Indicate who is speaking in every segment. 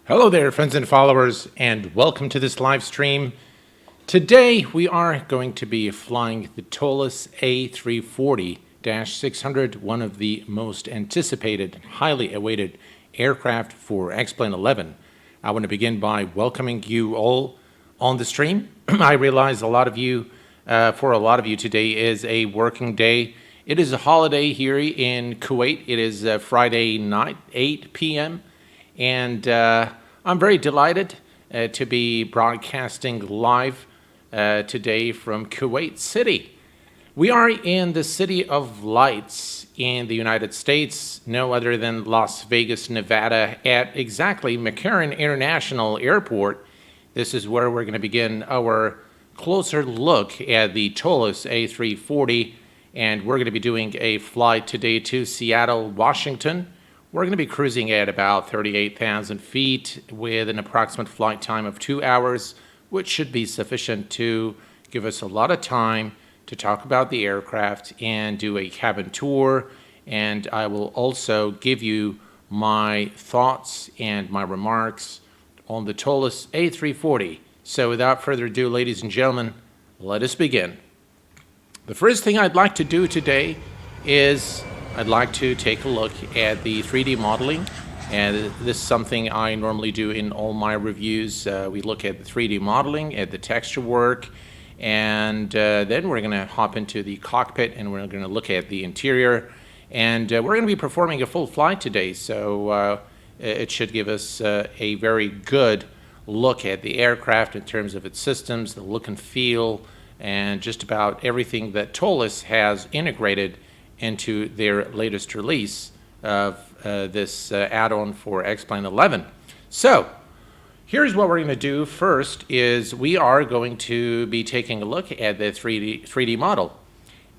Speaker 1: Hello there, friends and followers, and welcome to this live stream. Today we are going to be flying the Toliss A340-600, one of the most anticipated, highly awaited aircraft for X-Plane 11. I want to begin by welcoming you all on the stream. I realize for a lot of you today is a working day. It is a holiday here in Kuwait. It is Friday night, 8 p.m. And I'm very delighted to be broadcasting live today from Kuwait City. We are in the City of Lights in the United States, no other than Las Vegas, Nevada, at exactly McCarran International Airport. This is where we're going to begin our closer look at the Toliss A340, and we're going to be doing a flight today to Seattle, Washington. We're going to be cruising at about 38,000 feet with an approximate flight time of 2 hours, which should be sufficient to give us a lot of time to talk about the aircraft and do a cabin tour. And I will also give you my thoughts and my remarks on the Toliss A340. So without further ado, ladies and gentlemen, let us begin. The first thing I'd like to do today is I'd like to take a look at the 3D modeling, and this is something I normally do in all my reviews. We look at the 3D modeling, at the texture work, and then we're going to hop into the cockpit and we're going to look at the interior. And we're going to be performing a full flight today, so it should give us a very good look at the aircraft in terms of its systems, the look and feel, and just about everything that Toliss has integrated into their latest release of this add-on for X-Plane 11. So here's what we're going to do. First is we are going to be taking a look at the 3D model.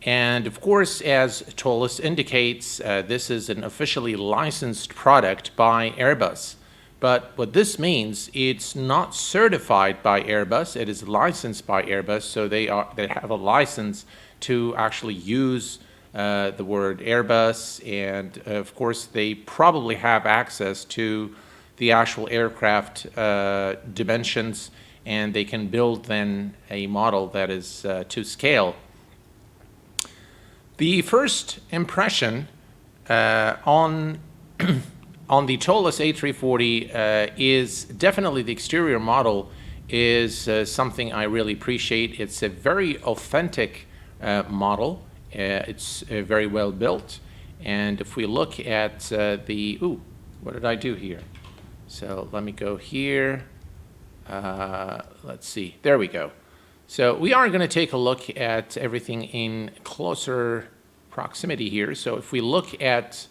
Speaker 1: And of course, as Toliss indicates, this is an officially licensed product by Airbus. But what this means, it's not certified by Airbus. It is licensed by Airbus, so they have a license to actually use the word Airbus, and of course they probably have access to the actual aircraft dimensions, and they can build then a model that is to scale. The first impression on the Toliss A340 is definitely the exterior model is something I really appreciate. It's a very authentic model. It's very well built, and if we look at what did I do here? So let me go here. Let's see. There we go. So we are going to take a look at everything in closer proximity here. So if we look at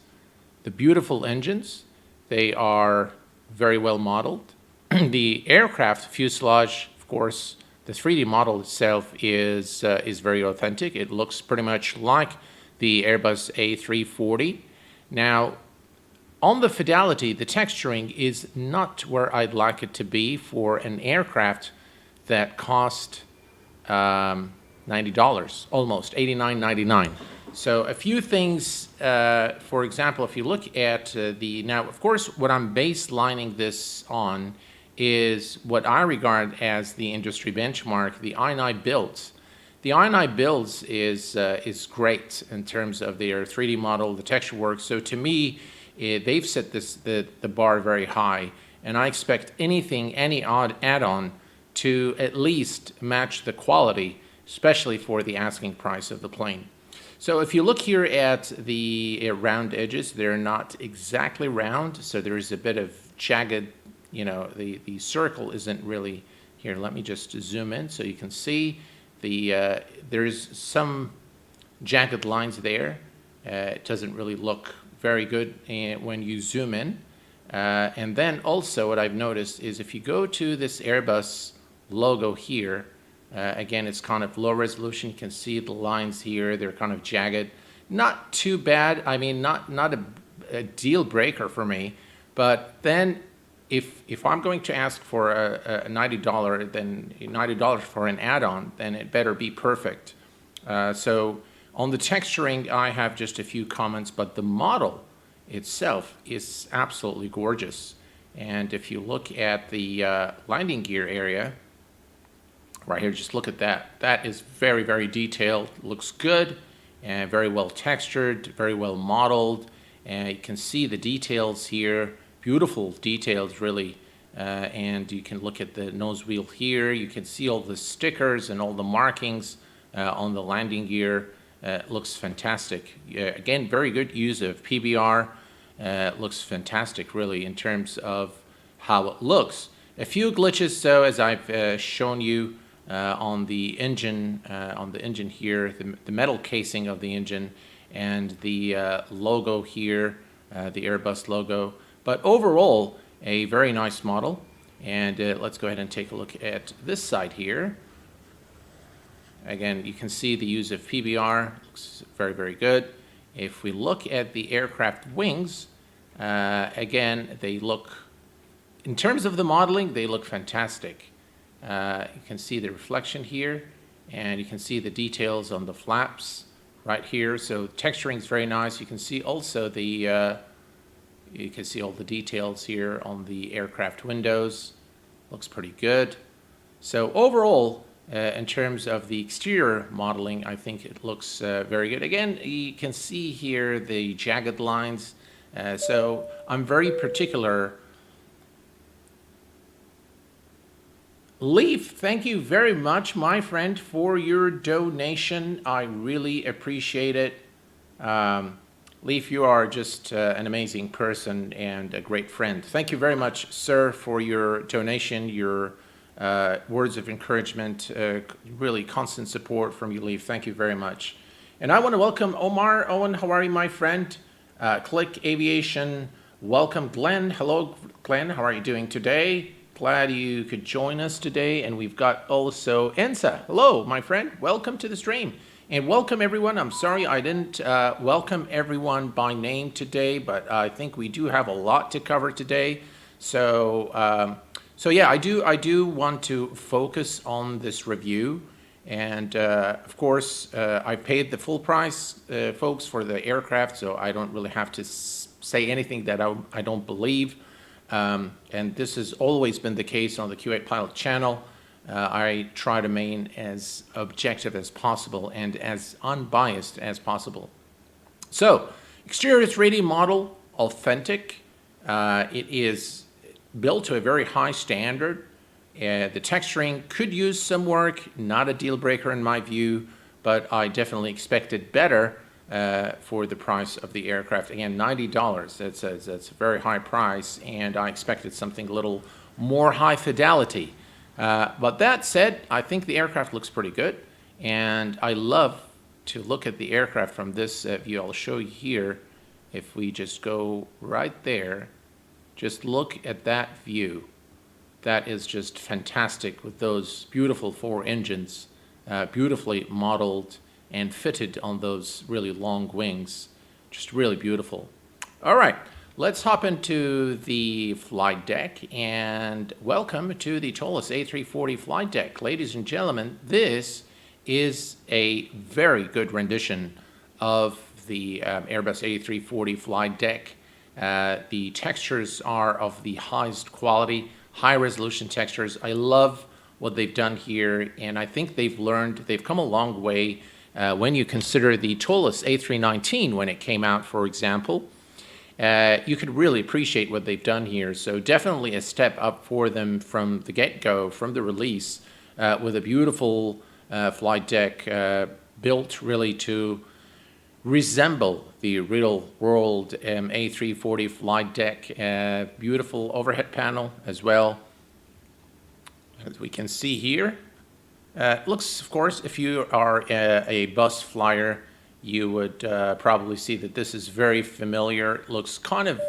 Speaker 1: the beautiful engines, they are very well modeled. The aircraft fuselage, of course, the 3D model itself is very authentic. It looks pretty much like the Airbus A340. Now, on the fidelity, the texturing is not where I'd like it to be for an aircraft that cost $90, almost $89.99. So a few things, for example, if you look at now, of course, what I'm baselining this on is what I regard as the industry benchmark, the i9 builds. The INI builds is great in terms of their 3D model, the texture work. So to me, they've set the bar very high, and I expect any odd add-on to at least match the quality, especially for the asking price of the plane. So if you look here at the round edges, they're not exactly round, so there is a bit of jagged, the circle isn't really here. Let me just zoom in so you can see there's some jagged lines there. It doesn't really look very good when you zoom in. And then also what I've noticed is if you go to this Airbus logo here, again, it's kind of low resolution. You can see the lines here. They're kind of jagged. Not too bad. I mean, not a deal breaker for me. But then if I'm going to ask for a $90, then $90 for an add-on, then it better be perfect. So on the texturing, I have just a few comments, but the model itself is absolutely gorgeous. And if you look at the landing gear area, right here, just look at that. That is very, very detailed, looks good, and very well textured, very well modeled. And you can see the details here, beautiful details really. And you can look at the nose wheel here. You can see all the stickers and all the markings on the landing gear. Looks fantastic. Again, very good use of PBR. Looks fantastic really in terms of how it looks. A few glitches though, as I've shown you on the engine here, the metal casing of the engine and the logo here, the Airbus logo. But overall, a very nice model. And let's go ahead and take a look at this side here. Again, you can see the use of PBR, looks very, very good. If we look at the aircraft wings, again, they look, in terms of the modeling, they look fantastic. You can see the reflection here, and you can see the details on the flaps right here. So texturing is very nice. You can see also you can see all the details here on the aircraft windows. Looks pretty good. So overall, in terms of the exterior modeling, I think it looks very good. Again, you can see here the jagged lines. So I'm very particular. Leaf, thank you very much, my friend, for your donation. I really appreciate it. Leaf, you are just an amazing person and a great friend. Thank you very much, sir, for your donation, your words of encouragement, really constant support from you, Leaf. Thank you very much. And I want to welcome Omar. Owen, how are you, my friend? Click Aviation, welcome Glenn. Hello, Glenn, how are you doing today? Glad you could join us today. And we've got also Ensa. Hello, my friend. Welcome to the stream. And welcome everyone. I'm sorry I didn't welcome everyone by name today, but I think we do have a lot to cover today. So, yeah, I do want to focus on this review. And of course, I paid the full price, folks, for the aircraft, so I don't really have to say anything that I don't believe. And this has always been the case on the Q8Pilot channel. I try to remain as objective as possible and as unbiased as possible. So, exterior 3D model, authentic. It is built to a very high standard. The texturing could use some work, not a deal breaker in my view, but I definitely expected better for the price of the aircraft. Again, $90, that's a very high price, and I expected something a little more high fidelity. But that said, I think the aircraft looks pretty good, and I love to look at the aircraft from this view. I'll show you here. If we just go right there, just look at that view. That is just fantastic with those beautiful four engines, beautifully modeled and fitted on those really long wings. Just really beautiful. All right, let's hop into the flight deck and welcome to the Toliss A340 flight deck. Ladies and gentlemen, this is a very good rendition of the Airbus A340 flight deck. The textures are of the highest quality, high resolution textures. I love what they've done here, and I think they've come a long way when you consider the Toliss A319 when it came out, for example. You could really appreciate what they've done here. So definitely a step up for them from the get-go, from the release, with a beautiful flight deck built really to resemble the real world A340 flight deck. Beautiful overhead panel as well, as we can see here. Looks, of course, if you are a bus flyer, you would probably see that this is very familiar. It looks kind of,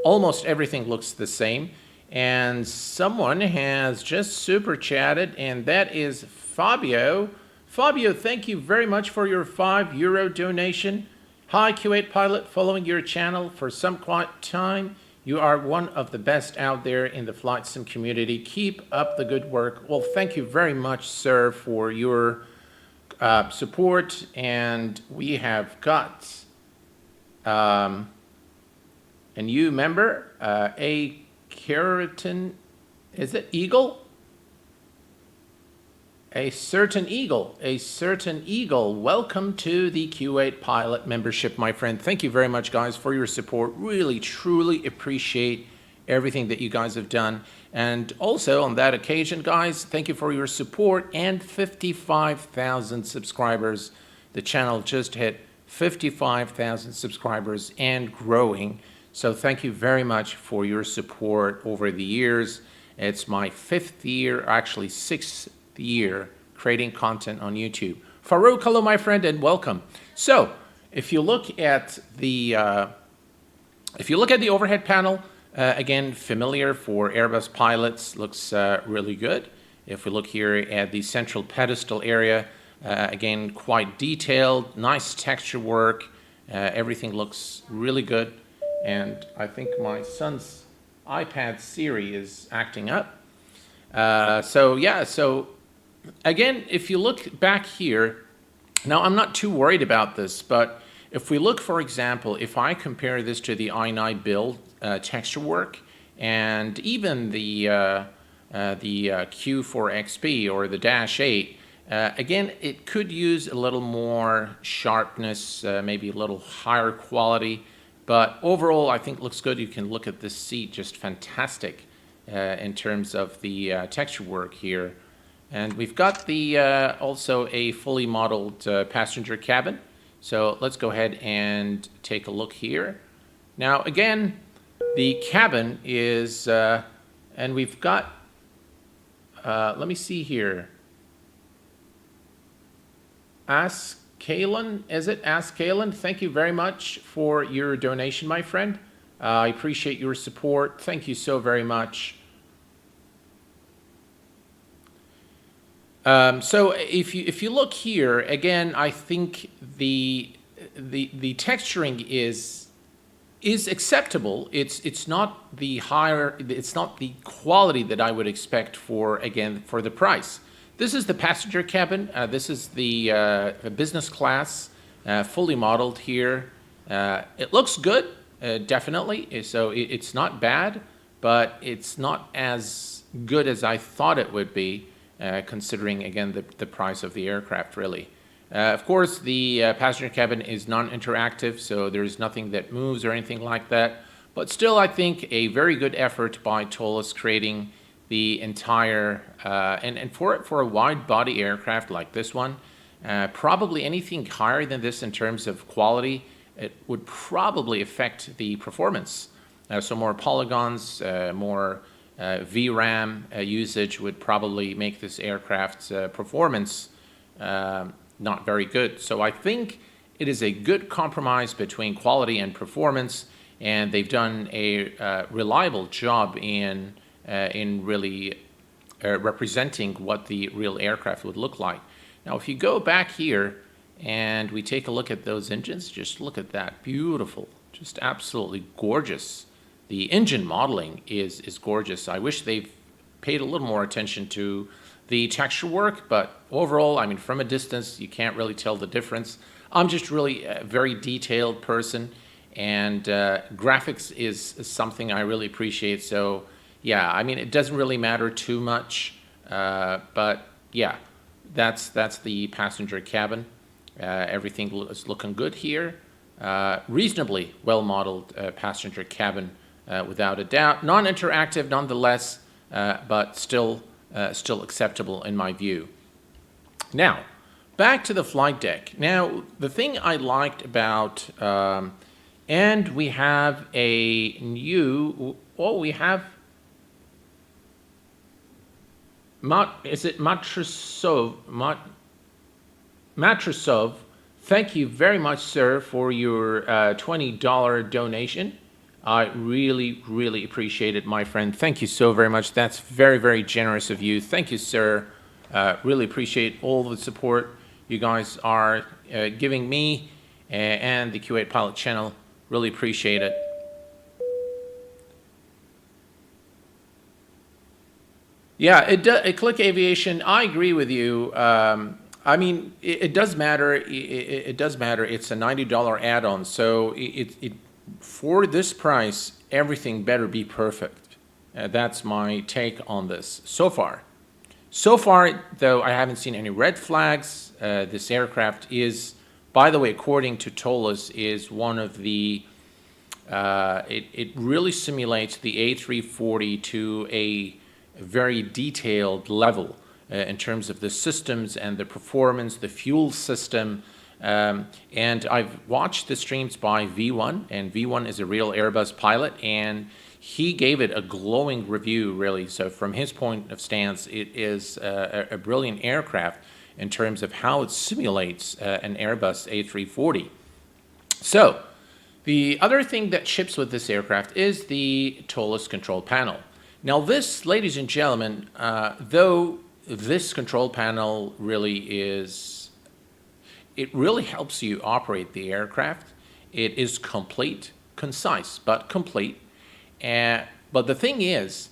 Speaker 1: almost everything looks the same. And someone has just super chatted, and that is Fabio. Fabio, thank you very much for your €5 donation. Hi, Q8Pilot, following your channel for some quiet time. You are one of the best out there in the flight sim community. Keep up the good work. Well, thank you very much, sir, for your support. And we have got a new member, a Keratin, is it Eagle? A certain Eagle. Welcome to the Q8Pilot membership, my friend. Thank you very much, guys, for your support. Really, truly appreciate everything that you guys have done. And also, on that occasion, guys, thank you for your support and 55,000 subscribers. The channel just hit 55,000 subscribers and growing. So thank you very much for your support over the years. It's my 5th year, actually 6th year, creating content on YouTube. Farouk, hello, my friend, and welcome. So if you look at the overhead panel, again, familiar for Airbus pilots, looks really good. If we look here at the central pedestal area, again, quite detailed, nice texture work. Everything looks really good. And I think my son's iPad Siri is acting up. So again, if you look back here, now I'm not too worried about this, but if we look, for example, if I compare this to the i9 build texture work and even the Q4XP or the Dash 8, again, it could use a little more sharpness, maybe a little higher quality. But overall, I think looks good. You can look at this seat, just fantastic in terms of the texture work here. And we've got the also a fully modeled passenger cabin. So let's go ahead and take a look here. Now, again, the cabin is, and we've got, let me see here. Kalen, is it? Ask Kalen. Thank you very much for your donation, my friend. I appreciate your support. Thank you so very much. So if you look here again, I think the texturing is acceptable. It's not the quality that I would expect for the price. This is the passenger cabin. This is the business class, fully modeled here. It looks good, definitely. So it's not bad, but it's not as good as I thought it would be, considering, again, the price of the aircraft, really. Of course, the passenger cabin is non-interactive, so there's nothing that moves or anything like that. But still, I think a very good effort by Toliss creating the entire, and for a wide-body aircraft like this one, probably anything higher than this in terms of quality, it would probably affect the performance. So more polygons, more VRAM usage would probably make this aircraft's performance not very good. So I think it is a good compromise between quality and performance, and they've done a reliable job in really representing what the real aircraft would look like. Now, if you go back here and we take a look at those engines, just look at that. Beautiful, just absolutely gorgeous. The engine modeling is gorgeous. I wish they've paid a little more attention to the texture work, but overall, I mean, from a distance, you can't really tell the difference. I'm just really a very detailed person, and graphics is something I really appreciate. So yeah, I mean, it doesn't really matter too much But yeah, that's the passenger cabin. Everything is looking good here. Reasonably well-modeled passenger cabin, without a doubt. Non-interactive nonetheless, but still acceptable in my view. Now, back to the flight deck. Now, the thing I liked about, and we have a new, we have, is it Matrasov? Matrasov, thank you very much, sir, for your $20 donation. I really, really appreciate it, my friend. Thank you so very much. That's very, very generous of you. Thank you, sir. Really appreciate all the support you guys are giving me and the Q8 Pilot channel. Really appreciate it. Yeah, Click Aviation, I agree with you. I mean, it does matter. It does matter. It's a $90 add-on, so for this price, everything better be perfect. That's my take on this so far. So far, though, I haven't seen any red flags. This aircraft is, by the way, according to Toliss, is one of the, it really simulates the A340 to a very detailed level in terms of the systems and the performance, the fuel system. And I've watched the streams by V1, and V1 is a real Airbus pilot, and he gave it a glowing review, really. So from his point of stance, it is a brilliant aircraft in terms of how it simulates an Airbus A340. So the other thing that ships with this aircraft is the Toliss control panel. Now this, ladies and gentlemen, though this control panel really is, it really helps you operate the aircraft. It is complete, concise, but complete. But the thing is,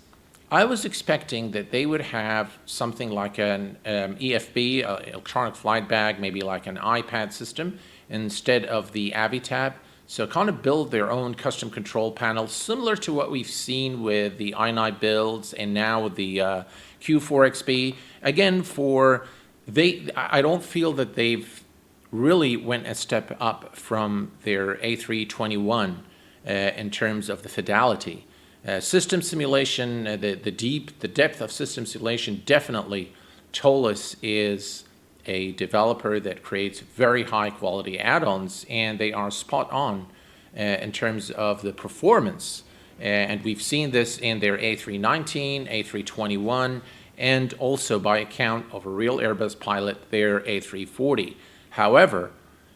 Speaker 1: I was expecting that they would have something like an EFB, electronic flight bag, maybe like an iPad system, instead of the AviTab. So kind of build their own custom control panel, similar to what we've seen with the i9 builds and now with the Q4XB. Again, I don't feel that they've really went a step up from their A321 in terms of the fidelity. System simulation, the depth of system simulation, definitely Toliss is a developer that creates very high quality add-ons, and they are spot on in terms of the performance. And we've seen this in their A319, A321, and also by account of a real Airbus pilot, their A340. However,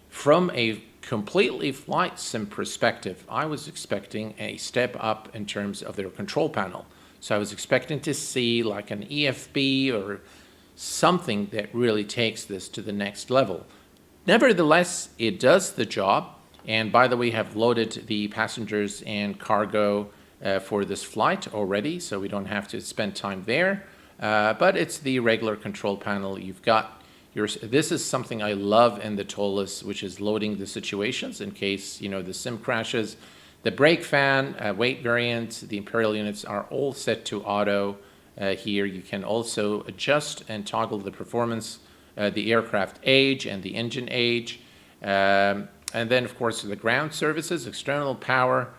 Speaker 1: from a completely flight sim perspective, I was expecting a step up in terms of their control panel. So I was expecting to see like an EFB or something that really takes this to the next level. Nevertheless, it does the job. And by the way, have loaded the passengers and cargo for this flight already, so we don't have to spend time there. But it's the regular control panel. You've got this is something I love in the Toliss, which is loading the situations in case, you know, the sim crashes. The brake fan, weight variant, the Imperial units are all set to auto. Here you can also adjust and toggle the performance, the aircraft age and the engine age. And then, of course, the ground services, external power,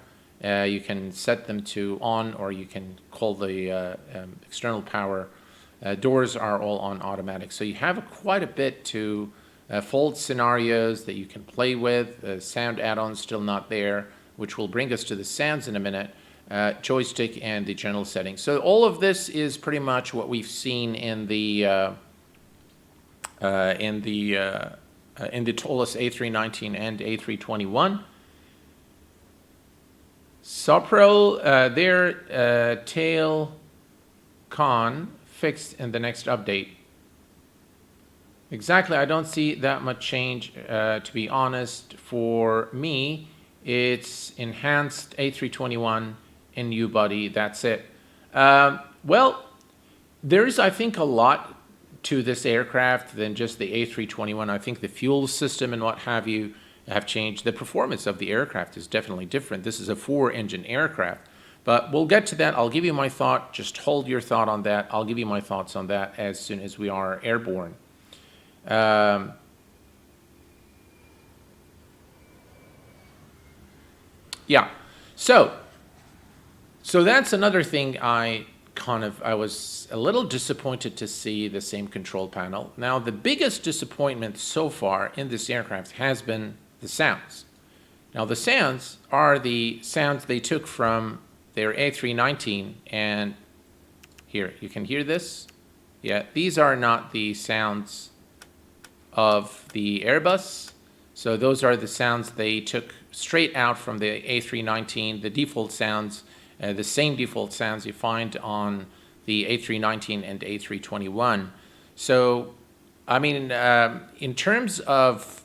Speaker 1: you can set them to on, or you can call the external power. Doors are all on automatic. So you have quite a bit to fold scenarios that you can play with. Sound add-ons still not there, which will bring us to the sounds in a minute. Joystick and the general settings. So all of this is pretty much what we've seen in the Toliss A319 and A321. Soprel, their tail con fixed in the next update. Exactly, I don't see that much change, to be honest. For me, it's enhanced A321 in new body, that's it. Well, there's, I think, a lot to this aircraft than just the A321. I think the fuel system and what have you have changed. The performance of the aircraft is definitely different. This is a 4-engine aircraft. But we'll get to that. I'll give you my thought. Just hold your thought on that. I'll give you my thoughts on that as soon as we are airborne. Yeah, so that's another thing I was a little disappointed to see the same control panel. Now, the biggest disappointment so far in this aircraft has been the sounds. Now, the sounds are the sounds they took from their A319, and here, you can hear this. Yeah, these are not the sounds of the Airbus. So those are the sounds they took straight out from the A319, the default sounds, the same default sounds you find on the A319 and A321. So, I mean, in terms of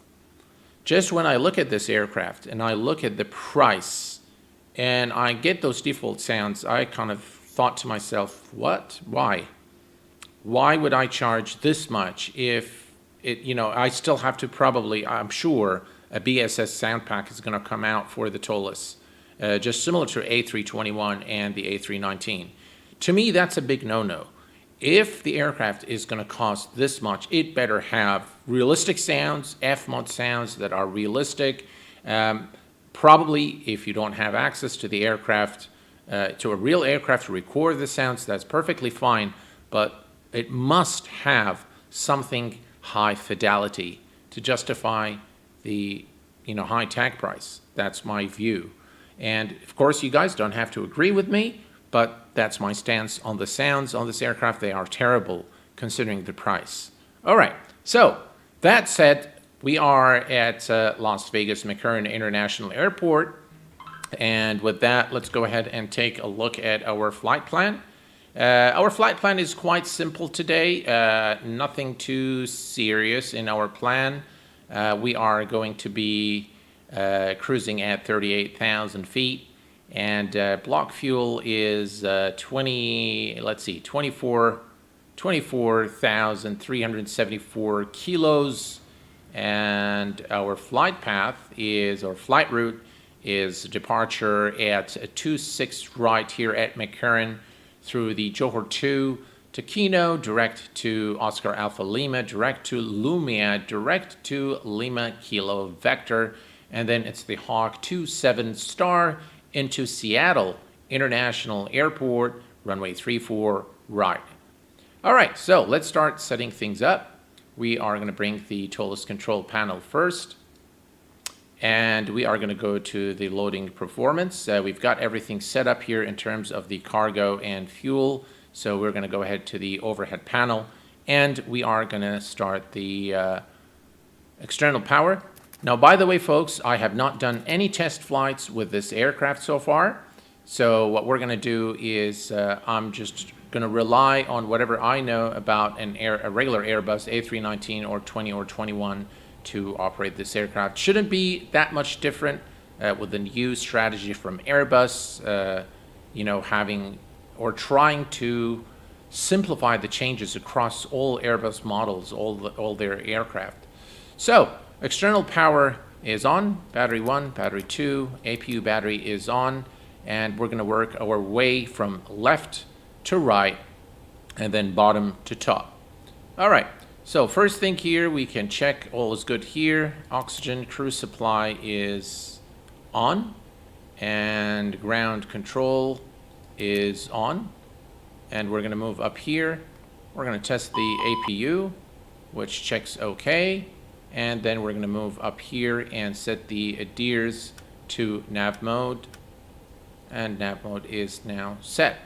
Speaker 1: just when I look at this aircraft and I look at the price and I get those default sounds, I kind of thought to myself, what? Why? Why would I charge this much if I still have to probably, I'm sure, a BSS sound pack is going to come out for the Toliss, just similar to A321 and the A319. To me, that's a big no-no. If the aircraft is going to cost this much, it better have realistic sounds, F-mod sounds that are realistic. Probably, if you don't have access to the aircraft, to a real aircraft to record the sounds, that's perfectly fine, but it must have something high fidelity to justify the high tag price. That's my view. And of course, you guys don't have to agree with me, but that's my stance on the sounds on this aircraft. They are terrible considering the price. All right, so that said, we are at Las Vegas McCurry International Airport. And with that, let's go ahead and take a look at our flight plan. Our flight plan is quite simple today, nothing too serious in our plan. We are going to be cruising at 38,000 feet, and block fuel is 24,374 kilos, and our flight path is, or flight route is departure at 26 right here at McCurry, through the Johor 2 to Kino, direct to Oscar Alpha Lima, direct to Lumia, direct to Lima Kilo Vector, and then it's the Hawk 27 Star into Seattle International Airport, runway 34 right. All right, so let's start setting things up. We are going to bring the Toliss control panel first, and we are going to go to the loading performance. We've got everything set up here in terms of the cargo and fuel. So we're going to go ahead to the overhead panel, and we are going to start the external power. Now, by the way, folks, I have not done any test flights with this aircraft so far. So what we're going to do is I'm just going to rely on whatever I know about a regular Airbus A319 or 20 or 21 to operate this aircraft. Shouldn't be that much different with the new strategy from Airbus, having or trying to simplify the changes across all Airbus models, all their aircraft. So external power is on, battery 1, battery 2, APU battery is on, and we're going to work our way from left to right and then bottom to top. All right. So first thing here, we can check all is good here. Oxygen cruise supply is on, and ground control is on. And we're going to move up here. We're going to test the APU, which checks OK. And then we're going to move up here and set the adheres to nav mode. And nav mode is now set.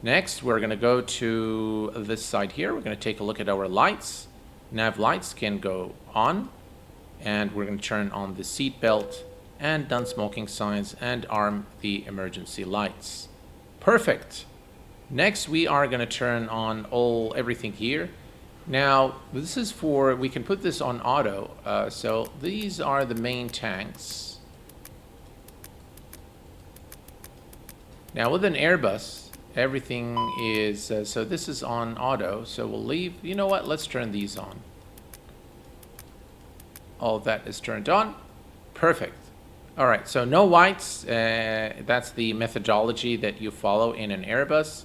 Speaker 1: Next, we're going to go to this side here. We're going to take a look at our lights. Nav lights can go on, and we're going to turn on the seat belt and done smoking signs and arm the emergency lights. Perfect. Next, we are going to turn on everything here. Now, this is we can put this on auto. So these are the main tanks. Now, with an Airbus, everything is, so this is on auto, so we'll leave. You know what? Let's turn these on. All of that is turned on. Perfect. All right, so no whites. That's the methodology that you follow in an Airbus.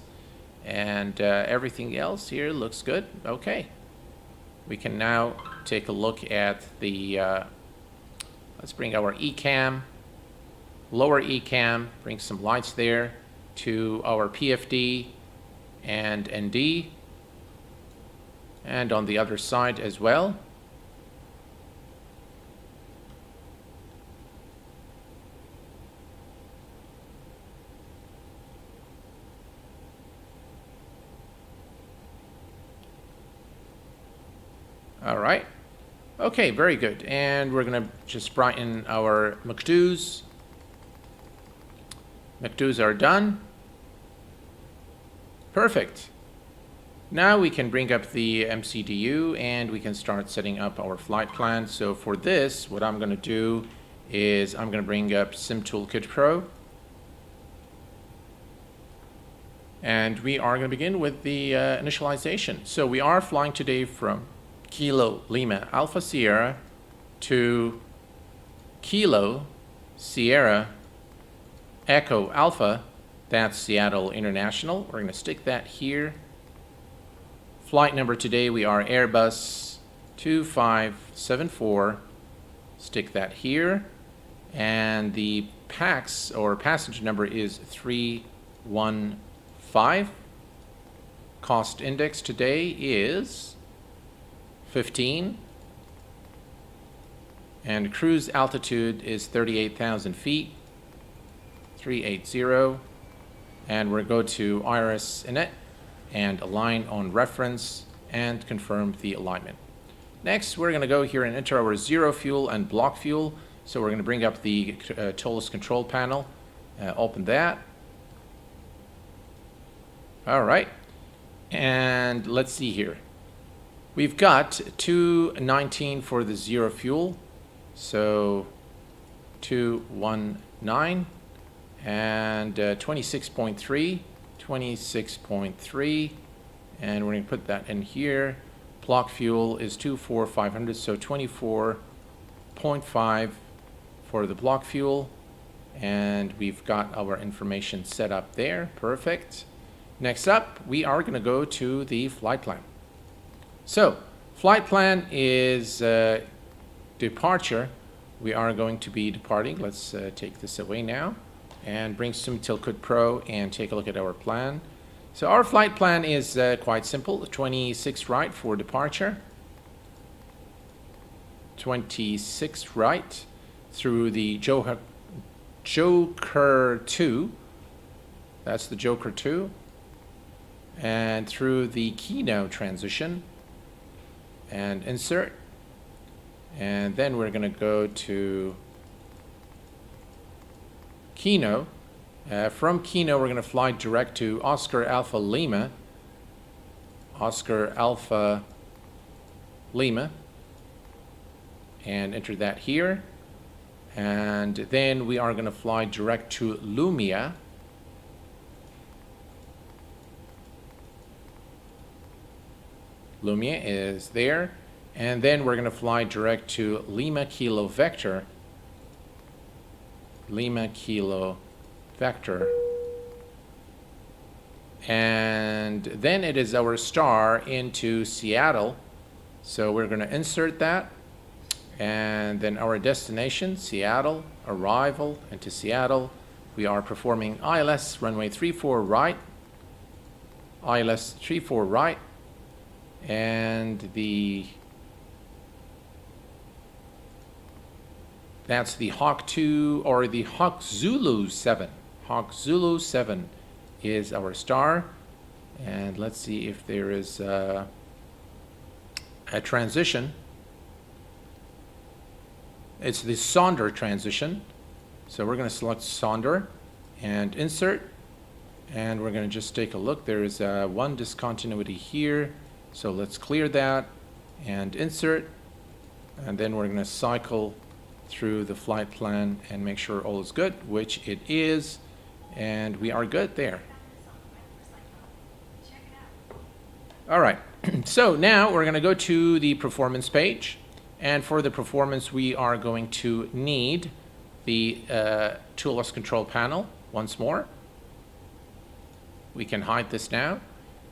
Speaker 1: And everything else here looks good. Okay. We can now take a look at the, let's bring our ECAM, lower ECAM, bring some lights there to our PFD and ND, and on the other side as well. All right. Okay, very good. And we're going to just brighten our McDoos. McDoos are done. Perfect. Now we can bring up the MCDU and we can start setting up our flight plan. So for this, what I'm going to do is I'm going to bring up Sim Toolkit Pro. And we are going to begin with the initialization. So we are flying today from Kilo Lima Alpha Sierra to Kilo Sierra Echo Alpha. That's Seattle International. We're going to stick that here. Flight number today, we are Airbus 2574. Stick that here. And the PAX or passenger number is 315. Cost index today is 15, and cruise altitude is 38,000 feet, 380, and we're going to IRS init and align on reference and confirm the alignment. Next, we're going to go here and enter our zero fuel and block fuel. So we're going to bring up the Toliss control panel, open that. All right, and let's see here. We've got 219 for the zero fuel, so 219, and 26.3, 26.3, and we're going to put that in here. Block fuel is 24500, so 24.5 for the block fuel, and we've got our information set up there. Perfect. Next up, we are going to go to the flight plan. So, flight plan is departure. We are going to be departing. Let's take this away now and bring some Toolkit Pro and take a look at our plan. So our flight plan is quite simple. 26 right for departure. 26 right through the Joker 2. That's the Joker 2. And through the Kino transition. And insert, and then we're going to go to Kino. From Kino, we're going to fly direct to Oscar Alpha Lima. Oscar Alpha Lima, and enter that here. And then we are going to fly direct to Lumia. Lumia is there, and then we're going to fly direct to Lima Kilo Vector. Lima Kilo Vector. And then it is our star into Seattle. So we're going to insert that, and then our destination, Seattle, arrival into Seattle. We are performing ILS runway 34 right, ILS 34 right. And that's the Hawk 2 or the Hawk Zulu 7. Hawk Zulu 7 is our star. And let's see if there is a transition. It's the Sonder transition. So we're going to select Sonder and insert. And we're going to just take a look. There is one discontinuity here. So let's clear that and insert, and then we're going to cycle through the flight plan and make sure all is good, which it is, and we are good there. All right, so now we're going to go to the performance page, and for the performance we are going to need the Tools control panel once more. We can hide this now.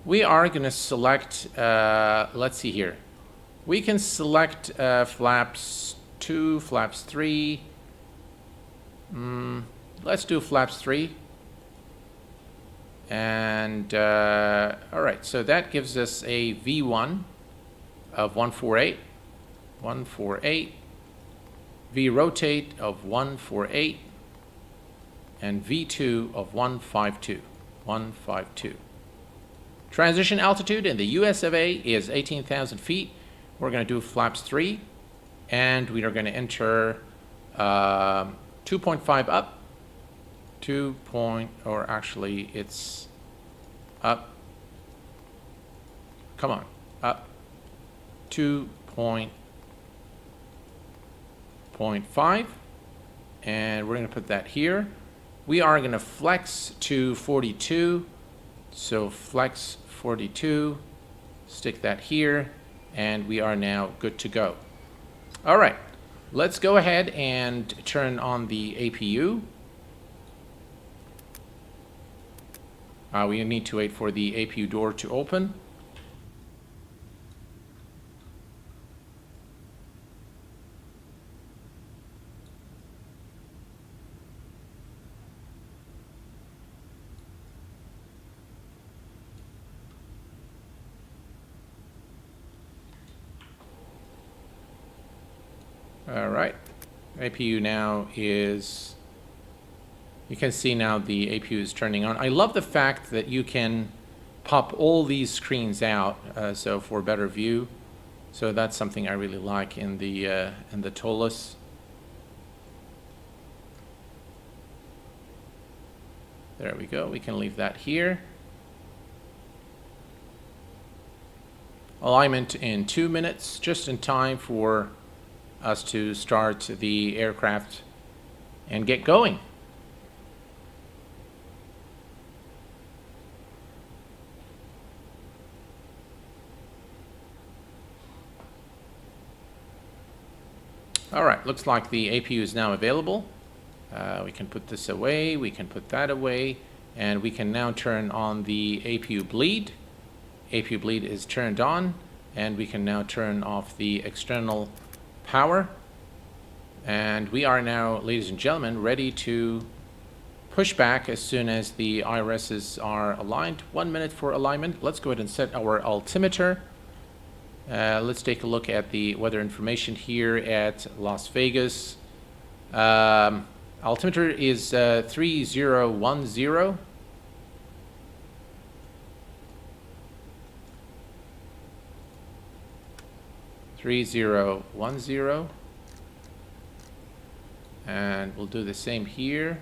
Speaker 1: We are going to select, let's see here. We can select flaps 2, flaps 3. Let's do flaps 3. And, all right, so that gives us a V1 of 148, 148, V rotate of 148, and V2 of 152, 152. Transition altitude in the US of A is 18,000 feet. We're going to do flaps 3, and we are going to enter 2.5 up, or actually it's up, come on, up, 2.5, and we're going to put that here. We are going to flex to 42, so flex 42, stick that here, and we are now good to go. All right, let's go ahead and turn on the APU. We need to wait for the APU door to open. All right, APU now is, you can see now the APU is turning on. I love the fact that you can pop all these screens out, so for better view. So that's something I really like in the Toliss. There we go, we can leave that here. Alignment in 2 minutes, just in time for us to start the aircraft and get going. All right, looks like the APU is now available. We can put this away, we can put that away, and we can now turn on the APU bleed. APU bleed is turned on, and we can now turn off the external power. And we are now, ladies and gentlemen, ready to push back as soon as the IRSs are aligned. 1 minute for alignment. Let's go ahead and set our altimeter. Let's take a look at the weather information here at Las Vegas. Altimeter is 3010. And we'll do the same here.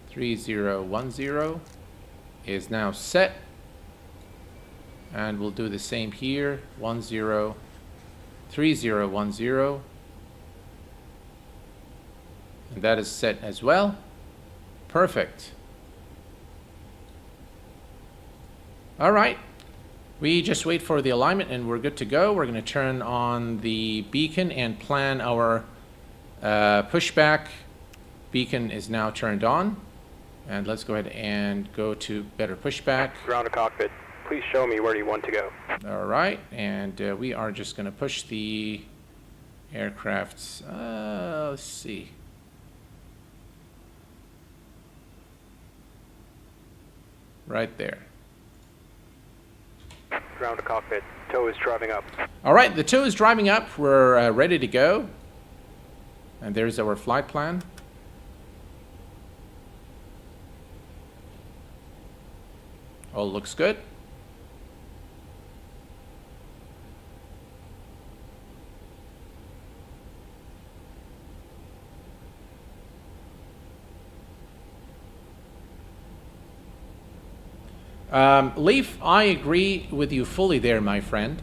Speaker 1: 3010 is now set. And we'll do the same here. 3010. And that is set as well. Perfect. All right. We just wait for the alignment and we're good to go. We're going to turn on the beacon and plan our pushback. Beacon is now turned on. And let's go ahead and go to better pushback.
Speaker 2: Ground to cockpit. Please show me where you want to go.
Speaker 1: All right. And we are just going to push the aircrafts. Let's see. Right there.
Speaker 2: Ground to cockpit. Tow is driving up.
Speaker 1: All right, the tow is driving up. We're ready to go. And there's our flight plan. All looks good. Leaf, I agree with you fully there, my friend.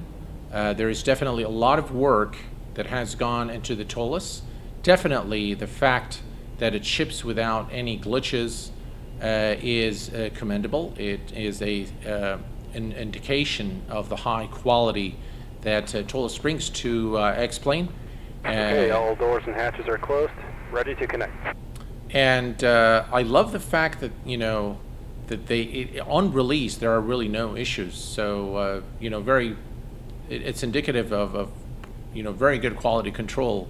Speaker 1: There is definitely a lot of work that has gone into the Toliss. Definitely the fact that it ships without any glitches is commendable. It is an indication of the high quality that Toliss brings to X-Plane.
Speaker 2: Okay, all doors and hatches are closed. Ready to connect.
Speaker 1: And I love the fact that, that on release, there are really no issues. So, it's indicative of very good quality control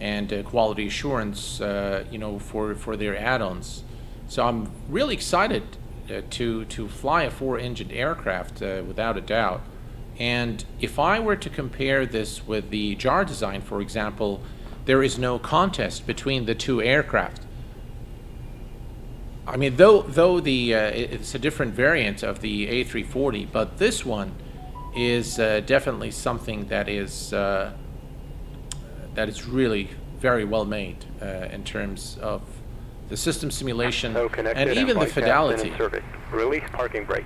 Speaker 1: and quality assurance, for their add-ons. So I'm really excited to fly a 4-engined aircraft without a doubt. And if I were to compare this with the JAR design, for example, there is no contest between the two aircraft. I mean, though it's a different variant of the A340, but this one is definitely something that is really very well made in terms of the system simulation and even the fidelity.
Speaker 2: Release parking brake.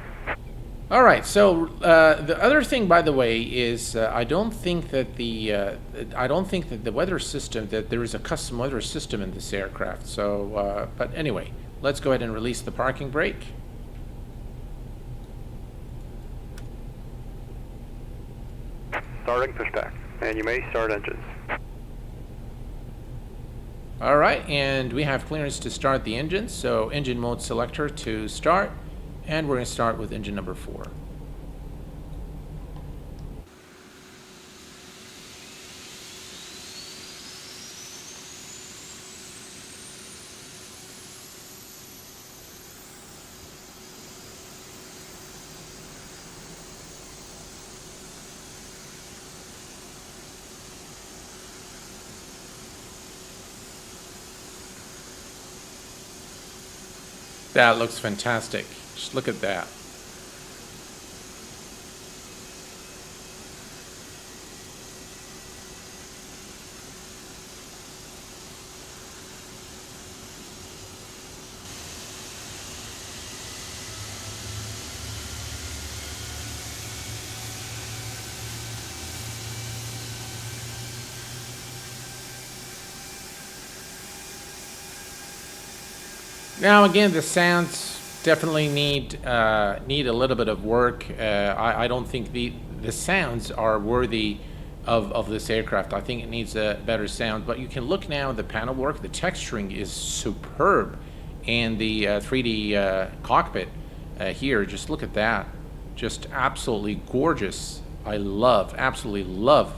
Speaker 1: All right. So the other thing, by the way, is I don't think that the weather system, that there is a custom weather system in this aircraft. So, but anyway, let's go ahead and release the parking brake.
Speaker 2: Starting pushback, and you may start engines.
Speaker 1: All right, and we have clearance to start the engine. So engine mode selector to start, and we're going to start with engine number 4. That looks fantastic. Just look at that. Now again, the sounds definitely need a little bit of work. I don't think the sounds are worthy of this aircraft. I think it needs a better sound. But you can look now at the panel work. The texturing is superb, and the 3D cockpit here. Just look at that. Just absolutely gorgeous. I absolutely love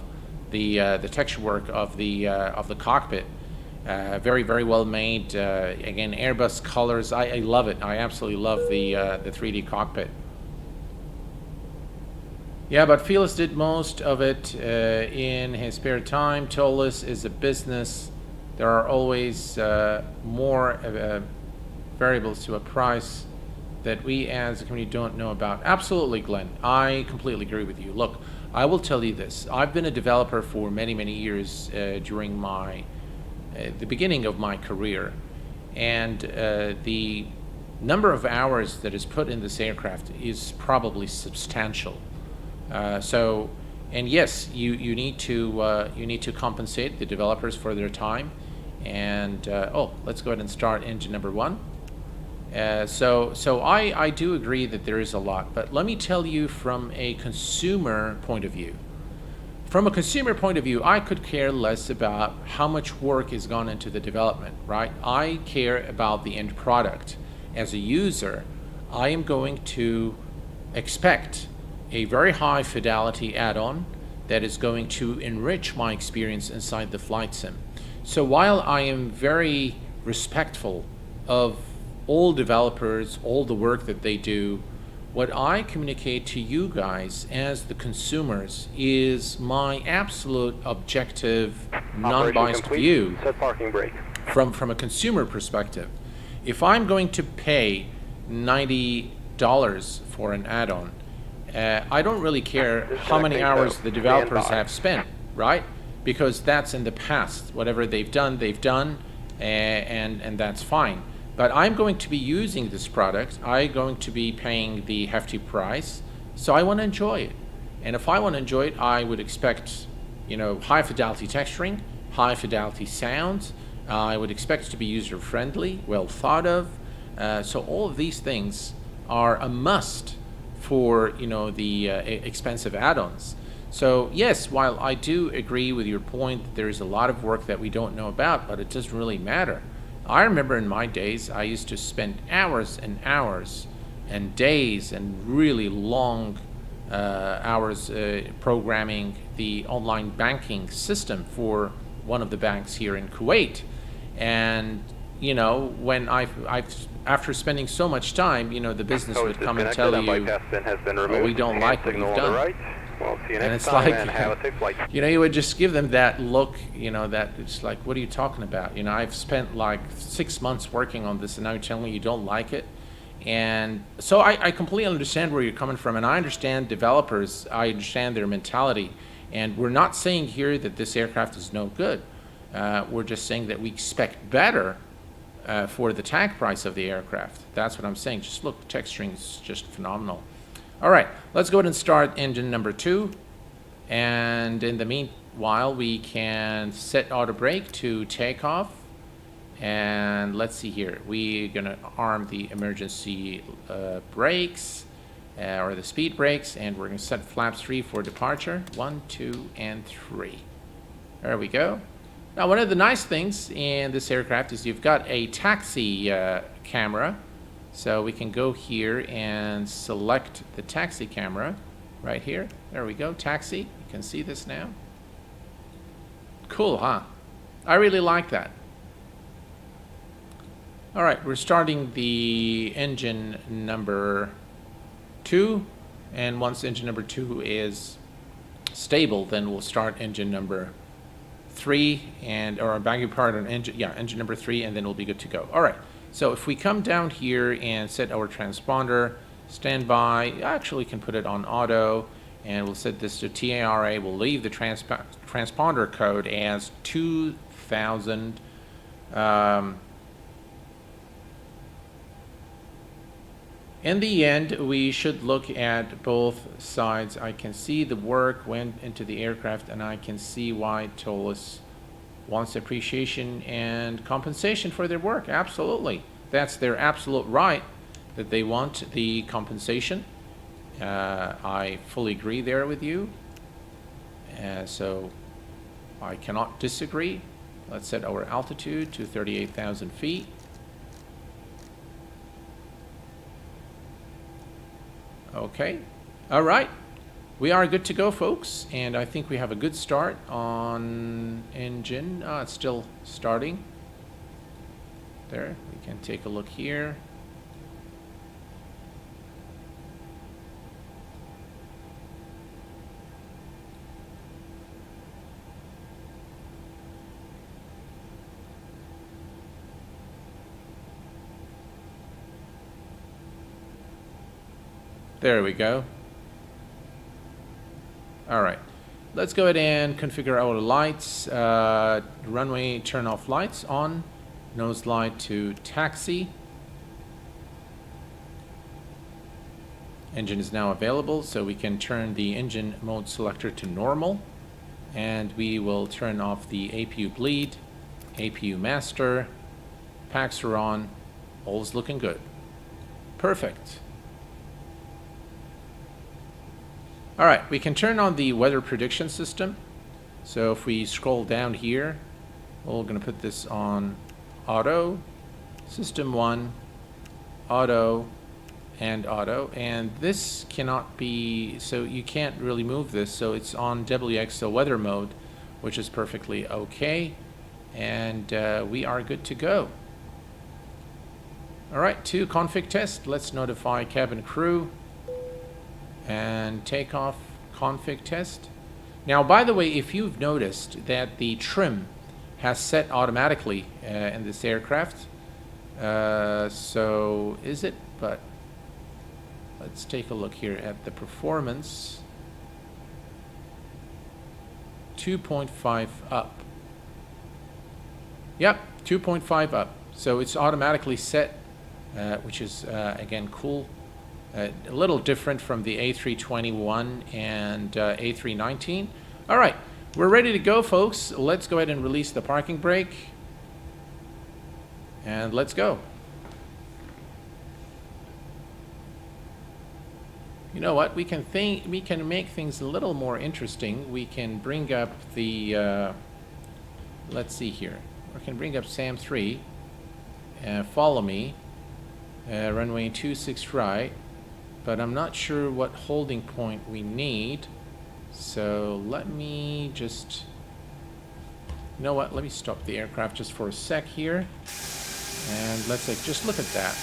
Speaker 1: the texture work of the cockpit. Very, very well made. Again, Airbus colors. I love it. I absolutely love the 3D cockpit. Yeah, but Felix did most of it in his spare time. Toliss is a business. There are always more variables to a price that we as a community don't know about. Absolutely, Glenn. I completely agree with you. Look, I will tell you this. I've been a developer for many, many years during the beginning of my career, and the number of hours that is put in this aircraft is probably substantial. And yes, you need to compensate the developers for their time. And let's go ahead and start engine number 1. So I do agree that there is a lot, but let me tell you from a consumer point of view. From a consumer point of view, I could care less about how much work has gone into the development, right? I care about the end product. As a user, I am going to expect a very high fidelity add-on that is going to enrich my experience inside the flight sim. So while I am very respectful of all developers, all the work that they do, what I communicate to you guys as the consumers is my absolute objective, non-biased view
Speaker 2: Set parking brake.
Speaker 1: from a consumer perspective. If I'm going to pay $90 for an add-on, I don't really care how many hours the developers have spent, right? Because that's in the past. Whatever they've done, and that's fine. But I'm going to be using this product. I'm going to be paying the hefty price, so I want to enjoy it. And if I want to enjoy it, I would expect, high fidelity texturing, high fidelity sounds. I would expect it to be user friendly, well thought of. So all of these things are a must for, you know, the expensive add-ons. So yes, while I do agree with your point that there's a lot of work that we don't know about, but it doesn't really matter. I remember in my days, I used to spend hours and hours and days and really long hours programming the online banking system for one of the banks here in Kuwait. And, you know, when after spending so much time, you know, the business would come and tell you, oh, we don't like what you've done.
Speaker 2: Well, see you
Speaker 1: And
Speaker 2: next
Speaker 1: it's
Speaker 2: time,
Speaker 1: like,
Speaker 2: and have a safe flight.
Speaker 1: you know, you would just give them that look, you know, that it's like, what are you talking about? You know, I've spent like 6 months working on this, and now you're telling me you don't like it. And so I completely understand where you're coming from, and I understand developers, I understand their mentality. And we're not saying here that this aircraft is no good. We're just saying that we expect better for the tag price of the aircraft. That's what I'm saying. Just look, the texturing is just phenomenal. All right, let's go ahead and start engine number 2. And in the meanwhile, we can set auto brake to takeoff. And let's see here. We're going to arm the emergency brakes or the speed brakes. And we're going to set flaps 3 for departure. 1, 2, and 3. There we go. Now, one of the nice things in this aircraft is you've got a taxi camera. So we can go here and select the taxi camera right here. There we go, taxi. You can see this now. Cool, huh? I really like that. All right, we're starting the engine number 2. And once engine number 2 is stable, then we'll start engine number 3 and, or I beg your pardon, engine number 3, and then we'll be good to go. All right. So if we come down here and set our transponder, standby, actually can put it on auto, and we'll set this to TARA. We'll leave the transponder code as 2000. In the end, we should look at both sides. I can see the work went into the aircraft, and I can see why Toliss wants appreciation and compensation for their work. Absolutely. That's their absolute right that they want the compensation. I fully agree there with you. So I cannot disagree. Let's set our altitude to 38,000 feet. Okay. All right. We are good to go, folks, and I think we have a good start on engine. It's still starting. There, we can take a look here. There we go. All right, let's go ahead and configure our lights. Runway turn off lights on, nose light to taxi. Engine is now available, so we can turn the engine mode selector to normal, and we will turn off the APU bleed, APU master, packs are on, all is looking good. Perfect. All right, we can turn on the weather prediction system. So if we scroll down here, we're going to put this on auto, system 1, auto, and auto. And this cannot be, so you can't really move this. So it's on WXO weather mode, which is perfectly okay. And we are good to go. All right, to config test, let's notify cabin crew. And takeoff config test. Now, by the way, if you've noticed that the trim has set automatically in this aircraft, so is it? But let's take a look here at the performance. 2.5 up. Yep, 2.5 up. So it's automatically set, which is again cool. A little different from the A321 and A319. All right, we're ready to go, folks. Let's go ahead and release the parking brake. And let's go. You know what? We can make things a little more interesting. We can bring up the let's see here. We can bring up SAM3. Follow me. Runway 26 right. But I'm not sure what holding point we need. So let me just, you know what? Let me stop the aircraft just for a sec here. And let's just look at that.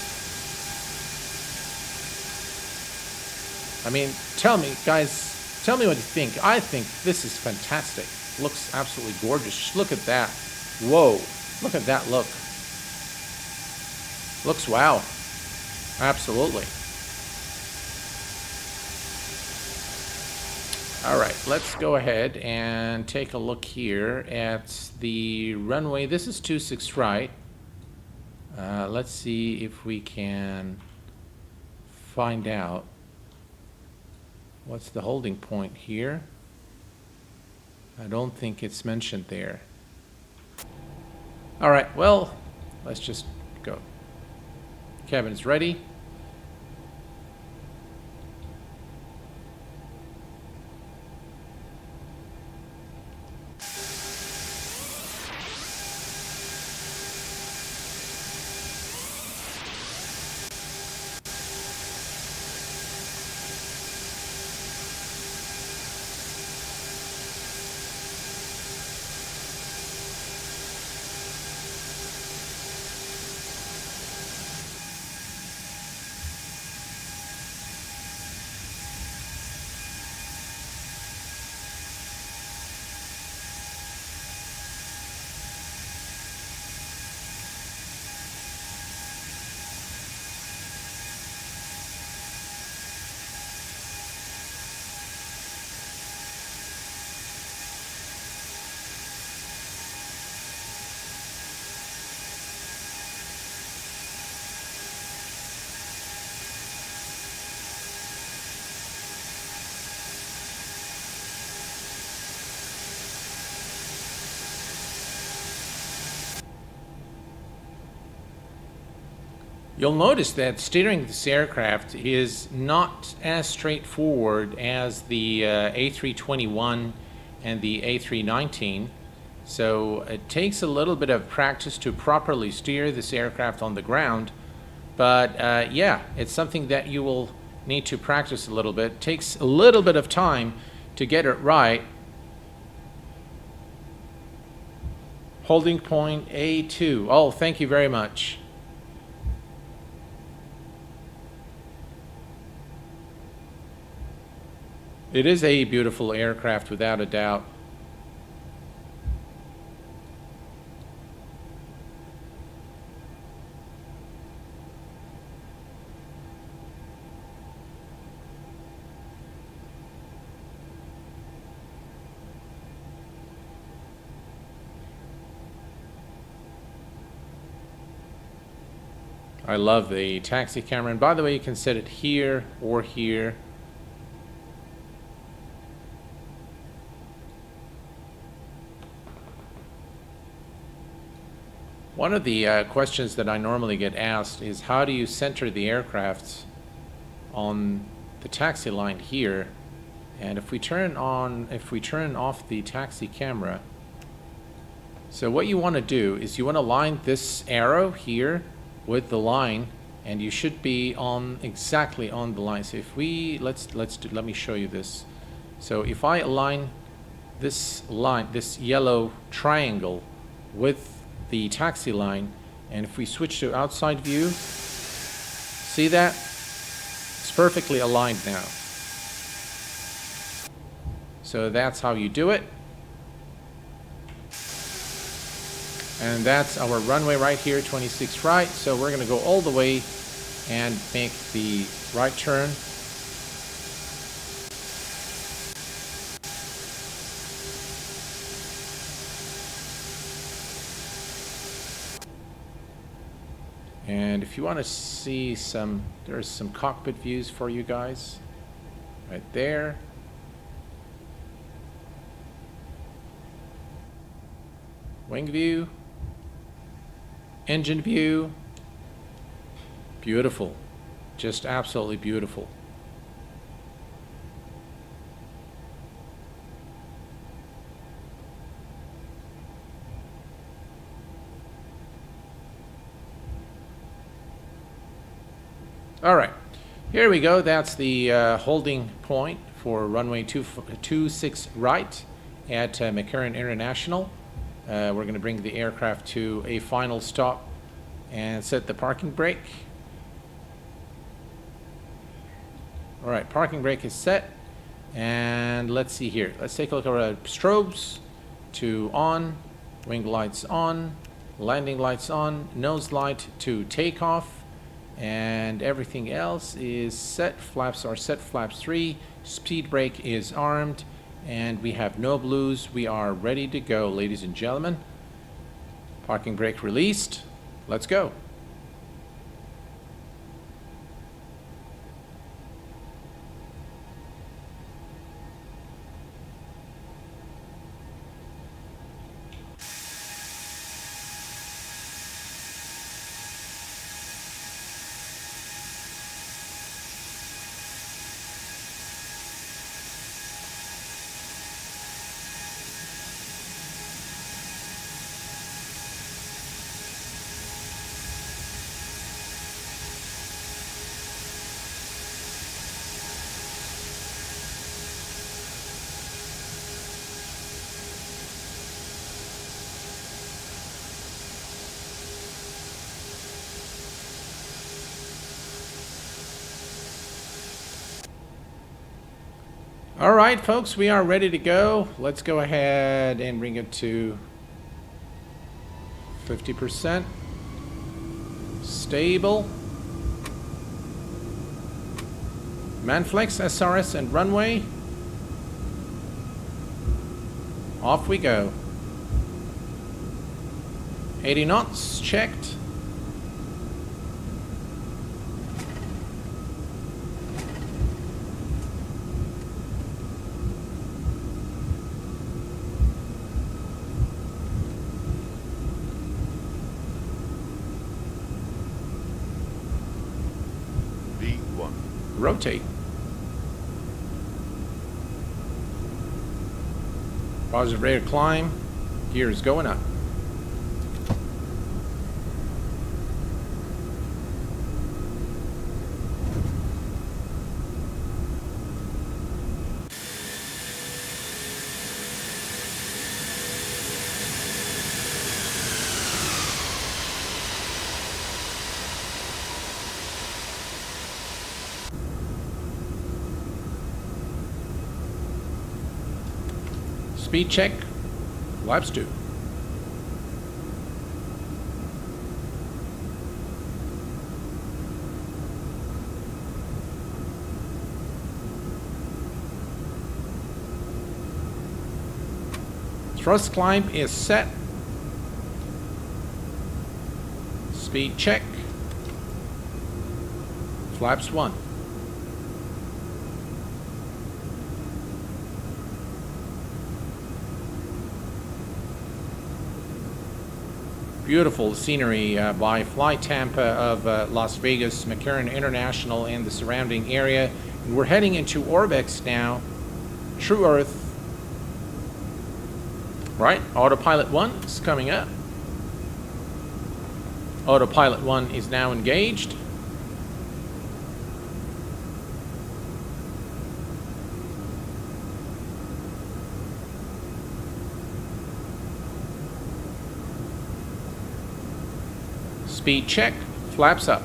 Speaker 1: I mean, tell me, guys, tell me what you think. I think this is fantastic. Looks absolutely gorgeous. Just look at that. Whoa. Look at that look. Looks wow. Absolutely. All right, let's go ahead and take a look here at the runway. This is 26 right. Let's see if we can find out what's the holding point here. I don't think it's mentioned there. All right, well, let's just go. Cabin's ready. You'll notice that steering this aircraft is not as straightforward as the A321 and the A319. So it takes a little bit of practice to properly steer this aircraft on the ground. But yeah, it's something that you will need to practice a little bit. It takes a little bit of time to get it right. Holding point A2. Oh, thank you very much. It is a beautiful aircraft without a doubt. I love the taxi camera, and by the way, you can set it here or here. One of the questions that I normally get asked is how do you center the aircraft on the taxi line here? And if we turn off the taxi camera, so what you want to do is you want to line this arrow here with the line, and you should be on exactly on the line. So if we let me show you this. So if I align this line, this yellow triangle with the taxi line, and if we switch to outside view, see that? It's perfectly aligned now. So that's how you do it. And that's our runway right here, 26 right. So we're gonna go all the way and make the right turn. And if you want to see there's some cockpit views for you guys right there. Wing view, engine view, beautiful, just absolutely beautiful. All right, here we go. That's the holding point for runway 26 right at McCarran International. We're going to bring the aircraft to a final stop and set the parking brake. All right, parking brake is set. And let's see here. Let's take a look at our strobes. To on, wing lights on, landing lights on, nose light to takeoff, and everything else is set. Flaps are set, flaps 3. Speed brake is armed, and we have no blues. We are ready to go, ladies and gentlemen. Parking brake released. Let's go. All right, folks, we are ready to go. Let's go ahead and bring it to 50%. Stable. Manflex, SRS, and runway. Off we go. 80 knots, checked. Rotate. Positive rate of climb. Gear is going up. Speed check, flaps 2. Thrust climb is set. Speed check, flaps 1. Beautiful scenery by Fly Tampa of Las Vegas, McCarran International, and the surrounding area. And we're heading into Orbex now. True Earth. Right, Autopilot 1 is coming up. Autopilot 1 is now engaged. Speed check, flaps up.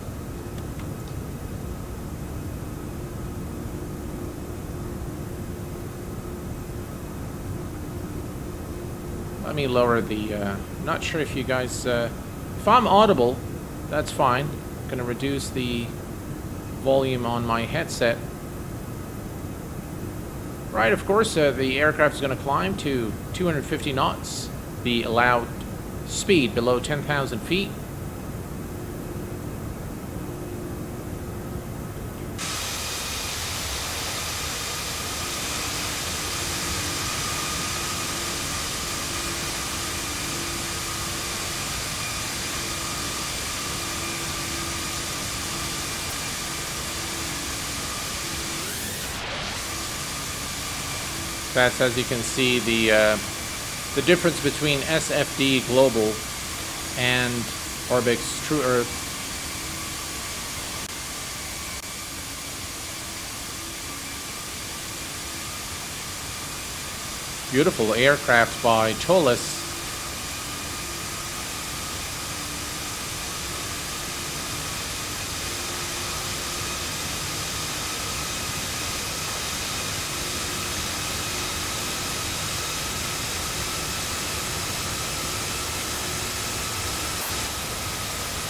Speaker 1: Let me lower the, not sure if you guys, if I'm audible, that's fine. I'm gonna reduce the volume on my headset. Right, of course, the aircraft is gonna climb to 250 knots, the allowed speed below 10,000 feet. That's, as you can see, the difference between SFD Global and Orbex True Earth. Beautiful aircraft by Toliss.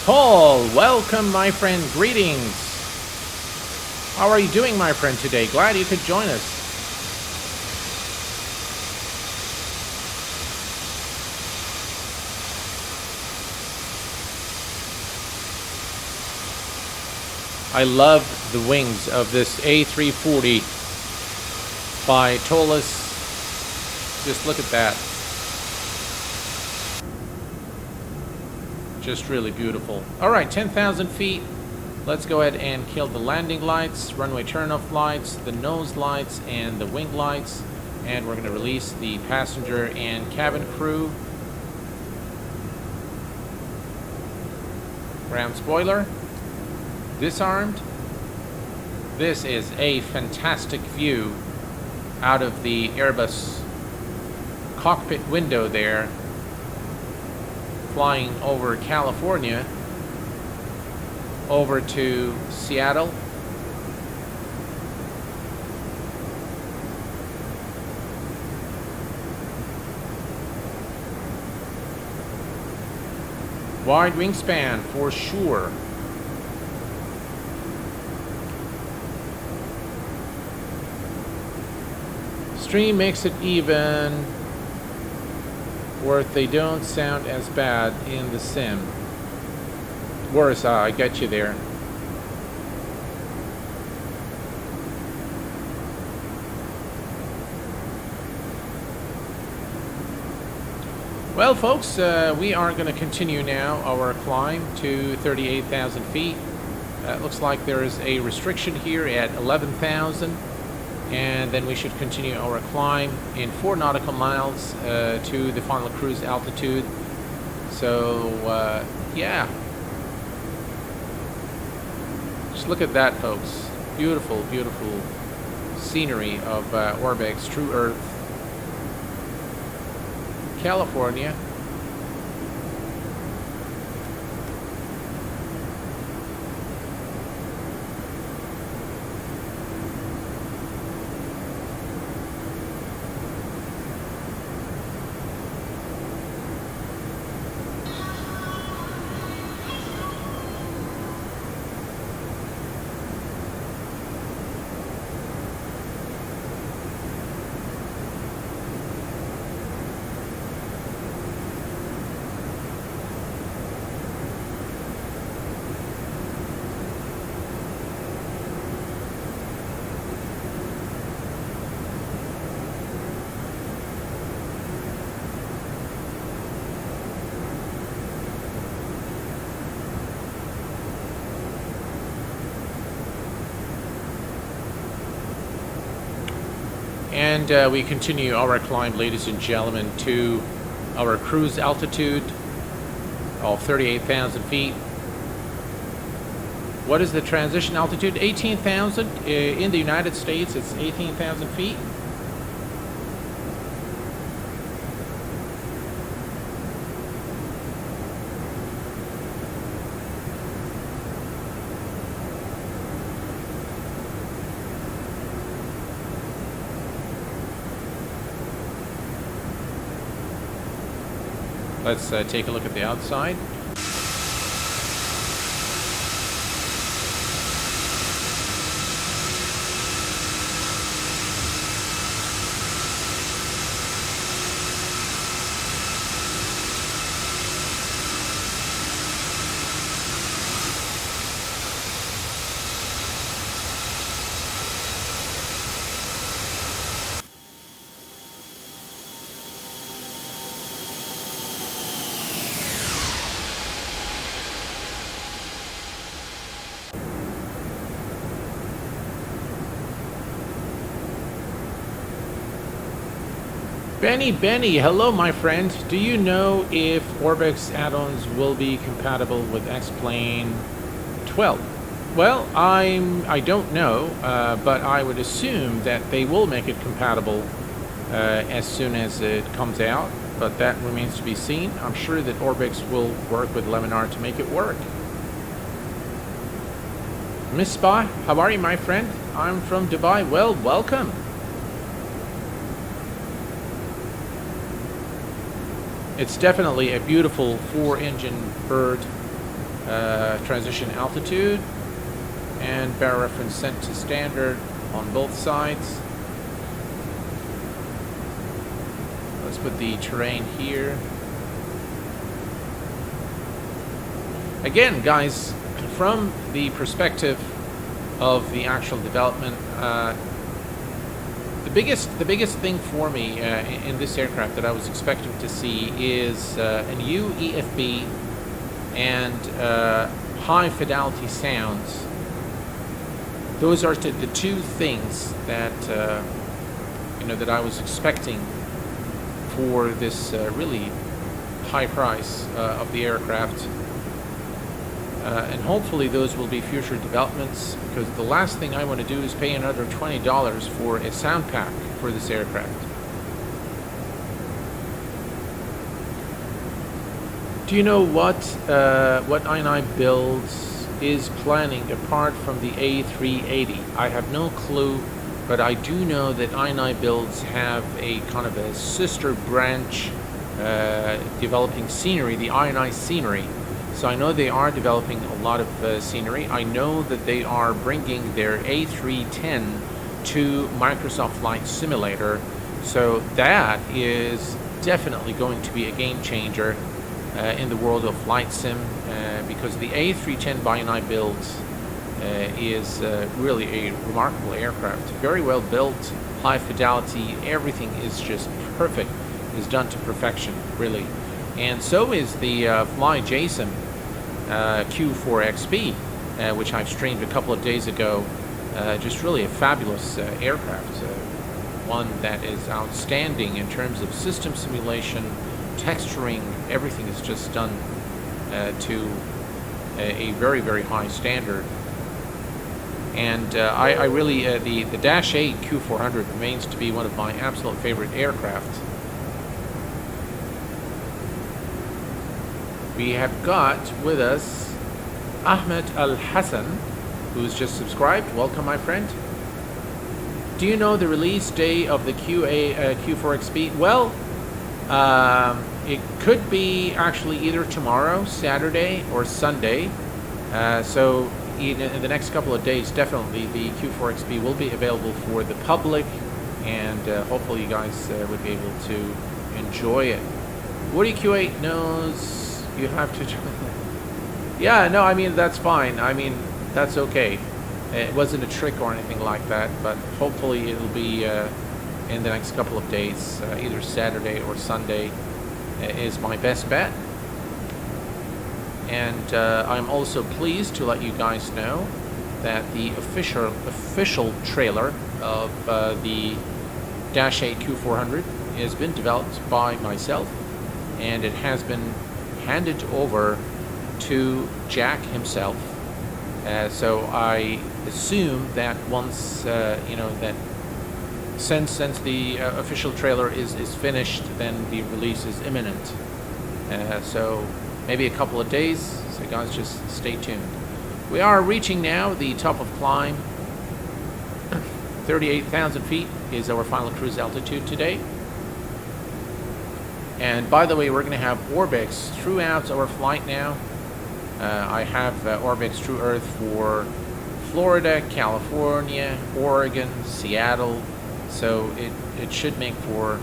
Speaker 1: Paul, welcome my friend, greetings. How are you doing my friend today? Glad you could join us. I love the wings of this A340 by Toliss. Just look at that. Just really beautiful. All right, 10,000 feet. Let's go ahead and kill the landing lights, runway turnoff lights, the nose lights, and the wing lights. And we're going to release the passenger and cabin crew. Ground spoiler. Disarmed. This is a fantastic view out of the Airbus cockpit window there, flying over California over to Seattle. Wide wingspan for sure. Stream makes it even, where they don't sound as bad in the sim. Worse, I get you there. Well, folks, we are going to continue now our climb to 38,000 feet. Looks like there is a restriction here at 11,000. And then we should continue our climb in 4 nautical miles to the final cruise altitude. So, yeah. Just look at that, folks. Beautiful, beautiful scenery of Orbex, True Earth, California. And we continue our climb, ladies and gentlemen, to our cruise altitude of 38,000 feet. What is the transition altitude? 18,000. In the United States, it's 18,000 feet. Let's take a look at the outside. Benny, hello my friend. Do you know if Orbex add-ons will be compatible with X-Plane 12? Well, I don't know, but I would assume that they will make it compatible as soon as it comes out, but that remains to be seen. I'm sure that Orbix will work with Laminar to make it work. Miss Spa, how are you, my friend? I'm from Dubai. Well, welcome. It's definitely a beautiful 4-engine bird. Transition altitude and barrel reference sent to standard on both sides. Let's put the terrain here. Again, guys, from the perspective of the actual development, the biggest thing for me in this aircraft that I was expecting to see is a new EFB and high fidelity sounds. Those are the two things that that I was expecting for this really high price of the aircraft. And hopefully those will be future developments, because the last thing I want to do is pay another $20 for a sound pack for this aircraft. Do you know what INI Builds is planning apart from the A380? I have no clue, but I do know that INI Builds have a kind of a sister branch developing scenery, the INI Scenery. So I know they are developing a lot of scenery. I know that they are bringing their A310 to Microsoft Flight Simulator. So that is definitely going to be a game changer in the world of flight sim, because the A310 by INI Builds is really a remarkable aircraft. Very well built, high fidelity, everything is just perfect, is done to perfection, really. And so is the FlyJSIM Q4XP, which I've streamed a couple of days ago. Just really a fabulous aircraft, one that is outstanding in terms of system simulation, texturing. Everything is just done to a very, very high standard. And I really, the Dash 8 Q400 remains to be one of my absolute favorite aircraft. We have got with us Ahmed Al Hassan, who's just subscribed. Welcome, my friend. Do you know the release day of the Q4XP? Well, it could be actually either tomorrow, Saturday, or Sunday. So in the next couple of days, definitely the Q4XP will be available for the public, and hopefully you guys would be able to enjoy it. Woody Q8 knows you have to. Yeah, no, I mean, that's fine. I mean, that's okay. It wasn't a trick or anything like that, but hopefully it'll be in the next couple of days, either Saturday or Sunday is my best bet. And I'm also pleased to let you guys know that the official trailer of the Dash 8 Q400 has been developed by myself, and it has been handed over to Jack himself. So I assume that once that since the official trailer is finished, then the release is imminent. So maybe a couple of days. So guys, just stay tuned. We are reaching now the top of climb. 38,000 feet is our final cruise altitude today. And by the way, we're going to have Orbix throughout our flight now. I have Orbix True Earth for Florida, California, Oregon, Seattle. So it should make for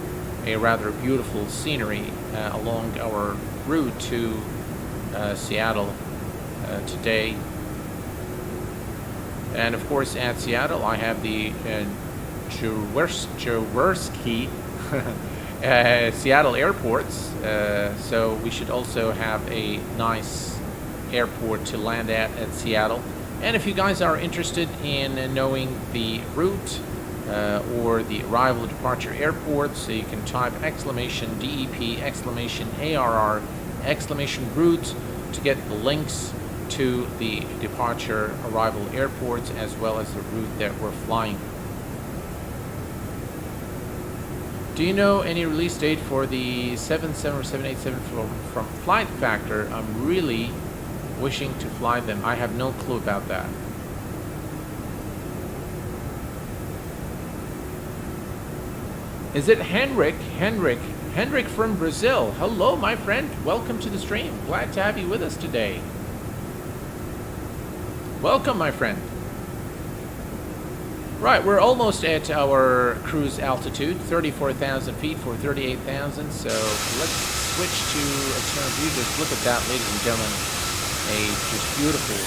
Speaker 1: a rather beautiful scenery along our route to Seattle today. And of course, at Seattle, I have the Jaworski Seattle airports, so we should also have a nice airport to land at Seattle. And if you guys are interested in knowing the route or the arrival departure airports, so you can type !DEP !ARR !route to get the links to the departure arrival airports as well as the route that we're flying. Do you know any release date for the 77 or 787 from Flight Factor? I'm really wishing to fly them. I have no clue about that. Is it Henrik? Henrik from Brazil. Hello, my friend. Welcome to the stream. Glad to have you with us today. Welcome, my friend. Right, we're almost at our cruise altitude, 34,000 feet for 38,000. So let's switch to external view. Just look at that, ladies and gentlemen. A just beautiful,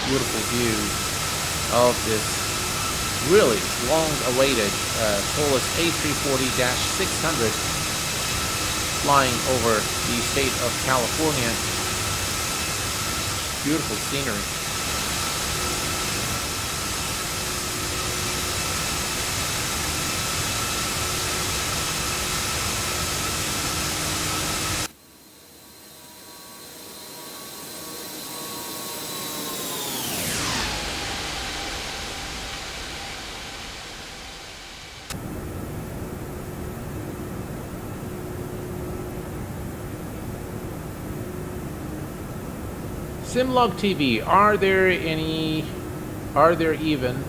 Speaker 1: beautiful view of this really long-awaited Toliss A340-600 flying over the state of California. Beautiful scenery. Simlog TV, are there even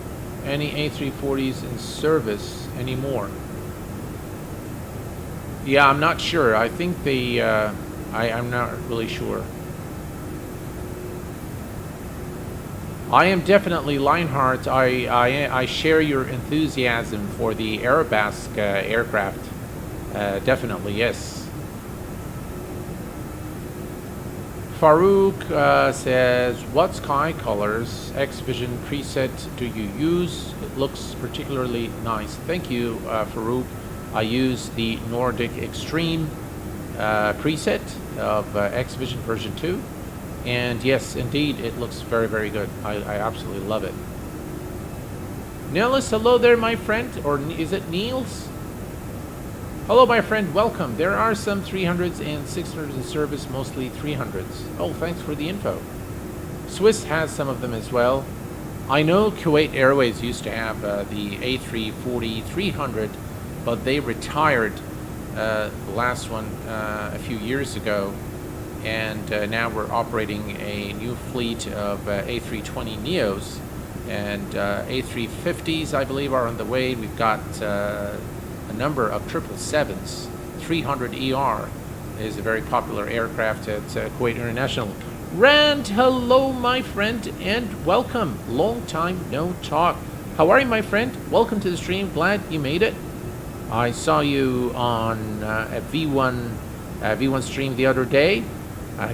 Speaker 1: any A340s in service anymore? Yeah, I'm not sure. I think they, I'm not really sure. I am definitely Lionheart. I share your enthusiasm for the Airbus aircraft. Definitely, yes. Farouk says, what sky colors X-Vision preset do you use? It looks particularly nice. Thank you, Farouk. I use the Nordic Extreme preset of X-Vision version 2. And yes, indeed, it looks very, very good. I absolutely love it. Niels, hello there, my friend. Or is it Niels? Hello, my friend. Welcome. There are some 300s and 600s in service, mostly 300s. Oh, thanks for the info. Swiss has some of them as well. I know Kuwait Airways used to have the A340-300, but they retired the last one a few years ago. And now we're operating a new fleet of A320neos. And A350s, I believe, are on the way. We've got a number of 777s. 300ER is a very popular aircraft at Kuwait International. Rand, hello, my friend, and welcome. Long time no talk. How are you, my friend? Welcome to the stream. Glad you made it. I saw you on a V1 stream the other day.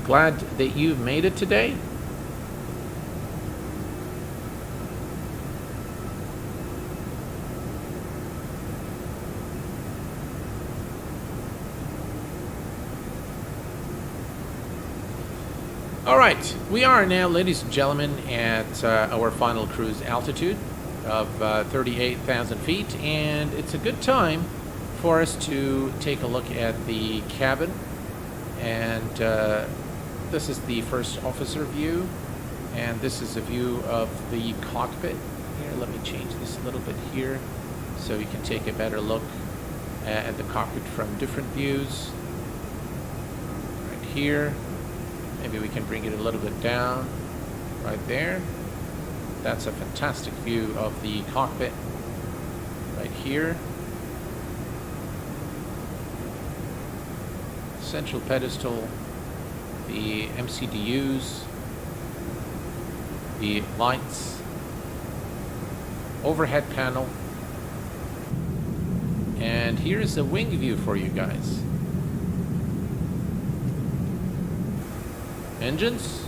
Speaker 1: Glad that you've made it today. All right, we are now, ladies and gentlemen, at our final cruise altitude of 38,000 feet, and it's a good time for us to take a look at the cabin. And this is the first officer view, and this is a view of the cockpit. Here, let me change this a little bit here so you can take a better look at the cockpit from different views. Right here. Maybe we can bring it a little bit down right there. That's a fantastic view of the cockpit right here. Central pedestal, the MCDUs, the lights, overhead panel, and here's a wing view for you guys. Engines,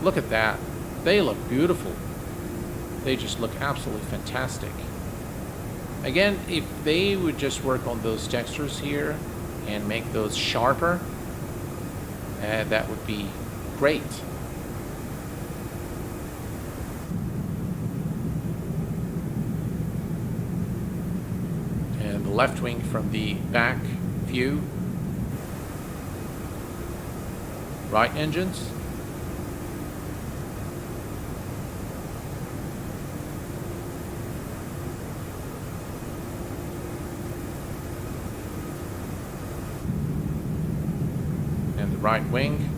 Speaker 1: look at that. They look beautiful. They just look absolutely fantastic. Again, if they would just work on those textures here and make those sharper, that would be great. And the left wing from the back view. Right engines. right wing.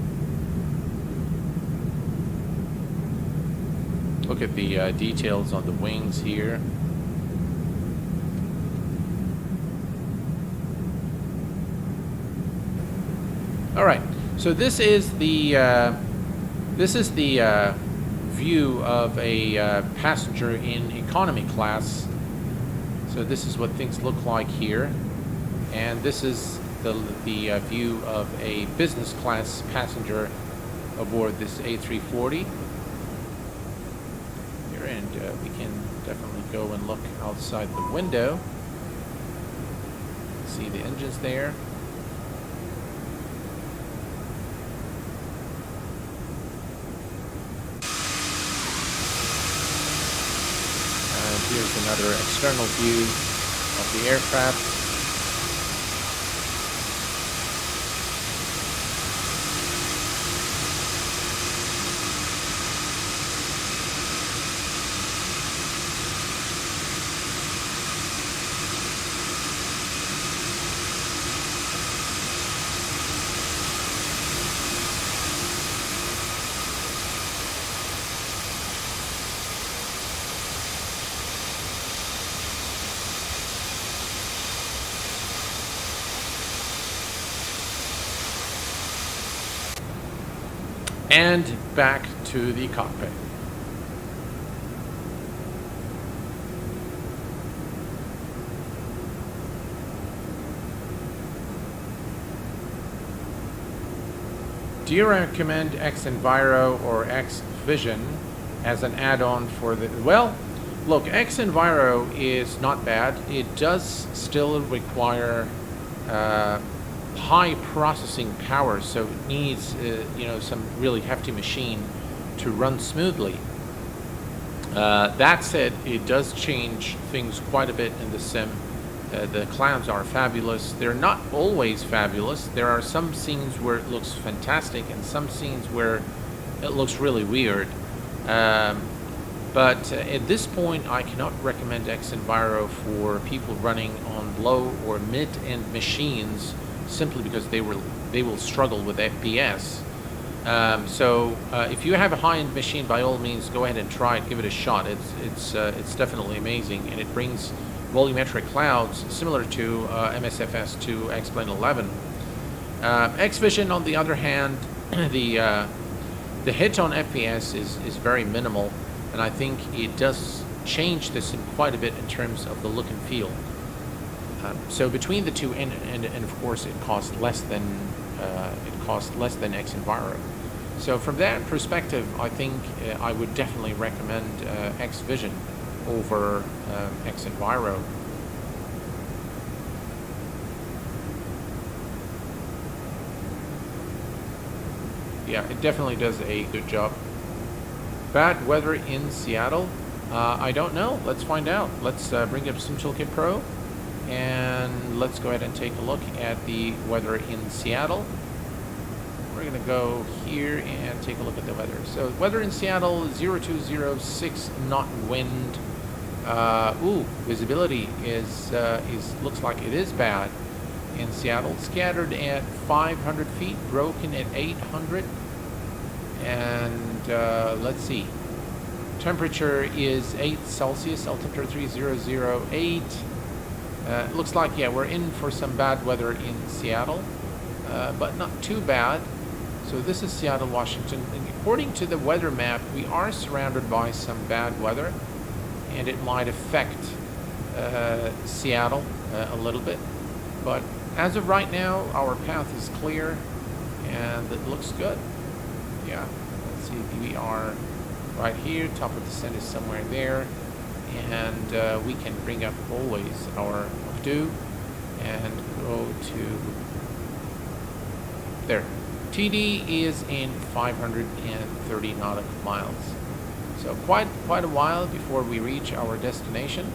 Speaker 1: Look at the details on the wings here. All right, so this is the view of a passenger in economy class. So this is what things look like here, and this is the view of a business class passenger aboard this A340. Here, and we can definitely go and look outside the window. See the engines there. Here's another external view of the aircraft. And back to the cockpit. Do you recommend X-Enviro or X-Vision as an add-on for the... Well, look, X-Enviro is not bad. It does still require high processing power, so it needs some really hefty machine to run smoothly. That said, it does change things quite a bit in the sim. The clouds are fabulous. They're not always fabulous. There are some scenes where it looks fantastic and some scenes where it looks really weird. But at this point, I cannot recommend X-Enviro for people running on low or mid-end machines, simply because they will struggle with FPS. So if you have a high-end machine, by all means, go ahead and try it, give it a shot. It's definitely amazing, and it brings volumetric clouds similar to MSFS to X-Plane 11. X-Vision, on the other hand, the hit on FPS is very minimal, and I think it does change this quite a bit in terms of the look and feel. So between the two, and of course it costs less than X-Enviro. So from that perspective, I think I would definitely recommend X-Vision over X-Enviro. Yeah, it definitely does a good job. Bad weather in Seattle? I don't know. Let's find out. Let's bring up some Toolkit Pro. And let's go ahead and take a look at the weather in Seattle. We're going to go here and take a look at the weather. So weather in Seattle, 0206 knot wind. Visibility is looks like it is bad in Seattle. Scattered at 500 feet, broken at 800. And let's see. Temperature is 8 Celsius, altimeter 3008. It looks like, yeah, we're in for some bad weather in Seattle, but not too bad. So this is Seattle, Washington. And according to the weather map, we are surrounded by some bad weather, and it might affect Seattle a little bit. But as of right now, our path is clear, and it looks good. Yeah, let's see, we are right here. Top of descent is somewhere there. And we can bring up always our do and go to there. TD is in 530 nautical miles. So quite a while before we reach our destination.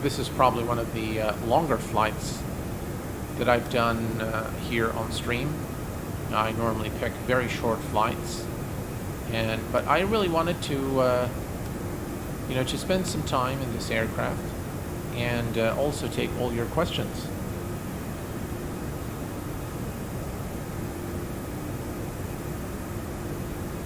Speaker 1: This is probably one of the longer flights that I've done here on stream. I normally pick very short flights, but I really wanted to, to spend some time in this aircraft and also take all your questions.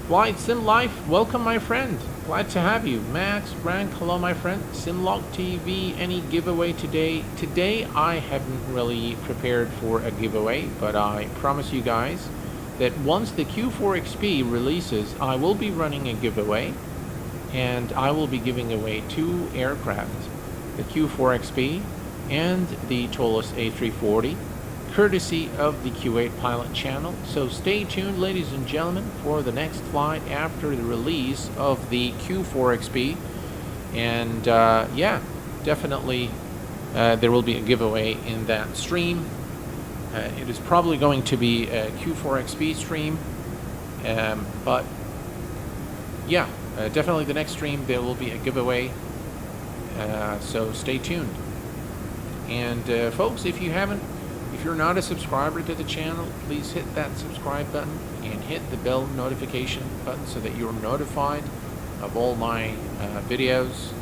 Speaker 1: Flight Sim Life, welcome my friend. Glad to have you. Max, Rank, hello my friend. Simlog TV, any giveaway today? Today I haven't really prepared for a giveaway, but I promise you guys that once the Q4XP releases, I will be running a giveaway, and I will be giving away 2 aircraft, the Q4XP and the Toliss A340, courtesy of the Q8Pilot channel. So stay tuned, ladies and gentlemen, for the next flight after the release of the Q4XP. And yeah, definitely there will be a giveaway in that stream. It is probably going to be a Q4XP stream, but yeah, definitely the next stream there will be a giveaway, so stay tuned. And folks, if you're not a subscriber to the channel, please hit that subscribe button and hit the bell notification button so that you're notified of all my videos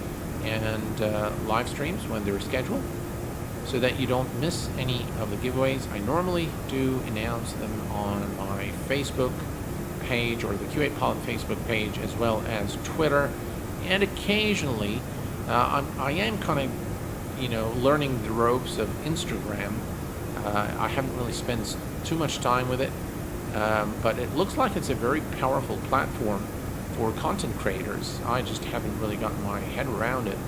Speaker 1: and live streams when they're scheduled, so that you don't miss any of the giveaways. I normally do announce them on my Facebook page or the Q8Pilot Facebook page, as well as Twitter, and occasionally I am kind of learning the ropes of Instagram. I haven't really spent too much time with it, but it looks like it's a very powerful platform for content creators. I just haven't really gotten my head around it.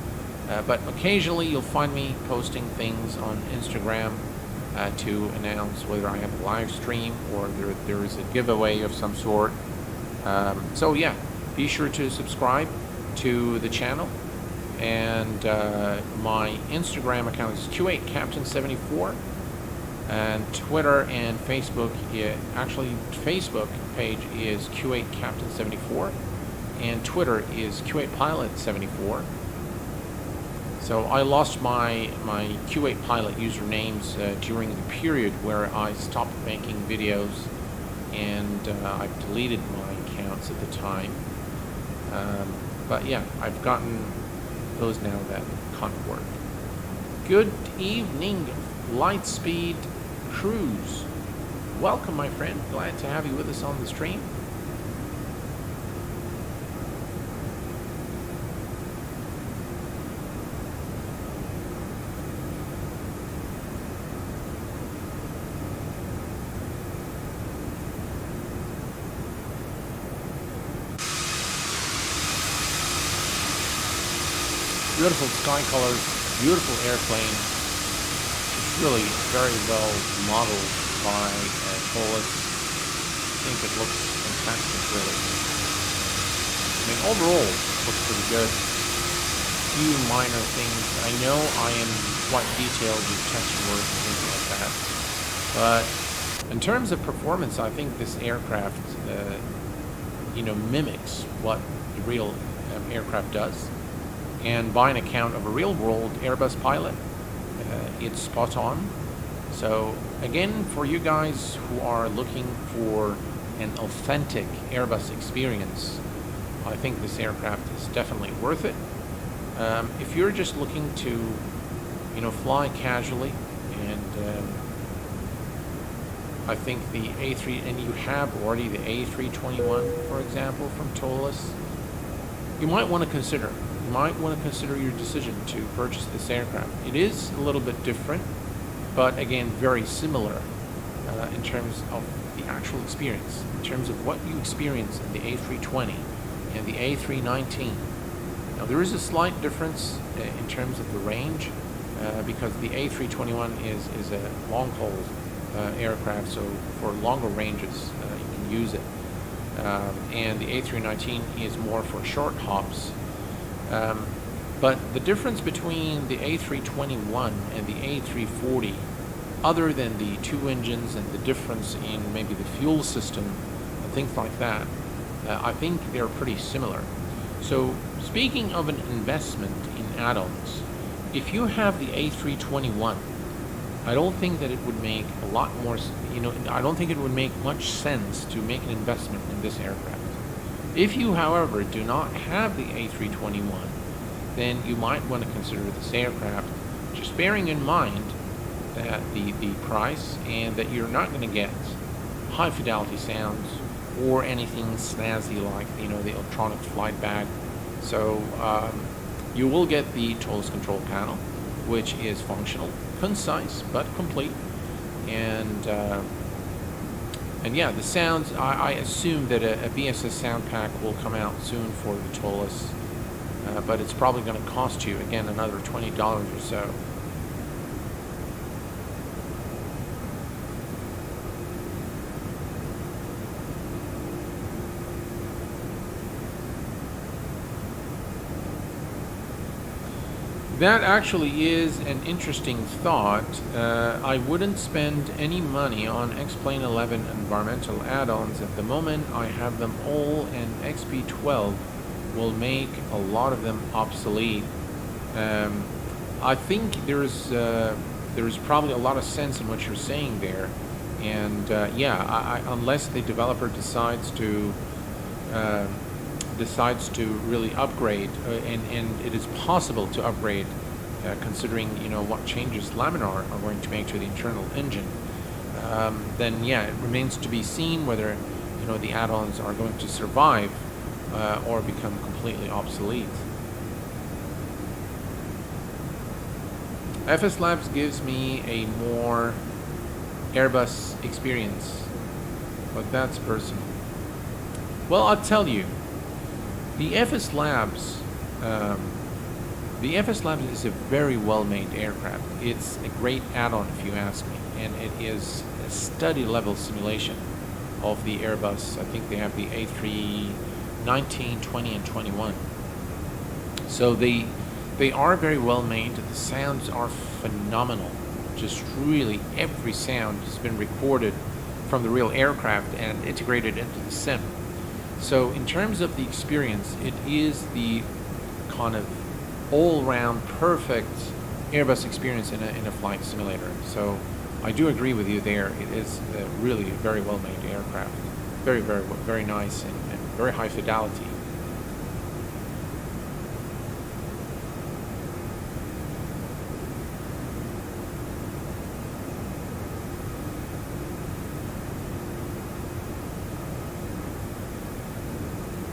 Speaker 1: But occasionally you'll find me posting things on Instagram to announce whether I have a live stream or there is a giveaway of some sort. So yeah, be sure to subscribe to the channel. And my Instagram account is Q8Captain74. And Twitter and Facebook, actually Facebook page is Q8Captain74. And Twitter is Q8Pilot74. So I lost my Q8Pilot usernames during the period where I stopped making videos, and I've deleted my accounts at the time. But yeah, I've gotten those now that can't work. Good evening, Lightspeed Cruise. Welcome, my friend. Glad to have you with us on the stream. Beautiful sky colors, beautiful airplane. It's really very well modeled by Toliss. I think it looks fantastic, really. I mean, overall, it looks pretty good. Few minor things. I know I am quite detailed with test work and things like that, but in terms of performance, I think this aircraft, mimics what the real aircraft does. And by an account of a real-world Airbus pilot, it's spot on. So again, for you guys who are looking for an authentic Airbus experience, I think this aircraft is definitely worth it. If you're just looking to, fly casually, and I think the A3, and you have already the A321, for example, from Toliss, you might want to consider. Might want to consider your decision to purchase this aircraft. It is a little bit different, but again, very similar in terms of the actual experience, in terms of what you experience in the A320 and the A319. Now, there is a slight difference in terms of the range, because the A321 is a long-haul aircraft, so for longer ranges you can use it, and the A319 is more for short hops. But the difference between the A321 and the A340, other than the 2 engines and the difference in maybe the fuel system and things like that, I think they're pretty similar. So speaking of an investment in add-ons, if you have the A321, I don't think that it would make a lot more, I don't think it would make much sense to make an investment in this aircraft. If you, however, do not have the A321, then you might want to consider this aircraft Just bearing in mind that the price, and that you're not going to get high fidelity sounds or anything snazzy like, you know, the electronic flight bag. So you will get the Toliss control panel, which is functional, concise, but complete. And yeah, the sounds, I assume that a BSS sound pack will come out soon for the Toliss, but it's probably going to cost you, again, another $20 or so. That actually is an interesting thought. I wouldn't spend any money on X-Plane 11 environmental add-ons at the moment. I have them all, and XP12 will make a lot of them obsolete. I think there's probably a lot of sense in what you're saying there, and yeah, unless the developer decides to really upgrade, and it is possible to upgrade, considering, you know, what changes Laminar are going to make to the internal engine, then yeah, it remains to be seen whether, you know, the add-ons are going to survive or become completely obsolete. FS Labs gives me a more Airbus experience, but that's personal. Well, I'll tell you, the FS Labs is a very well-made aircraft. It's a great add-on, if you ask me, and it is a study-level simulation of the Airbus. I think they have the A319, 20, and 21. So they are very well-made. The sounds are phenomenal. Just really every sound has been recorded from the real aircraft and integrated into the sim. So in terms of the experience, it is the kind of all-round perfect Airbus experience in a flight simulator. So I do agree with you there. It is really a very well-made aircraft. Very, very, very nice, and very high fidelity.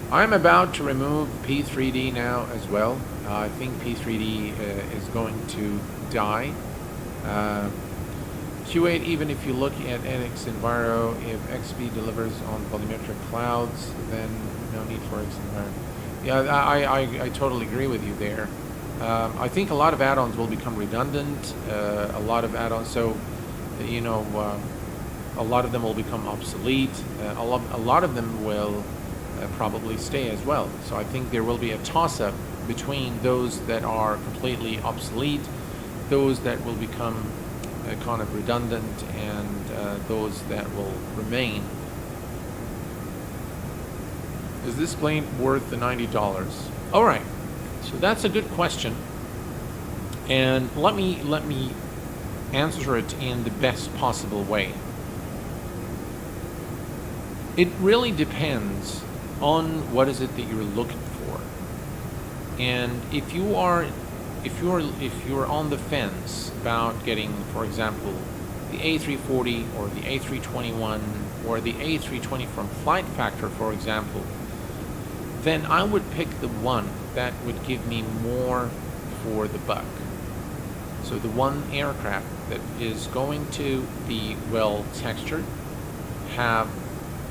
Speaker 1: I'm about to remove P3D now as well. I think P3D is going to die. Q8, even if you look at NX Enviro, if XP delivers on volumetric clouds, then no need for X Enviro. Yeah, I totally agree with you there. I think a lot of add-ons will become redundant. A lot of add-ons, so, you know, a lot of them will become obsolete. A lot of them will probably stay as well. So I think there will be a toss-up between those that are completely obsolete, those that will become kind of redundant, and those that will remain. Is this plane worth the $90? All right, so that's a good question, and let me answer it in the best possible way. It really depends on what is it that you're looking for, and if you're on the fence about getting, for example, the A340 or the A321 or the A320 from Flight Factor, for example, then I would pick the one that would give me more for the buck. So the one aircraft that is going to be well textured, have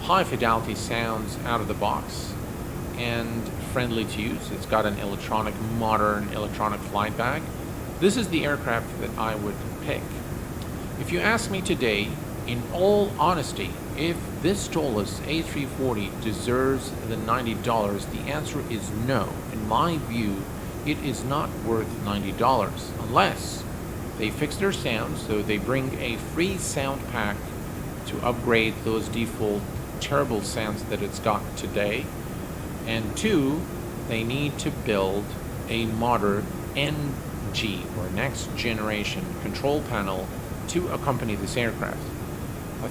Speaker 1: high fidelity sounds out of the box, and friendly to use. It's got an modern electronic flight bag. This is the aircraft that I would pick. If you ask me today, in all honesty, if this Toliss A340 deserves the $90, the answer is no. In my view, it is not worth $90 unless they fix their sound, so they bring a free sound pack to upgrade those default terrible sounds that it's got today, and two, they need to build a modern NG or next generation control panel to accompany this aircraft. I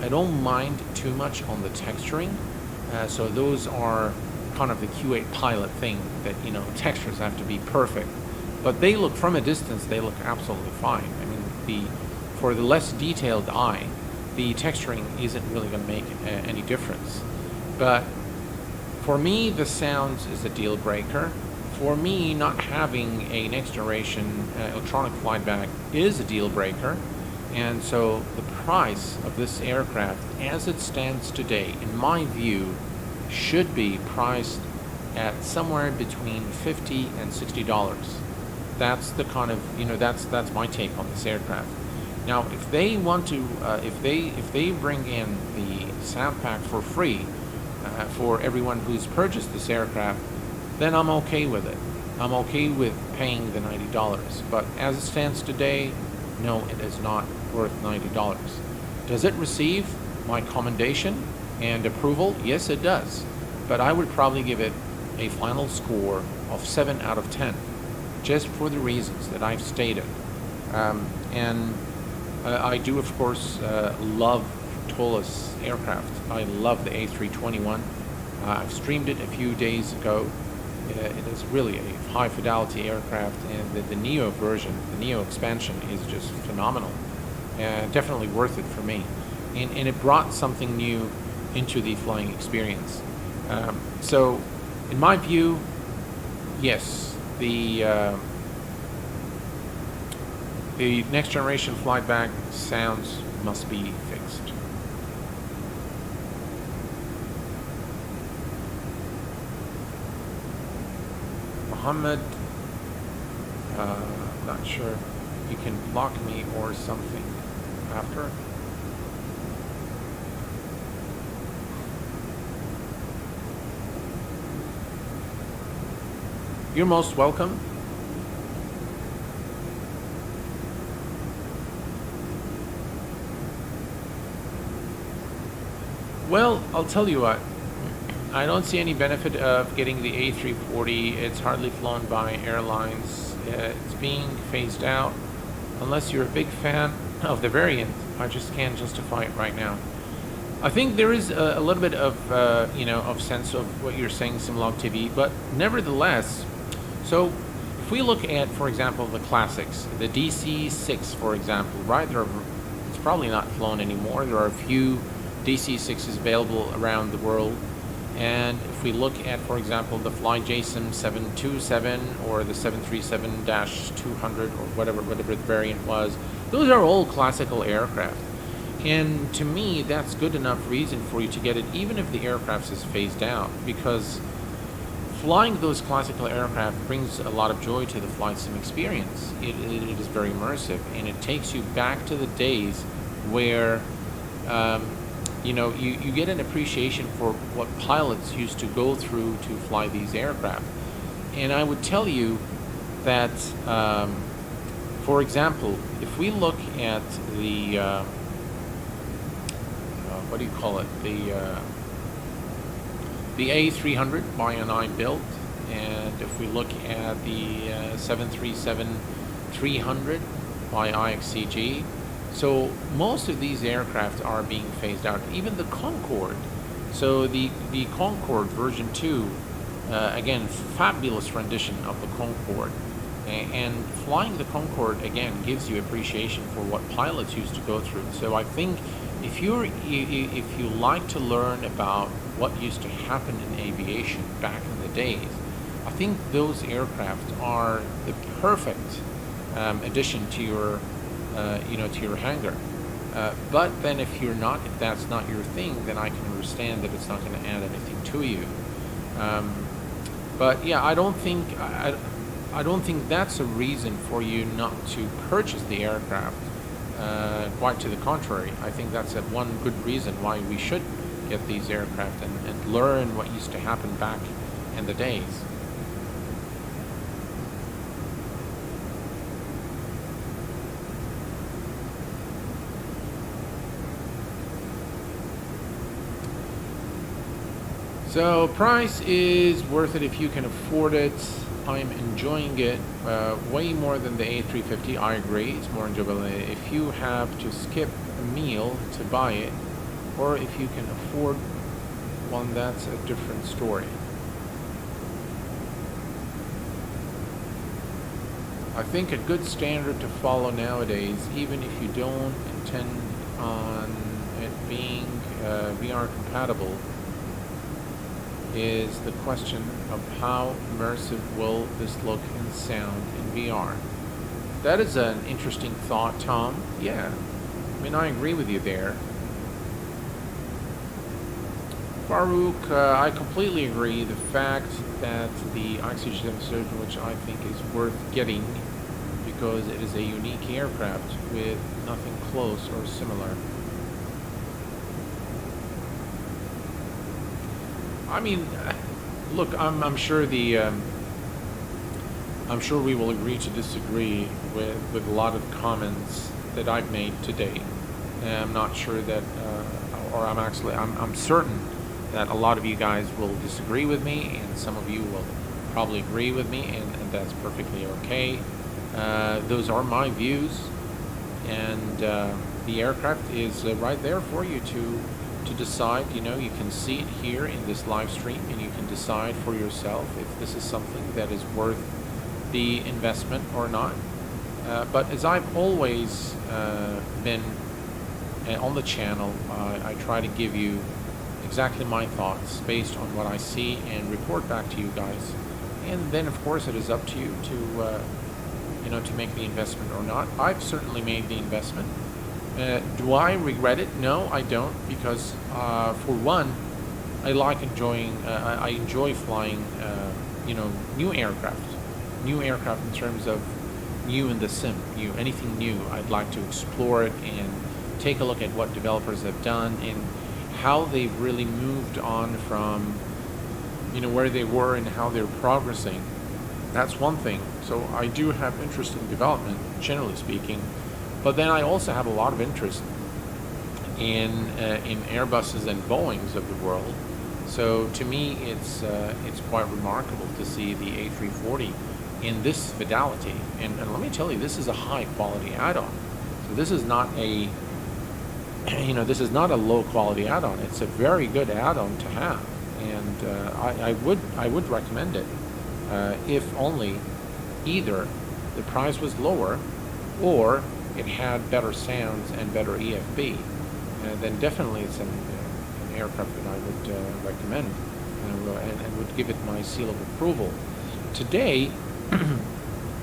Speaker 1: don't mind too much on the texturing, so those are kind of the Q8 Pilot thing that, you know, textures have to be perfect. but they look, from a distance, they look absolutely fine. I mean, for the less detailed eye, the texturing isn't really going to make any difference. But for me, the sounds is a deal breaker. For me, not having a next generation electronic flight bag is a deal breaker. And so the price of this aircraft, as it stands today, in my view, should be priced at somewhere between $50 and $60. That's the kind of, that's my take on this aircraft. Now, if they want to, if they bring in the sound pack for free for everyone who's purchased this aircraft, then I'm okay with it. I'm okay with paying the $90. But as it stands today, no, it is not worth $90. Does it receive my commendation and approval? Yes, it does. But I would probably give it a final score of 7 out of 10, just for the reasons that I've stated. I do, of course, love Toliss aircraft. I love the A321. I've streamed it a few days ago. It is really a high fidelity aircraft, and the Neo version, the Neo expansion, is just phenomenal. Definitely worth it for me. And it brought something new into the flying experience. So, in my view, yes, the next generation flight bag sounds must be fixed. Muhammad, not sure, you can block me or something after. You're most welcome. Well, I'll tell you what, I don't see any benefit of getting the A340. It's hardly flown by airlines. It's being phased out. Unless you're a big fan of the variant, I just can't justify it right now. I think there is a little bit of, of sense of what you're saying, Simlog TV, but nevertheless, so if we look at, for example, the classics, the DC-6, for example, right? It's probably not flown anymore. There are a few DC-6s available around the world. And if we look at, for example, the FlyJSON 727 or the 737-200 or whatever the variant was, those are all classical aircraft. And to me, that's good enough reason for you to get it, even if the aircraft is phased out, because flying those classical aircraft brings a lot of joy to the flight sim experience. It is very immersive, and it takes you back to the days where you get an appreciation for what pilots used to go through to fly these aircraft. And I would tell you that, for example, if we look at the, what do you call it, the A300 by an I built, and if we look at the 737-300 by IXCG, so most of these aircraft are being phased out. Even the Concorde. So the Concorde version 2, again, fabulous rendition of the Concorde. And flying the Concorde, again, gives you appreciation for what pilots used to go through. So I think if you like to learn about what used to happen in aviation back in the days, I think those aircraft are the perfect addition to your to your hangar. But then if that's not your thing, then I can understand that it's not going to add anything to you. But yeah, I don't think that's a reason for you not to purchase the aircraft. Quite to the contrary, I think that's one good reason why we should get these aircraft and learn what used to happen back in the days. So price is worth it if you can afford it. I'm enjoying it way more than the A350. I agree, it's more enjoyable. If you have to skip a meal to buy it, or if you can afford one, that's a different story. I think a good standard to follow nowadays, even if you don't intend on it being VR compatible, is the question of how immersive will this look and sound in VR. That is an interesting thought, Tom. Yeah, I mean, I agree with you there. Farouk, I completely agree. The fact that the ASUS 700, which I think is worth getting because it is a unique aircraft with nothing close or similar. I mean, look, I'm sure I'm sure we will agree to disagree with a lot of comments that I've made today. And I'm not sure that, or I'm certain that a lot of you guys will disagree with me, and some of you will probably agree with me, and that's perfectly okay. Those are my views, and the aircraft is right there for you to decide. You know, you can see it here in this live stream, and you can decide for yourself if this is something that is worth the investment or not. But as I've always been on the channel, I try to give you exactly my thoughts based on what I see and report back to you guys. And then, of course, it is up to you to you know, to make the investment or not. I've certainly made the investment. Do I regret it? No, I don't, because for one, I enjoy flying, you know, new aircraft in terms of new in the sim, anything new. I'd like to explore it and take a look at what developers have done and how they've really moved on from, you know, where they were and how they're progressing. That's one thing. So I do have interest in development, generally speaking, but then I also have a lot of interest in Airbuses and Boeings of the world. So to me, it's quite remarkable to see the A340 in this fidelity. And let me tell you, this is a high quality add-on. So this is not a, you know, this is not a low quality add-on. It's a very good add-on to have, and I would recommend it if only either the price was lower or it had better sounds and better EFB. Then definitely it's an aircraft that I would recommend and would give it my seal of approval. Today,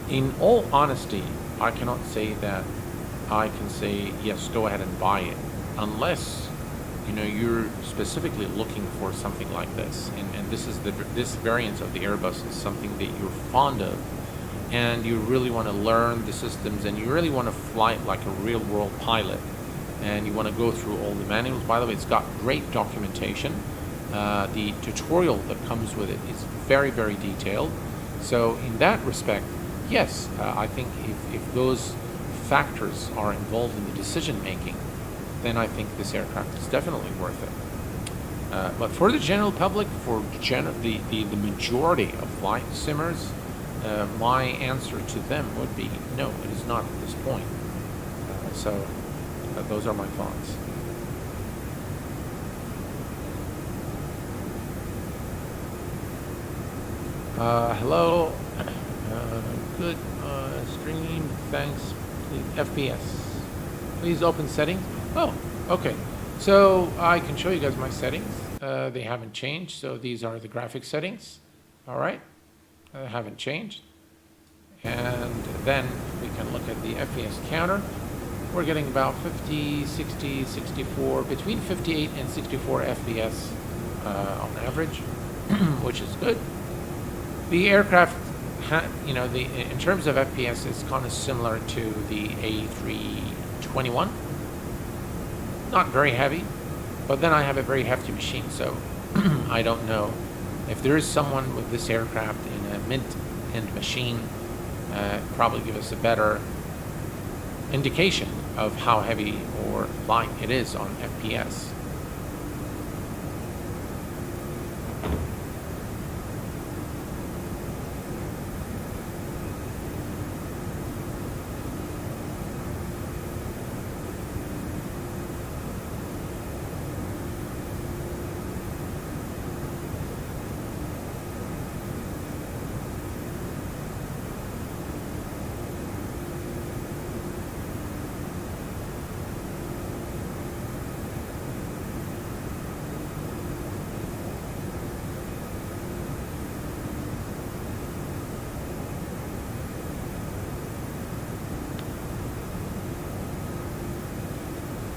Speaker 1: in all honesty, I cannot say that I can say yes, go ahead and buy it, unless, you know, you're specifically looking for something like this, and this variant of the Airbus is something that you're fond of, and you really want to learn the systems, and you really want to fly it like a real-world pilot, and you want to go through all the manuals. By the way, it's got great documentation. The tutorial that comes with it is very, very detailed. So in that respect, yes, I think if those factors are involved in the decision making, then I think this aircraft is definitely worth it. But for the general public, for the majority of flight simmers, my answer to them would be no, it is not at this point. So those are my thoughts. Hello. Good stream. Thanks. FPS. Please open settings. Oh, okay. So I can show you guys my settings. They haven't changed. So these are the graphic settings. All right. Haven't changed. And then we can look at the FPS counter. We're getting about 50, 60, 64, between 58 and 64 FPS on average, which is good. The aircraft, you know, in terms of FPS, it's kind of similar to the A321. Not very heavy, but then I have a very hefty machine, so I don't know. If there is someone with this aircraft in a mid-end machine, probably give us a better indication of how heavy or light it is on FPS.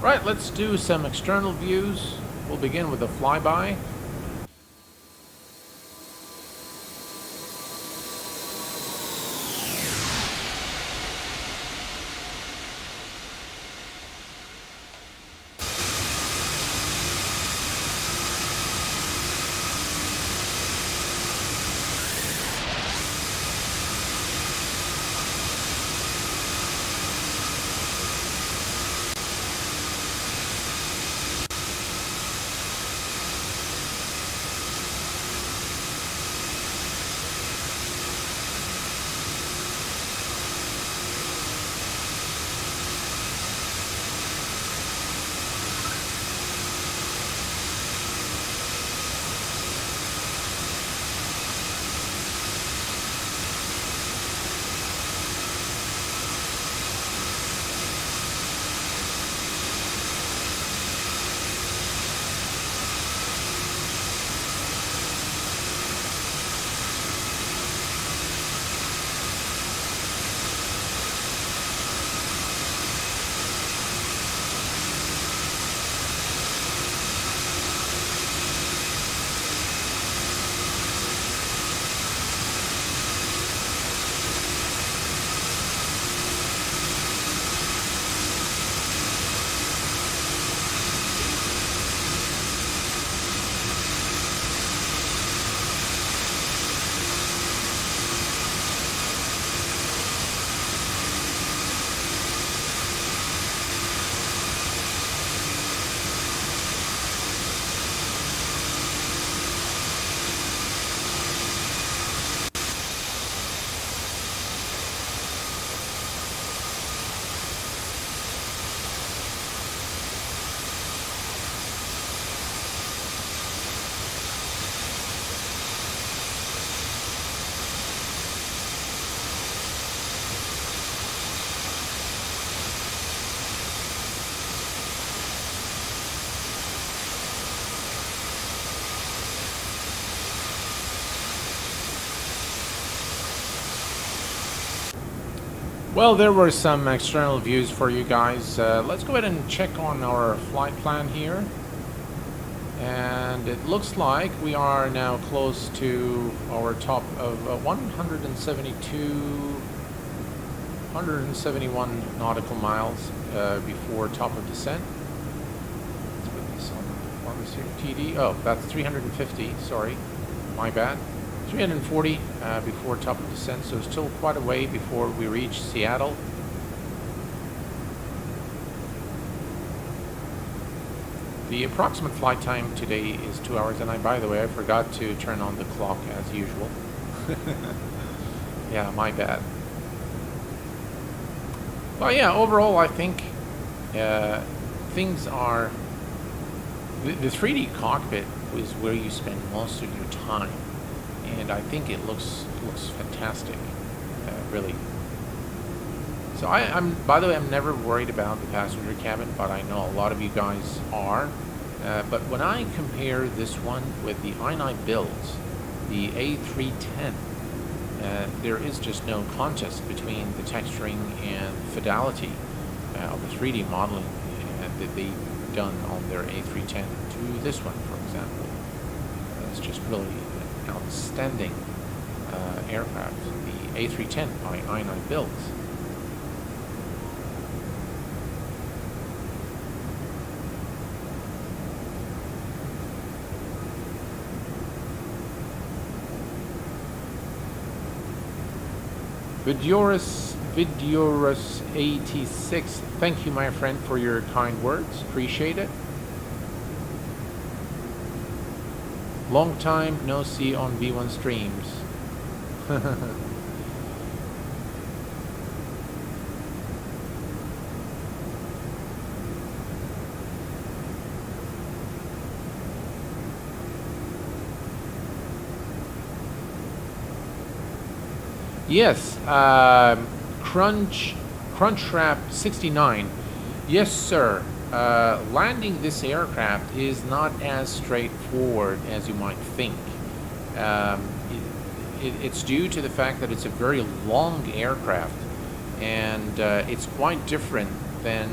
Speaker 1: Right, let's do some external views. We'll begin with a flyby. Well, there were some external views for you guys. Let's go ahead and check on our flight plan here. And it looks like we are now close to our top of 171 nautical miles before top of descent. Let's put this on this here. TD. Oh, that's 350. Sorry, my bad. 340 before top of descent, so still quite a way before we reach Seattle. The approximate flight time today is 2 hours, and by the way, I forgot to turn on the clock as usual. Yeah, my bad. Well, yeah, overall, I think things are... The 3D cockpit is where you spend most of your time. And I think it looks fantastic, really. So I'm, by the way, I'm never worried about the passenger cabin, but I know a lot of you guys are. But when I compare this one with the i9 builds, the A310, there is just no contest between the texturing and fidelity of the 3D modeling that they've done on their A310 to this one, for example. It's just really outstanding aircraft, the A310 by i9 builds. Vidurus 86, thank you, my friend, for your kind words. Appreciate it. Long time no see on V1 streams. Yes, Crunchwrap 69. Yes, sir. Landing this aircraft is not as straightforward as you might think. It's due to the fact that it's a very long aircraft, and it's quite different than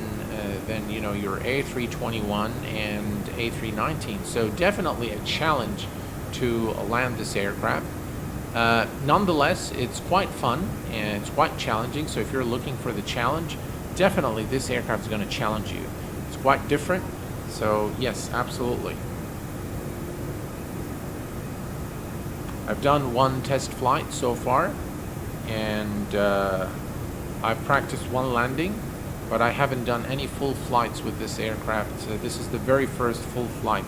Speaker 1: than your A321 and A319. So definitely a challenge to land this aircraft. Nonetheless, it's quite fun and it's quite challenging. So if you're looking for the challenge, definitely this aircraft is going to challenge you. It's quite different. So yes, absolutely. I've done one test flight so far, and I've practiced one landing, but I haven't done any full flights with this aircraft. So this is the very first full flight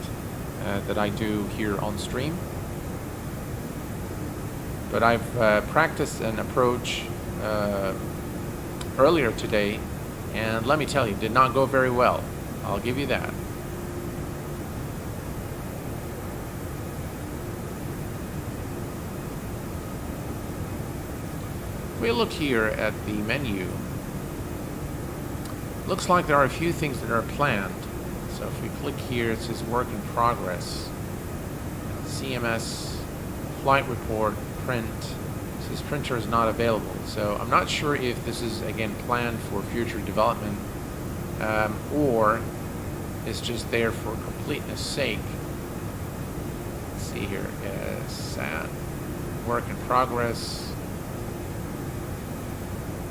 Speaker 1: that I do here on stream. But I've practiced an approach earlier today, and let me tell you, it did not go very well. I'll give you that. We look here at the menu. Looks like there are a few things that are planned. So if we click here, it says work in progress. CMS, flight report, print. It says printer is not available. So I'm not sure if this is again planned for future development or it's just there for completeness sake. Let's see here. SAT, work in progress.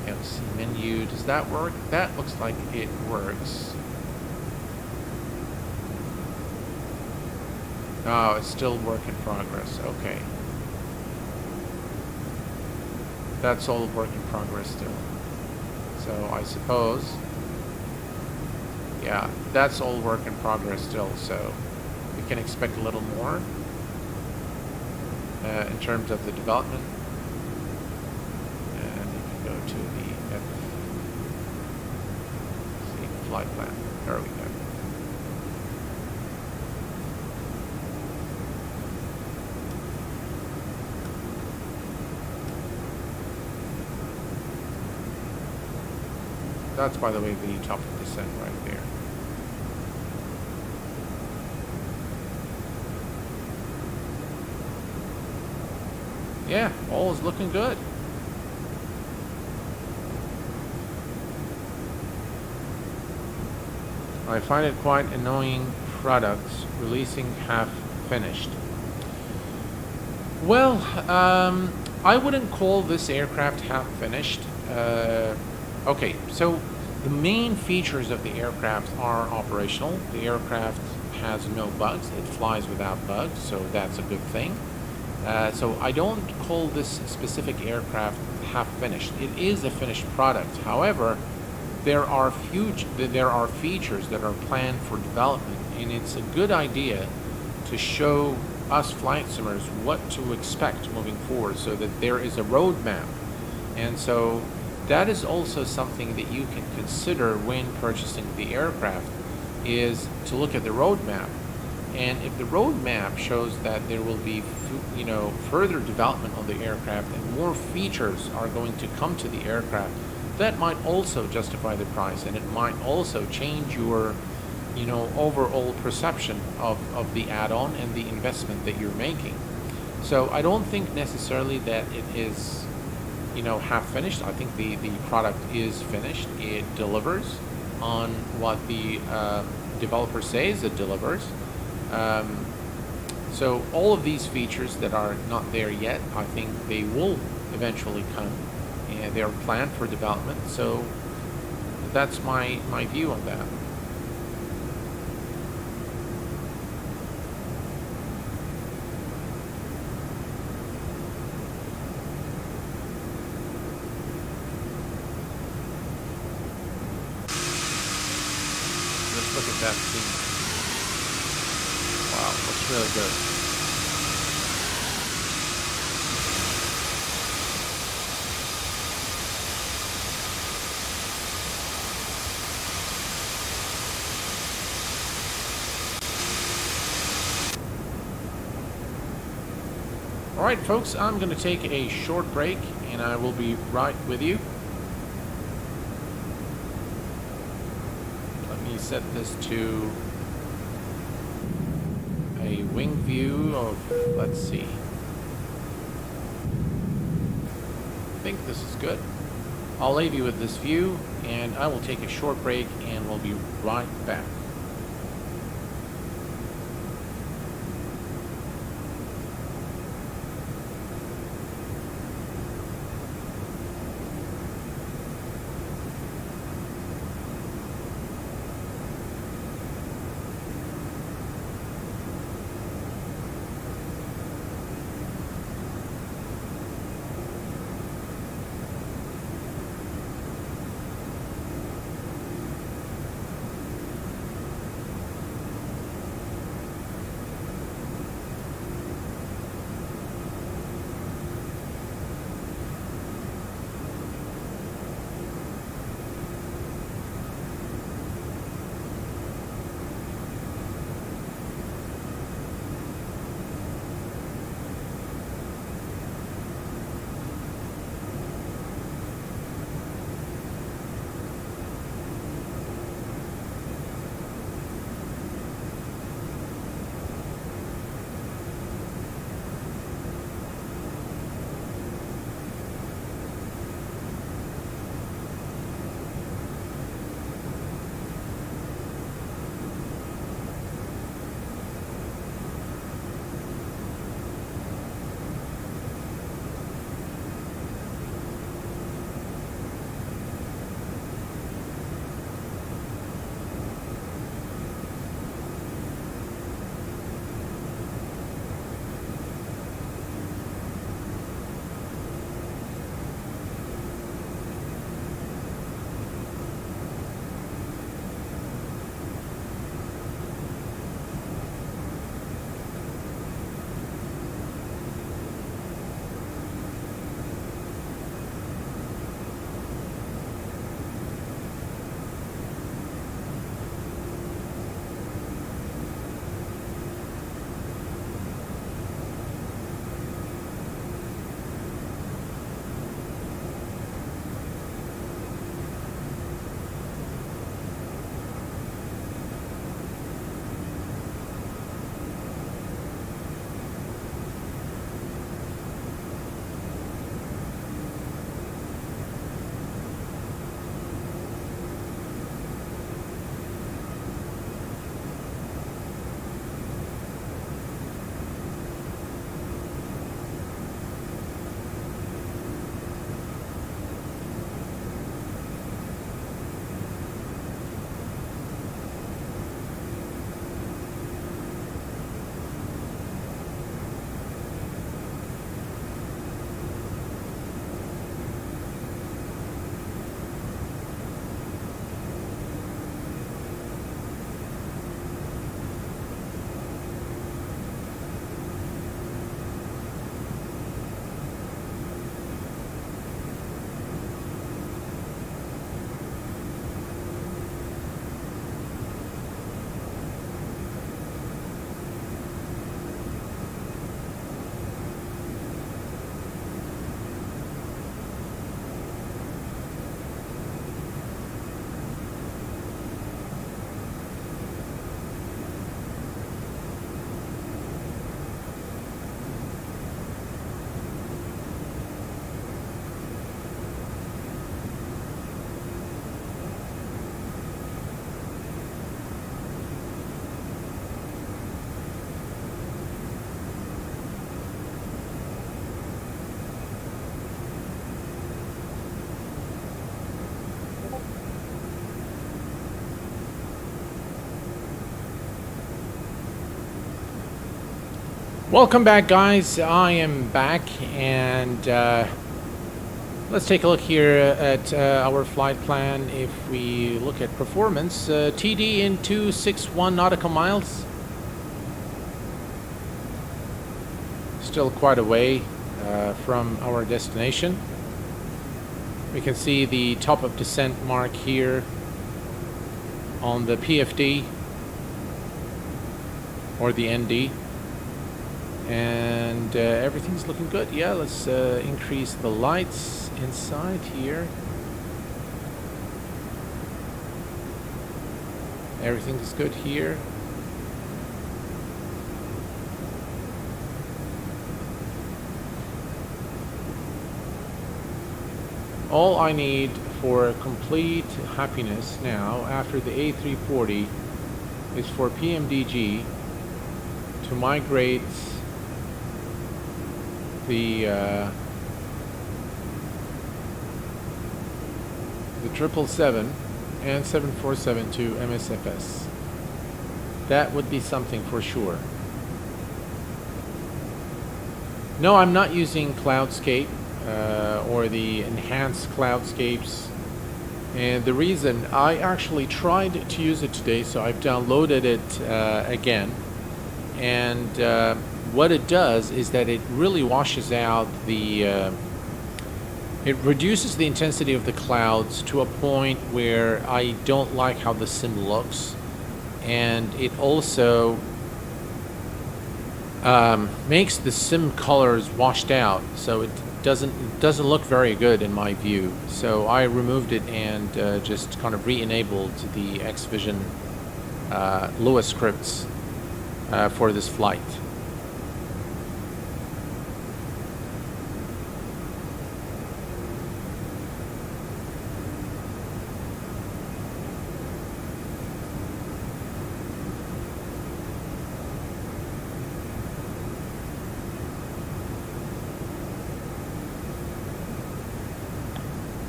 Speaker 1: MC menu, does that work? That looks like it works. Oh, it's still work in progress. Okay. That's all work in progress still. So I suppose, yeah, that's all work in progress still. So we can expect a little more in terms of the development. Go to the flight plan. There we go. That's, by the way, the top of descent right there. Yeah, all is looking good. I find it quite annoying products releasing half finished. Well, I wouldn't call this aircraft half finished. Okay, so the main features of the aircraft are operational. The aircraft has no bugs. It flies without bugs, so that's a good thing. So I don't call this specific aircraft half finished. It is a finished product. However, there are features that are planned for development, and it's a good idea to show us flight simmers what to expect moving forward so that there is a roadmap. And so that is also something that you can consider when purchasing the aircraft, is to look at the roadmap. And if the roadmap shows that there will be further development on the aircraft and more features are going to come to the aircraft, that might also justify the price, and it might also change your overall perception of the add-on and the investment that you're making. So I don't think necessarily that it is half finished. I think the product is finished. It delivers on what the developer says it delivers. So all of these features that are not there yet, I think they will eventually come, and they're planned for development. So that's my view on that. Let's look at that scene. Wow, looks really good. Alright folks, I'm going to take a short break and I will be right with you. Let me set this to a wing view of, let's see. I think this is good. I'll leave you with this view, and I will take a short break, and we'll be right back. Welcome back, guys. I am back, and let's take a look here at our flight plan. If we look at performance, TD in 261 nautical miles. Still quite a way from our destination. We can see the top of descent mark here on the PFD or the ND. And everything's looking good. Yeah, let's increase the lights inside here. Everything is good here. all I need for complete happiness now after the A340 is for PMDG to migrate the 777 and 747 to MSFS. That would be something for sure. No, I'm not using Cloudscape or the enhanced Cloudscapes. And the reason, I actually tried to use it today, so I've downloaded it again. And what it does is that it really washes out the, it reduces the intensity of the clouds to a point where I don't like how the sim looks. And it also makes the sim colors washed out, so it doesn't look very good in my view. So I removed it and just kind of re-enabled the Xvision Lua scripts for this flight.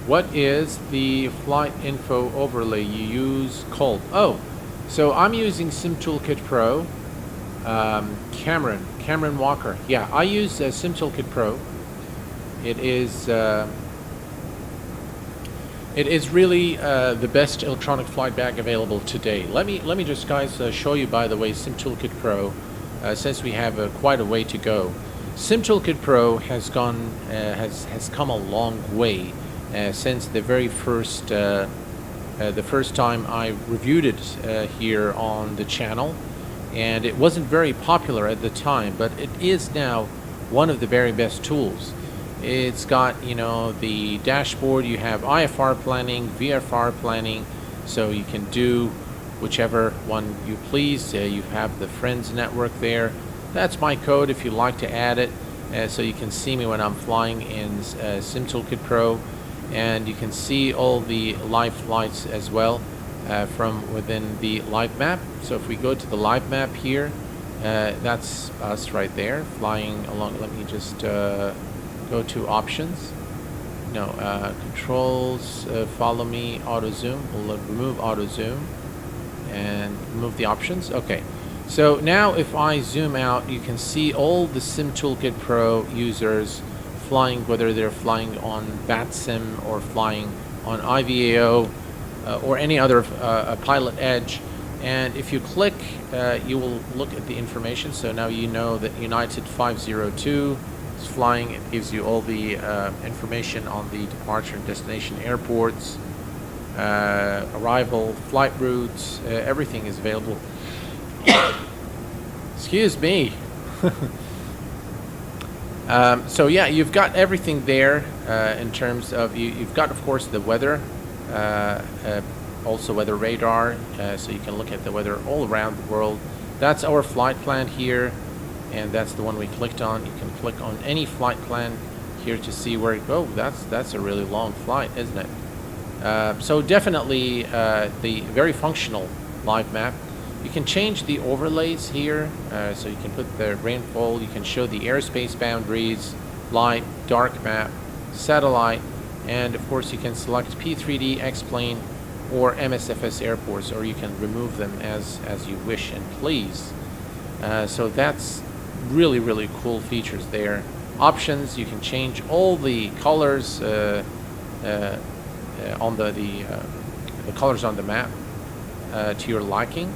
Speaker 1: What is the flight info overlay you use called? Oh, so I'm using Sim Toolkit Pro. Cameron Walker. Yeah, I use Sim Toolkit Pro. It is really the best electronic flight bag available today. Let me just guys show you, by the way, Sim Toolkit Pro, since we have quite a way to go. Sim Toolkit Pro has gone has come a long way. Since the very first time I reviewed it here on the channel, and it wasn't very popular at the time, but it is now one of the very best tools. It's got, you know, the dashboard, you have IFR planning, VFR planning, so you can do whichever one you please. You have the Friends network there. That's my code if you'd like to add it, so you can see me when I'm flying in Sim Toolkit Pro. And you can see all the live flights as well from within the live map. So if we go to the live map here, that's us right there flying along. Let me just go to options. No, controls, follow me, auto zoom. We'll remove auto zoom and remove the options. Okay. So now if I zoom out, you can see all the Sim Toolkit Pro users flying, whether they're flying on VATSIM or flying on IVAO or any other Pilot Edge. And if you click, you will look at the information. So now you know that United 502 is flying. It gives you all the information on the departure and destination airports, arrival, flight routes, everything is available. Excuse me. So yeah, you've got everything there in terms of, you've got, of course, the weather, also weather radar, so you can look at the weather all around the world. That's our flight plan here, and that's the one we clicked on. You can click on any flight plan here to see where it goes. That's a really long flight, isn't it? So definitely the very functional live map. You can change the overlays here, so you can put the rainfall, you can show the airspace boundaries, light, dark map, satellite, and of course you can select P3D, X-plane, or MSFS airports, or you can remove them as you wish and please. So that's really cool features there. Options, you can change all the colors on the colors on the map to your liking.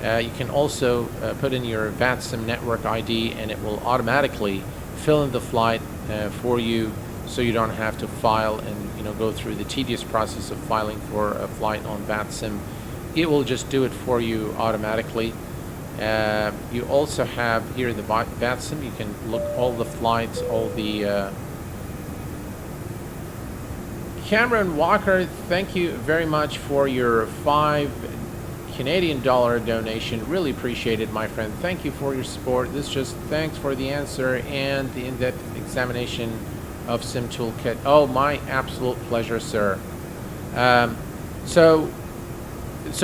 Speaker 1: You can also put in your VATSIM network ID, and it will automatically fill in the flight for you, so you don't have to file and go through the tedious process of filing for a flight on VATSIM. It will just do it for you automatically. You also have here the VATSIM. You can look all the flights, all the Cameron Walker, thank you very much for your $5 Canadian donation. Really appreciate it, my friend. Thank you for your support. This just thanks for the answer and the in-depth examination of Sim Toolkit. Oh, my absolute pleasure, sir. So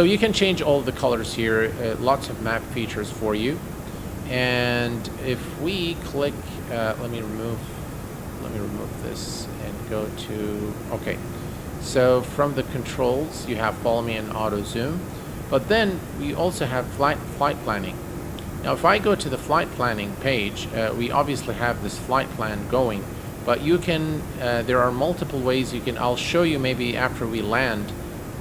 Speaker 1: you can change all the colors here, lots of map features for you. And if we click, let me remove this and go to, okay. So from the controls, you have follow me and auto zoom, but then we also have flight planning. Now, if I go to the flight planning page, we obviously have this flight plan going, but you can, there are multiple ways you can, I'll show you maybe after we land,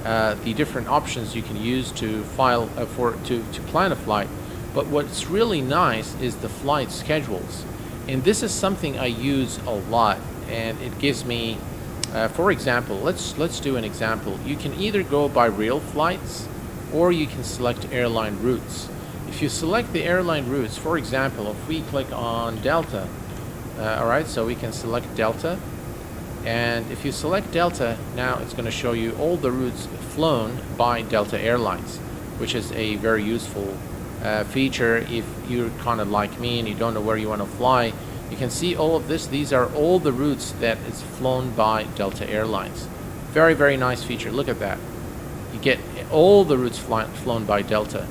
Speaker 1: the different options you can use to to plan a flight. But what's really nice is the flight schedules. And this is something I use a lot, and it gives me, for example, let's do an example. You can either go by real flights, or you can select airline routes. If you select the airline routes, for example, if we click on Delta, all right, so we can select Delta, and if you select Delta, now it's going to show you all the routes flown by Delta Airlines, which is a very useful feature if you're kind of like me and you don't know where you want to fly. You can see all of this. These are all the routes that is flown by Delta Airlines. Very, very nice feature. Look at that. You get all the routes flown by Delta.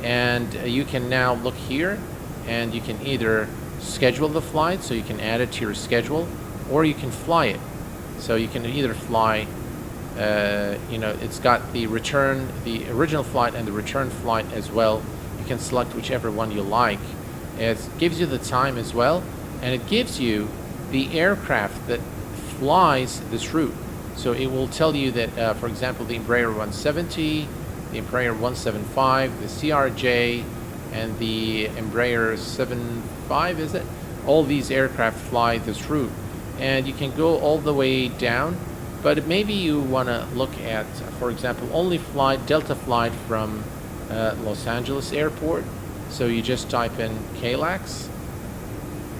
Speaker 1: And you can now look here, and you can either schedule the flight, so you can add it to your schedule, or you can fly it. So you can either fly, you know, it's got the return, the original flight and the return flight as well. You can select whichever one you like. It gives you the time as well, and it gives you the aircraft that flies this route. So it will tell you that, for example, the Embraer 170, the Embraer 175, the CRJ, and the Embraer 75, is it? All these aircraft fly this route. And you can go all the way down, but maybe you want to look at, for example, only Delta flight from Los Angeles Airport. So you just type in KLAX,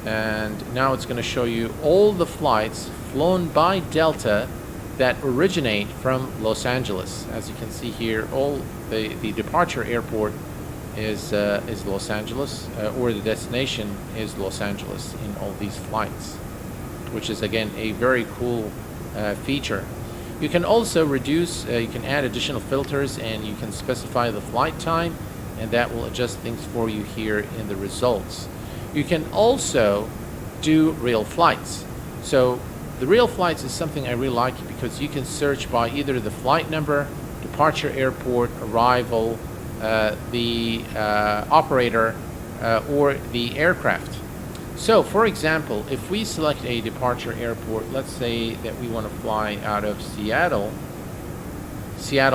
Speaker 1: and now it's going to show you all the flights flown by Delta that originate from Los Angeles. As you can see here, all the departure airport is Los Angeles, or the destination is Los Angeles in all these flights, which is again a very cool feature. You can also reduce, you can add additional filters, and you can specify the flight time, and that will adjust things for you here in the results. You can also do real flights. So the real flights is something I really like, because you can search by either the flight number, departure airport, arrival, the operator, or the aircraft. So for example, if we select a departure airport, let's say that we want to fly out of Seattle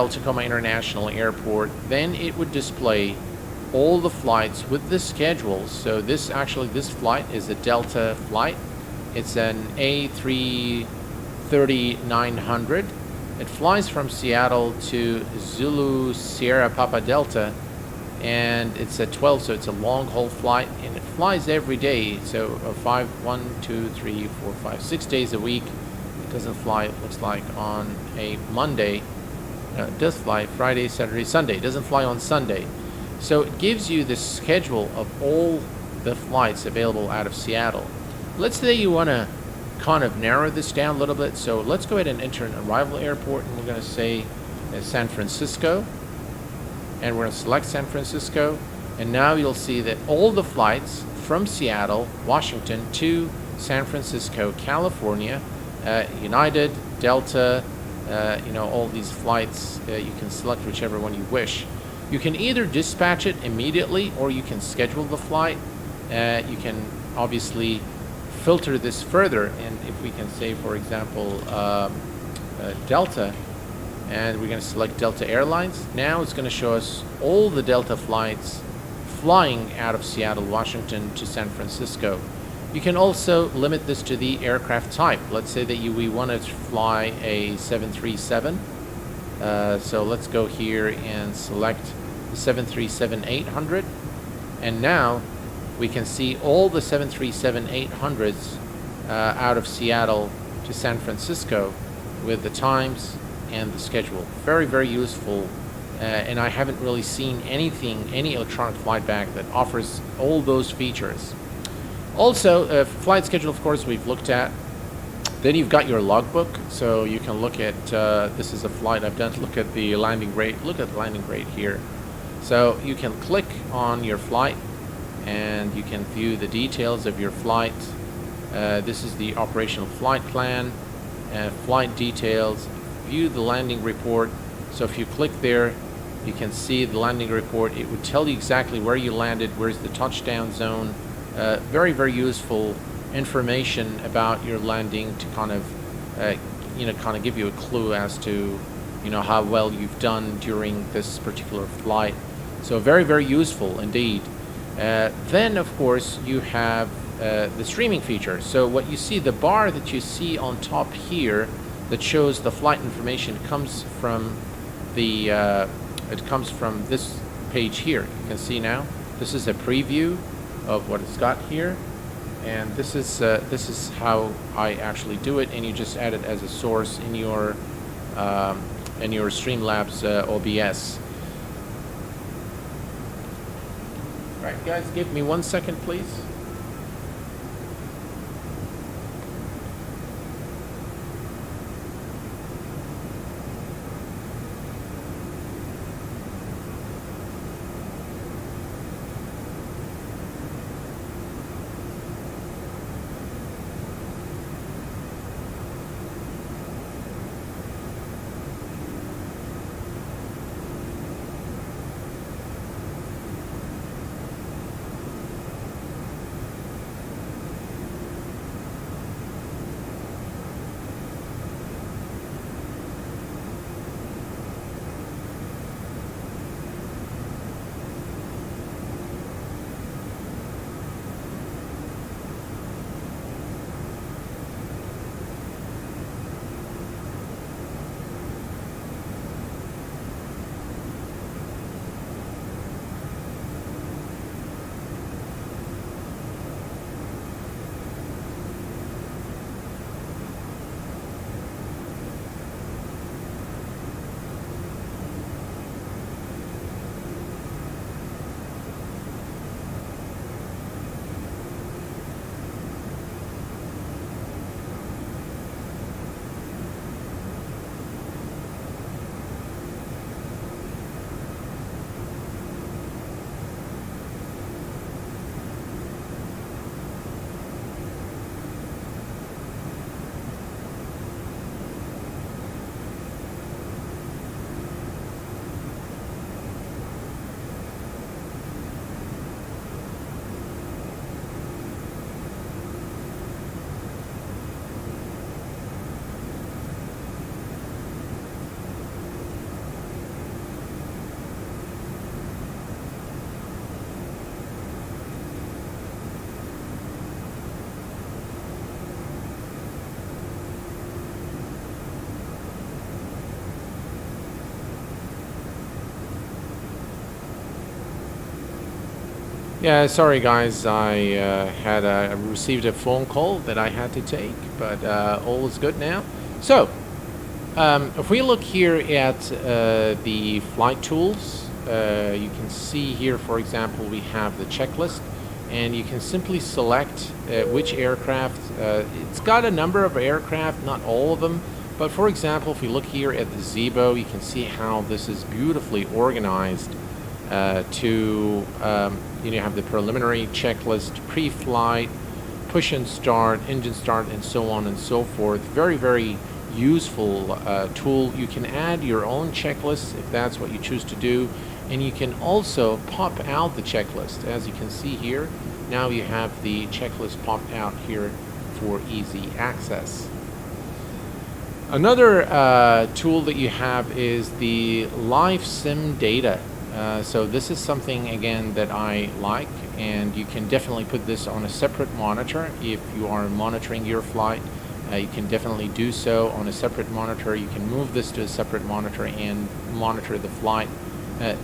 Speaker 1: Tacoma International Airport, then it would display all the flights with the schedules. So this flight is a Delta flight. It's an A340-600. It flies from Seattle to Zulu Sierra Papa Delta, and it's a 12, so it's a long haul flight, and it flies every day. So 6 days a week. It doesn't fly, it looks like, on a Monday. It does fly Friday, Saturday, Sunday. It doesn't fly on Sunday. So it gives you the schedule of all the flights available out of Seattle. Let's say you want to kind of narrow this down a little bit. So let's go ahead and enter an arrival airport, and we're going to say San Francisco. And we're going to select San Francisco. And now you'll see that all the flights from Seattle, Washington to San Francisco, California, United, Delta, you know, all these flights, you can select whichever one you wish. You can either dispatch it immediately, or you can schedule the flight. You can obviously filter this further, and if we can say, for example, Delta, and we're going to select Delta Airlines, now it's going to show us all the Delta flights flying out of Seattle, Washington to San Francisco. You can also limit this to the aircraft type. Let's say that we want to fly a 737. So let's go here and select the 737-800, and now we can see all the 737-800s out of Seattle to San Francisco with the times and the schedule. Very, very useful, and I haven't really seen any electronic flight bag that offers all those features. Also, flight schedule, of course, we've looked at. Then you've got your logbook, so you can look at, this is a flight I've done, look at the landing rate, look at the landing rate here. So you can click on your flight and you can view the details of your flight. This is the operational flight plan, flight details, view the landing report. So if you click there, you can see the landing report. It would tell you exactly where you landed, where's the touchdown zone. Very, very useful information about your landing to kind of, kind of give you a clue as to, how well you've done during this particular flight. So very, very useful indeed. Then, of course, you have the streaming feature. So what you see, the bar that you see on top here that shows the flight information comes from the, it comes from this page here. You can see now, this is a preview of what it's got here. And this is how I actually do it, and you just add it as a source in your Streamlabs OBS. Right, guys, give me 1 second, please. Yeah, sorry guys, I received a phone call that I had to take, but all is good now. So, if we look here at the flight tools, you can see here, for example, we have the checklist, and you can simply select which aircraft. It's got a number of aircraft, not all of them, but for example, if we look here at the Zibo, you can see how this is beautifully organized you have the preliminary checklist, pre-flight, push and start, engine start, and so on and so forth. Very, very useful tool. You can add your own checklist if that's what you choose to do, and you can also pop out the checklist. As you can see here, now you have the checklist popped out here for easy access. Another tool that you have is the live sim data. So this is something, again, that I like, and you can definitely put this on a separate monitor. If you are monitoring your flight, you can definitely do so on a separate monitor. You can move this to a separate monitor and monitor the flight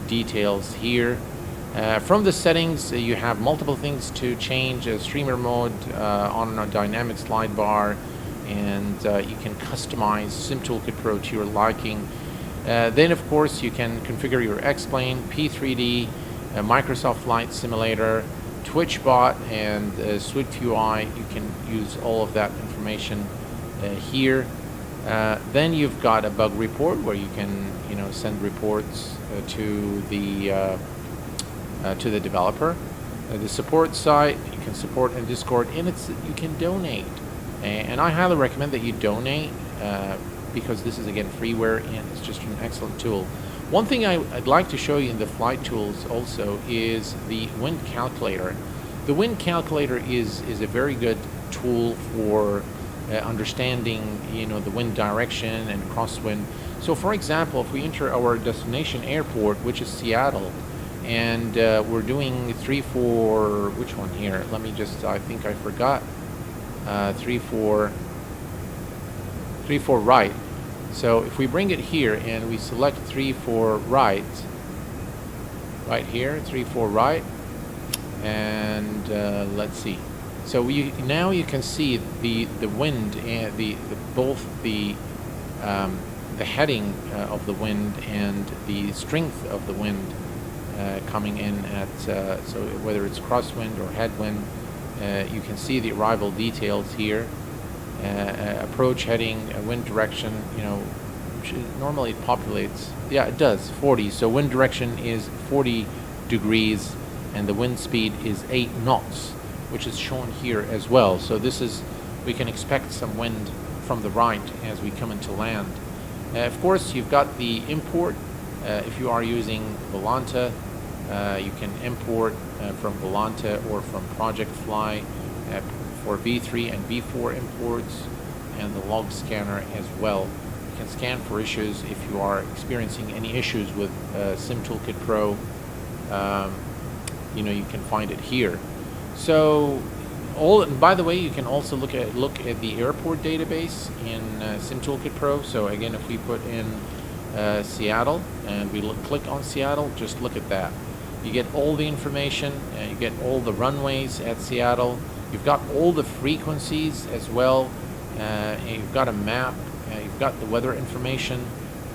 Speaker 1: details here. From the settings, you have multiple things to change: streamer mode, on a dynamic slide bar, and you can customize Toolkit Pro to your liking. Then, of course, you can configure your X-Plane, P3D, Microsoft Flight Simulator, TwitchBot, and SwiftUI. You can use all of that information here. Then you've got a bug report where you can, send reports to the developer. The support site, you can support in Discord, and you can donate. And I highly recommend that you donate because this is again freeware and it's just an excellent tool. One thing I'd like to show you in the flight tools also is the wind calculator. The wind calculator is a very good tool for understanding the wind direction and crosswind. So for example, if we enter our destination airport, which is Seattle, and we're doing 34, which one here? Let me just, I think I forgot. 34 right. So if we bring it here and we select 34 right here, 34 right, and let's see. So now you can see the wind and both the heading of the wind and the strength of the wind coming in at so whether it's crosswind or headwind. You can see the arrival details here. Approach heading, wind direction, normally it populates, yeah, it does, 40. So wind direction is 40 degrees and the wind speed is 8 knots, which is shown here as well. So we can expect some wind from the right as we come into land. Of course, you've got the import. If you are using Volanta, you can import from Volanta or from Project Fly for V3 and V4 imports, and the log scanner as well. You can scan for issues if you are experiencing any issues with Sim Toolkit Pro. You can find it here. So, by the way, you can also look at the airport database in Sim Toolkit Pro. So again, if we put in Seattle and we click on Seattle, just look at that. You get all the information. You get all the runways at Seattle. You've got all the frequencies as well. And you've got a map. You've got the weather information.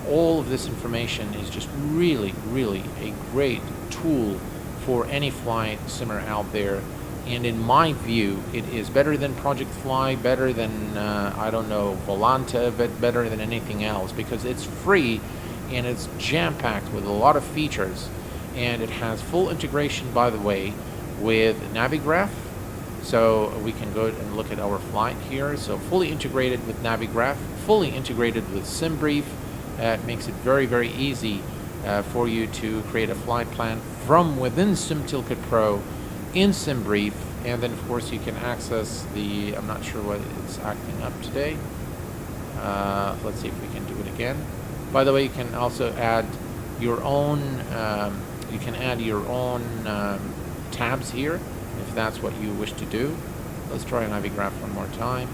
Speaker 1: All of this information is just really, really a great tool for any flight simmer out there. And in my view, it is better than Project Fly, better than, I don't know, Volanta, but better than anything else because it's free and it's jam-packed with a lot of features. And it has full integration, by the way, with Navigraph. So we can go and look at our flight here. So fully integrated with Navigraph, fully integrated with SimBrief. It makes it very, very easy for you to create a flight plan from within Sim Toolkit Pro in SimBrief. And then, of course, you can access the, I'm not sure what it's acting up today. Let's see if we can do it again. By the way, you can also add your own, tabs here if that's what you wish to do. Let's try Navigraph one more time.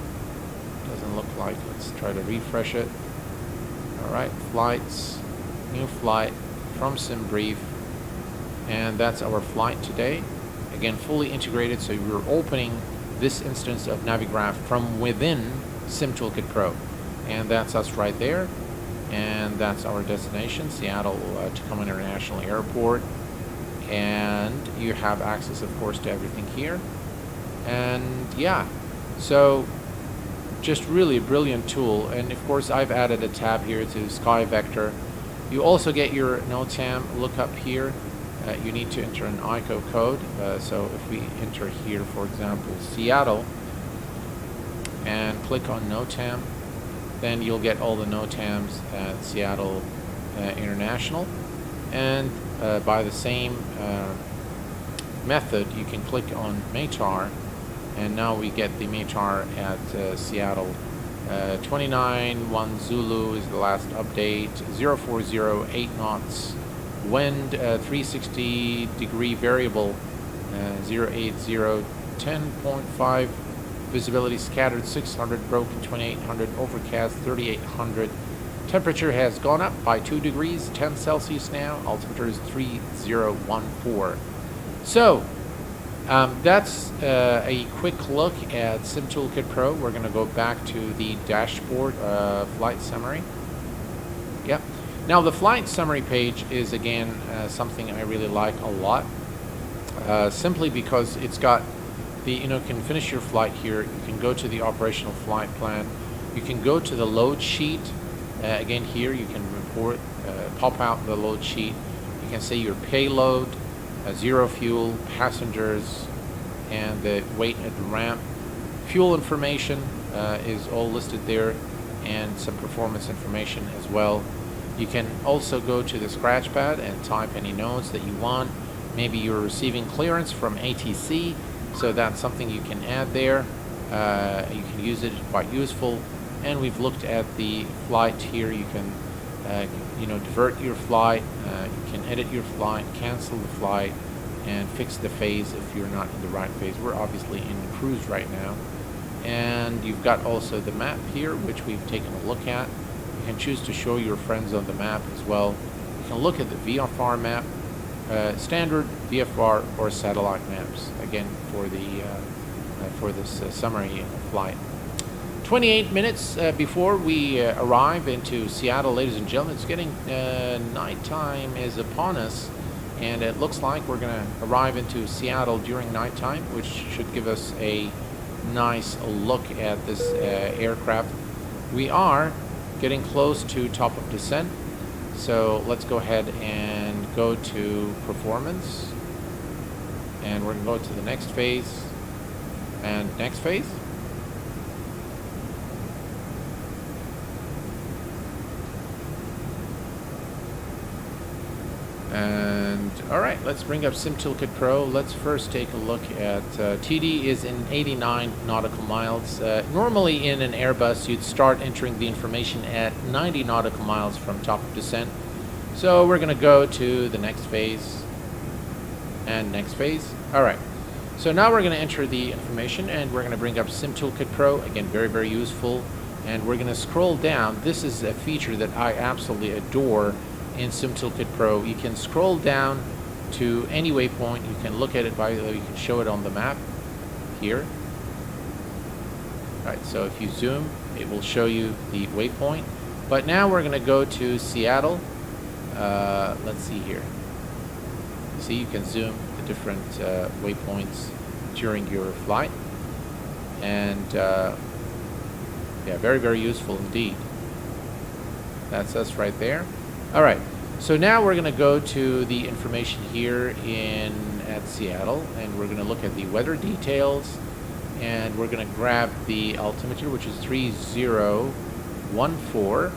Speaker 1: Doesn't look like. Let's try to refresh it. All right, flights, new flight from SimBrief, and that's our flight today. Again, fully integrated, so we're opening this instance of Navigraph from within Sim Toolkit Pro, and that's us right there. And that's our destination, Seattle Tacoma International Airport. And you have access, of course, to everything here. And yeah, so just really a brilliant tool. And of course, I've added a tab here to Sky Vector. You also get your NOTAM lookup here. You need to enter an ICO code. So if we enter here, for example, Seattle, and click on NOTAM, then you'll get all the NOTAMs at Seattle International. And by the same method, you can click on METAR, and now we get the METAR at Seattle. 29-1 Zulu is the last update. 040, 8 knots. Wind 360 degree variable. 080, 10.5. Visibility scattered 600, broken 2800, overcast 3800. Temperature has gone up by 2 degrees, 10 Celsius now. Altimeter is 3014. So that's a quick look at Sim Toolkit Pro. We're going to go back to the dashboard flight summary. Yep. Now the flight summary page is again something I really like a lot, simply because it's got the, you can finish your flight here. You can go to the operational flight plan. You can go to the load sheet. Again, here you can report, pop out the load sheet. You can say your payload, 0 fuel, passengers, and the weight at the ramp. Fuel information is all listed there, and some performance information as well. You can also go to the scratch pad and type any nodes that you want. Maybe you're receiving clearance from ATC, so that's something you can add there. You can use it, quite useful. And we've looked at the flight here. You can divert your flight, you can edit your flight, cancel the flight, and fix the phase if you're not in the right phase. We're obviously in cruise right now. And you've got also the map here, which we've taken a look at. You can choose to show your friends on the map as well. You can look at the VFR map, standard VFR or satellite maps, again for the for this summary flight. 28 minutes before we arrive into Seattle, ladies and gentlemen. It's getting nighttime is upon us, and it looks like we're going to arrive into Seattle during nighttime, which should give us a nice look at this aircraft. We are getting close to top of descent, so let's go ahead and go to performance, and we're going to go to the next phase and next phase. And all right, let's bring up Toolkit Pro. Let's first take a look at TD is in 89 nautical miles. Normally in an Airbus, you'd start entering the information at 90 nautical miles from top of descent. So we're going to go to the next phase and next phase. All right, so now we're going to enter the information, and we're going to bring up Toolkit Pro. Again, very, very useful. And we're going to scroll down. This is a feature that I absolutely adore in Toolkit Pro. You can scroll down to any waypoint. You can look at it you can show it on the map here. Right, so if you zoom, it will show you the waypoint. But now we're going to go to Seattle. Let's see here. See, you can zoom the different waypoints during your flight. And yeah, very, very useful indeed. That's us right there. All right, so now we're going to go to the information here at Seattle, and we're going to look at the weather details, and we're going to grab the altimeter, which is 3014.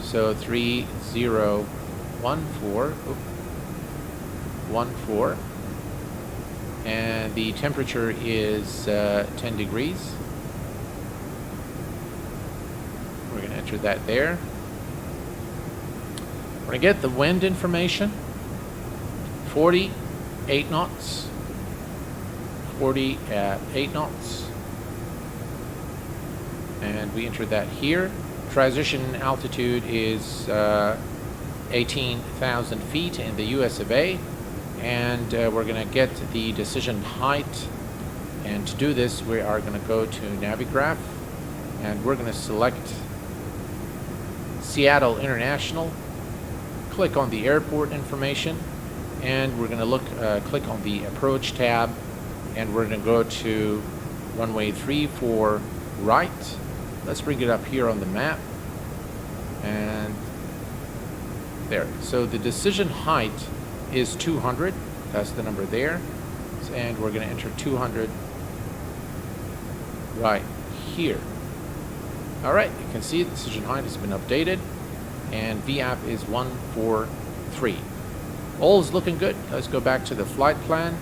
Speaker 1: So 3014, and the temperature is 10 degrees. We're going to enter that there. We're going to get the wind information, 48 knots, 48 knots, and we enter that here. Transition altitude is 18,000 feet in the US of A, and we're going to get the decision height, and to do this we are going to go to Navigraph, and we're going to select Seattle International. Click on the airport information, and we're going to click on the approach tab, and we're going to go to runway 34 right. Let's bring it up here on the map, and there. So the decision height is 200. That's the number there, and we're going to enter 200 right here. All right, you can see the decision height has been updated, and VAP is 143. All is looking good. Let's go back to the flight plan,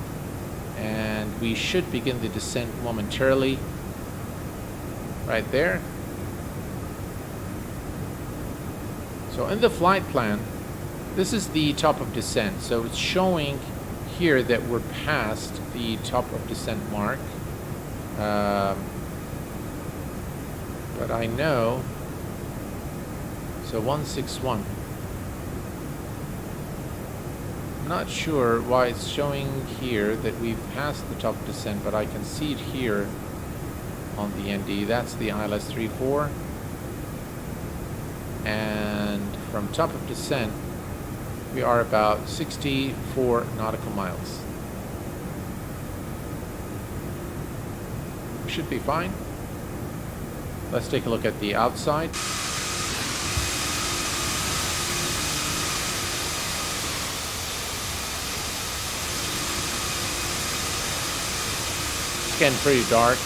Speaker 1: and we should begin the descent momentarily. Right there. So in the flight plan, this is the top of descent. So it's showing here that we're past the top of descent mark. But I know. So 161. I'm not sure why it's showing here that we've passed the top of descent, but I can see it here on the ND. That's the ILS-34. And from top of descent, we are about 64 nautical miles. We should be fine. Let's take a look at the outside. It's getting pretty dark.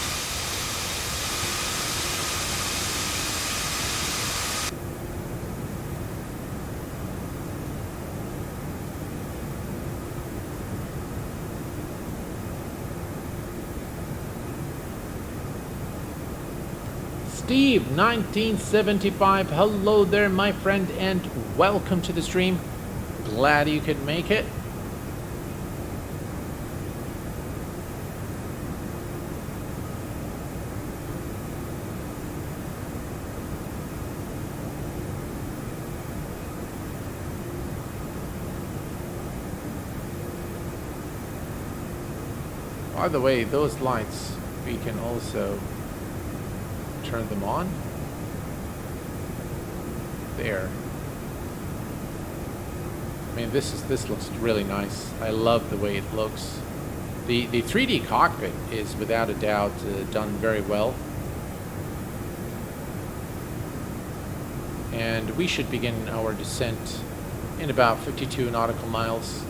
Speaker 1: Steve, 1975, hello there, my friend, and welcome to the stream. Glad you could make it. By the way, those lights, we can also turn them on. There. I mean, this looks really nice. I love the way it looks. The 3D cockpit is without a doubt done very well. And we should begin our descent in about 52 nautical miles.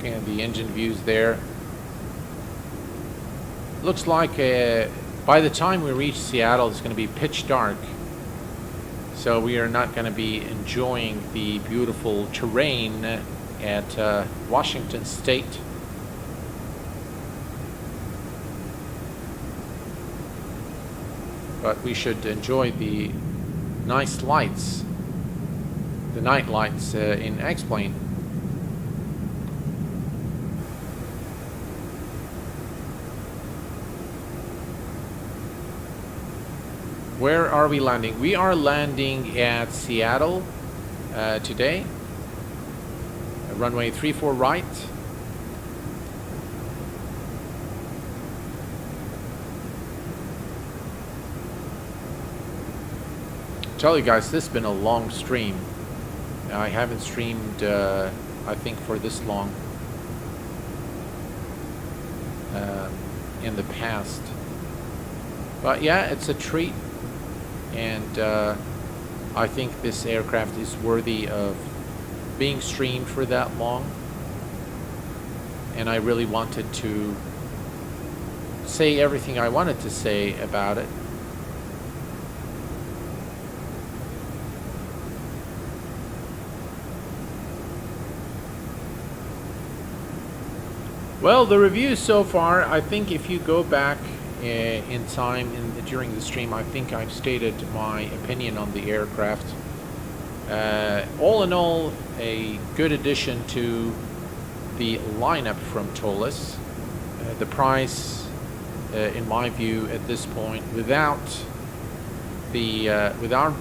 Speaker 1: And the engine views there. Looks like by the time we reach Seattle, it's going to be pitch dark. So we are not going to be enjoying the beautiful terrain at Washington State. But we should enjoy the nice lights, the night lights in X-Plane. Where are we landing? We are landing at Seattle today. Runway 34 right. Tell you guys, this has been a long stream. I haven't streamed, I think, for this long in the past. But yeah, it's a treat. And I think this aircraft is worthy of being streamed for that long. And I really wanted to say everything I wanted to say about it. Well, the reviews so far, I think if you go back in time during the stream, I think I've stated my opinion on the aircraft. All in all, a good addition to the lineup from Toliss. The price, in my view, at this point, without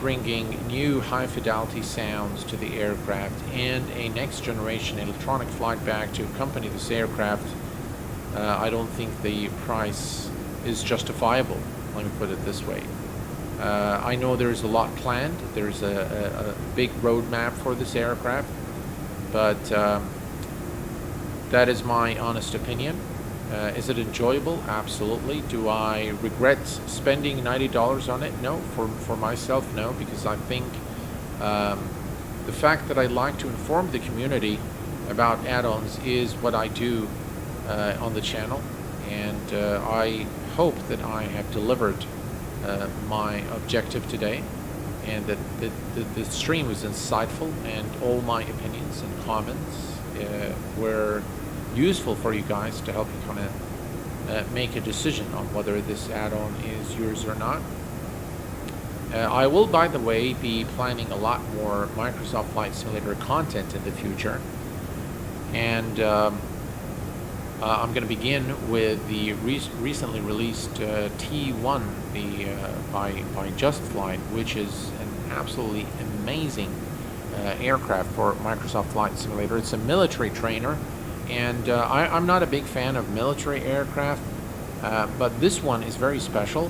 Speaker 1: bringing new high-fidelity sounds to the aircraft and a next-generation electronic flight bag to accompany this aircraft, I don't think the price is justifiable. Let me put it this way. I know there's a lot planned. There's a big roadmap for this aircraft, but that is my honest opinion. Is it enjoyable? Absolutely. Do I regret spending $90 on it? No. For myself, no, because I think the fact that I like to inform the community about add-ons is what I do on the channel, and I hope that I have delivered my objective today, and that the stream was insightful, and all my opinions and comments were useful for you guys to help you kind of make a decision on whether this add-on is yours or not. I will, by the way, be planning a lot more Microsoft Flight Simulator content in the future, and I'm going to begin with the recently released T1 by Just Flight, which is an absolutely amazing aircraft for Microsoft Flight Simulator. It's a military trainer, and I'm not a big fan of military aircraft, but this one is very special,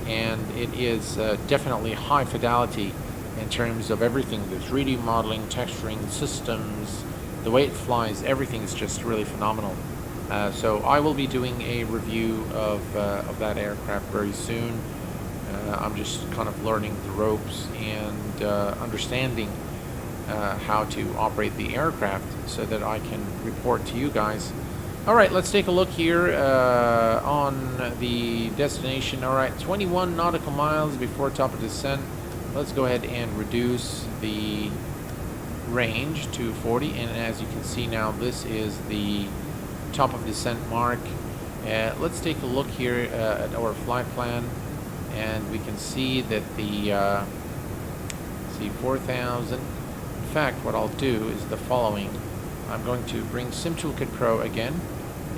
Speaker 1: and it is definitely high fidelity in terms of everything. The 3D modeling, texturing, systems, the way it flies, everything is just really phenomenal. So I will be doing a review of that aircraft very soon. I'm just kind of learning the ropes and understanding how to operate the aircraft so that I can report to you guys. All right, let's take a look here on the destination. All right, 21 nautical miles before top of descent. Let's go ahead and reduce the range to 40. And as you can see now, this is the top of descent mark. Let's take a look here at our flight plan. And we can see that the, see 4,000. In fact, what I'll do is the following. I'm going to bring Toolkit Pro again,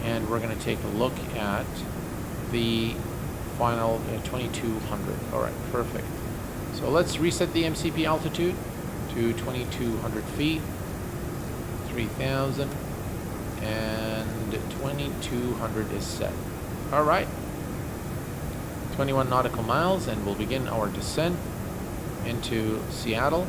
Speaker 1: and we're going to take a look at the final 2,200. All right, perfect. So let's reset the MCP altitude to 2,200 feet, 3,000, and 2,200 is set. All right. 21 nautical miles, and we'll begin our descent into Seattle.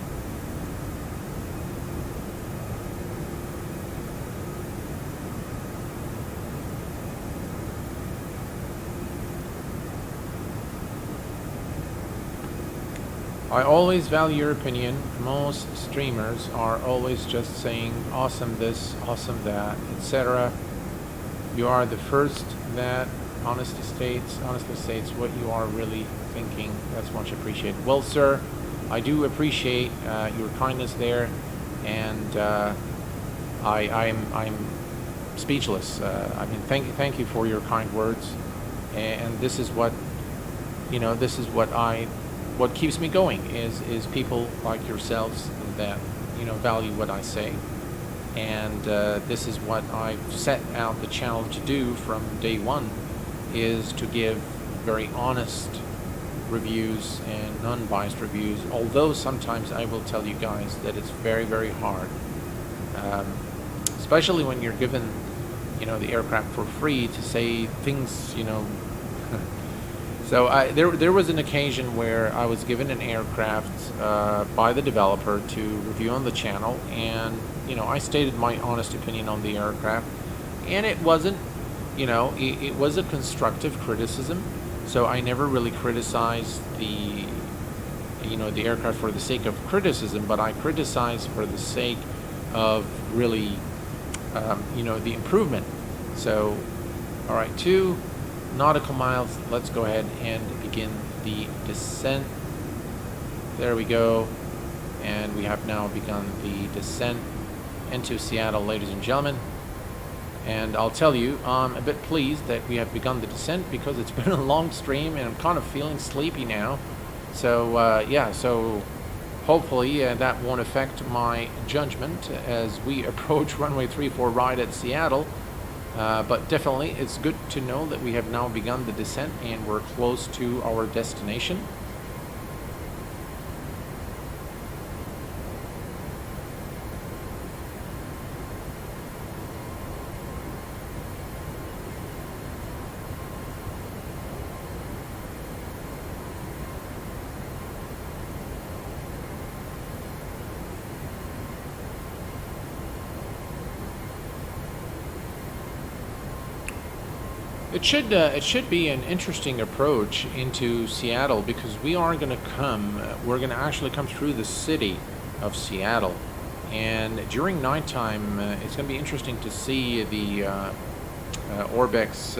Speaker 1: I always value your opinion. Most streamers are always just saying awesome this, awesome that, etc. You are the first that honestly states what you are really thinking. That's much appreciated. Well, sir, I do appreciate your kindness there, and I'm speechless. I mean, thank you for your kind words, and this is what, you know, this is what keeps me going is people like yourselves that, you know, value what I say. And this is what I've set out the channel to do from day one, is to give very honest reviews and non-biased reviews, although sometimes I will tell you guys that it's very, very hard, especially when you're given, you know, the aircraft for free, to say things, you know. So there was an occasion where I was given an aircraft by the developer to review on the channel, and, you know, I stated my honest opinion on the aircraft, and it wasn't, you know, it was a constructive criticism. So I never really criticized the, you know, the aircraft for the sake of criticism, but I criticized for the sake of really, you know, the improvement. So, all right, 2 nautical miles. Let's go ahead and begin the descent. There we go. And we have now begun the descent into Seattle, ladies and gentlemen. And I'll tell you, I'm a bit pleased that we have begun the descent, because it's been a long stream and I'm kind of feeling sleepy now. So yeah, so hopefully that won't affect my judgment as we approach runway 34 right at Seattle. But definitely it's good to know that we have now begun the descent and we're close to our destination. It should be an interesting approach into Seattle, because we are going to come, we're going to actually come through the city of Seattle, and during nighttime it's going to be interesting to see the Orbex.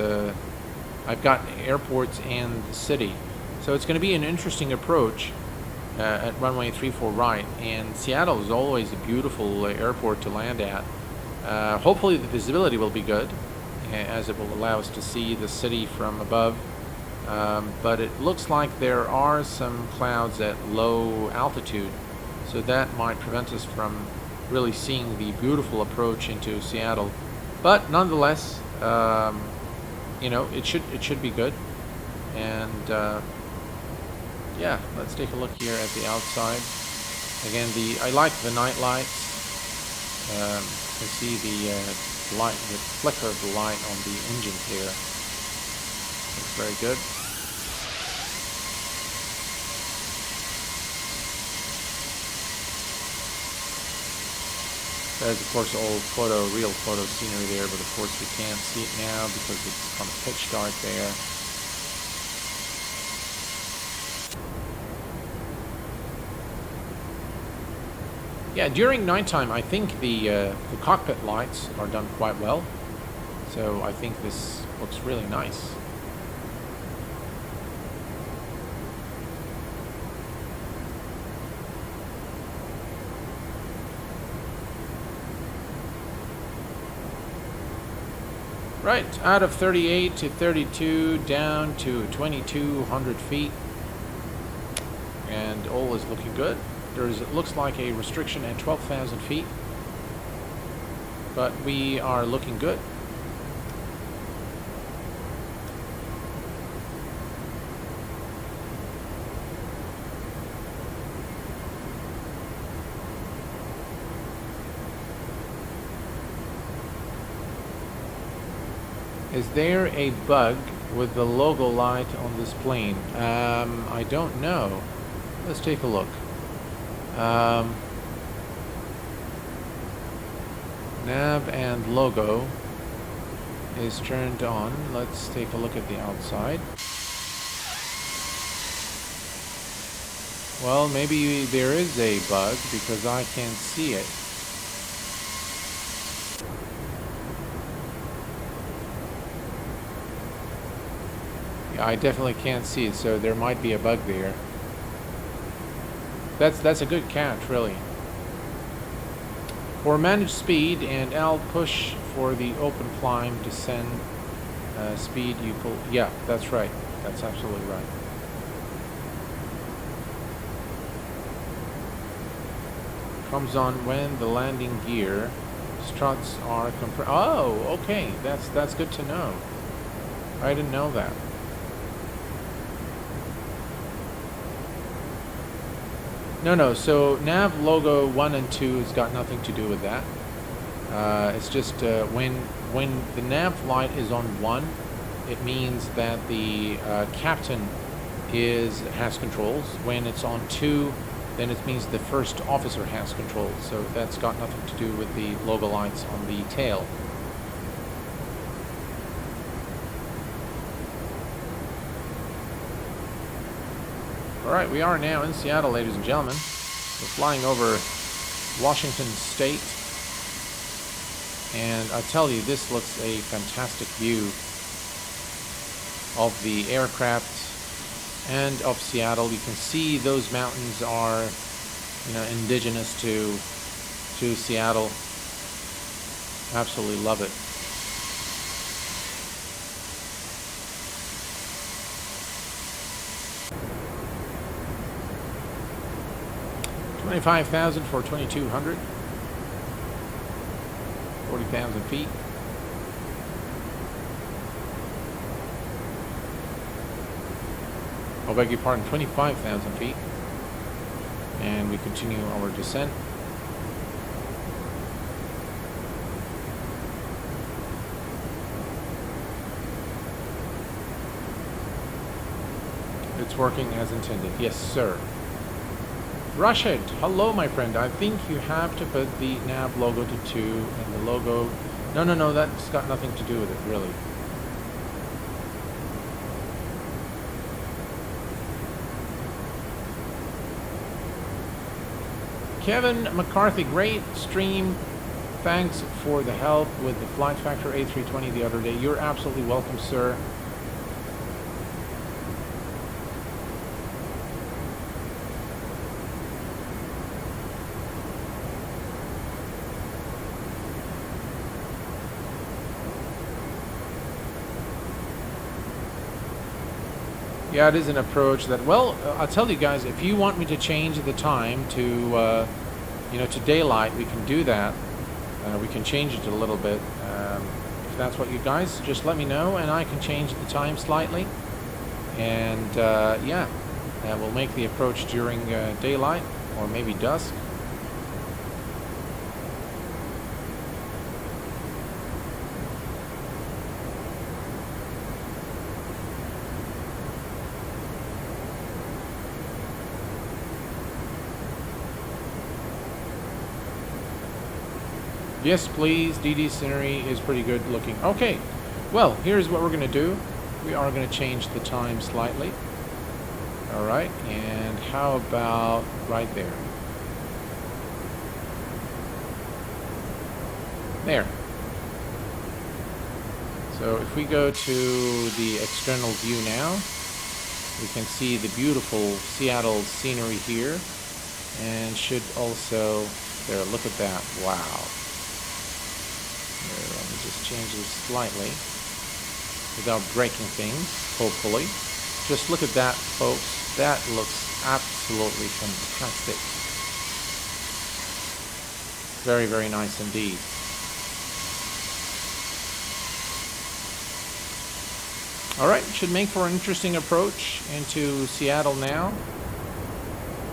Speaker 1: I've got airports and the city, so it's going to be an interesting approach at runway 34 right, and Seattle is always a beautiful airport to land at. Hopefully the visibility will be good, as it will allow us to see the city from above. But it looks like there are some clouds at low altitude, so that might prevent us from really seeing the beautiful approach into Seattle. But nonetheless, you know, it should be good. And yeah, let's take a look here at the outside. Again, I like the night lights. You can see the light, the flicker of the light on the engines here. Looks very good. There's of course old real photo scenery there, but of course we can't see it now because it's kind of pitch dark there. Yeah, during nighttime, I think the cockpit lights are done quite well. So I think this looks really nice. Right, out of 38 to 32, down to 2,200 feet. And all is looking good. It looks like a restriction at 12,000 feet. But we are looking good. Is there a bug with the logo light on this plane? I don't know. Let's take a look. Nav and logo is turned on. Let's take a look at the outside. Well, maybe there is a bug because I can't see it. I definitely can't see it, so there might be a bug there. That's a good catch, really. For managed speed and L push for the open climb descend speed you pull. Yeah, that's right. That's absolutely right. Comes on when the landing gear struts are compressed. Oh, okay. That's good to know. I didn't know that. No, so nav logo 1 and 2 has got nothing to do with that. It's just when the nav light is on 1, it means that the captain has controls. When it's on 2, then it means the first officer has controls. So that's got nothing to do with the logo lights on the tail. Alright, we are now in Seattle, ladies and gentlemen. We're flying over Washington State. And I tell you, this looks a fantastic view of the aircraft and of Seattle. You can see those mountains are, indigenous to Seattle. Absolutely love it. $25,000 for 2,200. 40,000 feet. I beg your pardon, 25,000 feet. And we continue our descent. It's working as intended. Yes, sir. Rashid, hello, my friend. I think you have to put the nav logo to 2 and the logo... No, that's got nothing to do with it, really. Kevin McCarthy, great stream. Thanks for the help with the Flight Factor A320 the other day. You're absolutely welcome, sir. Yeah, it is an approach that, well, I'll tell you guys, if you want me to change the time to, to daylight, we can do that. We can change it a little bit. If that's what you guys, just let me know, and I can change the time slightly. And, we'll make the approach during daylight, or maybe dusk. Yes, please. DD scenery is pretty good looking. Okay, well, here's what we're going to do. We are going to change the time slightly. All right, and how about right there? There. So if we go to the external view now, we can see the beautiful Seattle scenery here, and should also, there, look at that, wow. There, let me just change this slightly without breaking things, hopefully. Just look at that, folks. That looks absolutely fantastic. Very, very nice indeed. Alright, should make for an interesting approach into Seattle now.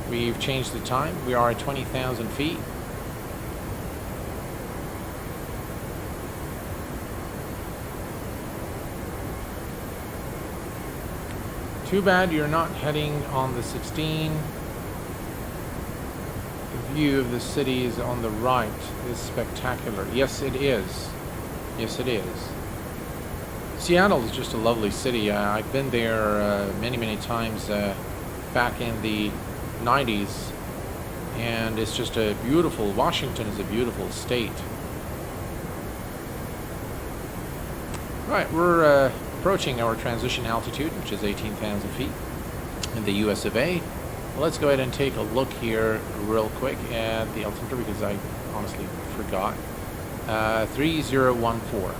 Speaker 1: We've changed the time. We are at 20,000 feet. Too bad you're not heading on the 16. The view of the city is on the right. It's spectacular. Yes, it is. Yes, it is. Seattle is just a lovely city. I've been there many, many times back in the 90s, and it's just a beautiful, Washington is a beautiful state. Right, we're approaching our transition altitude, which is 18,000 feet in the US of A. Let's go ahead and take a look here real quick at the altimeter, because I honestly forgot. 3014.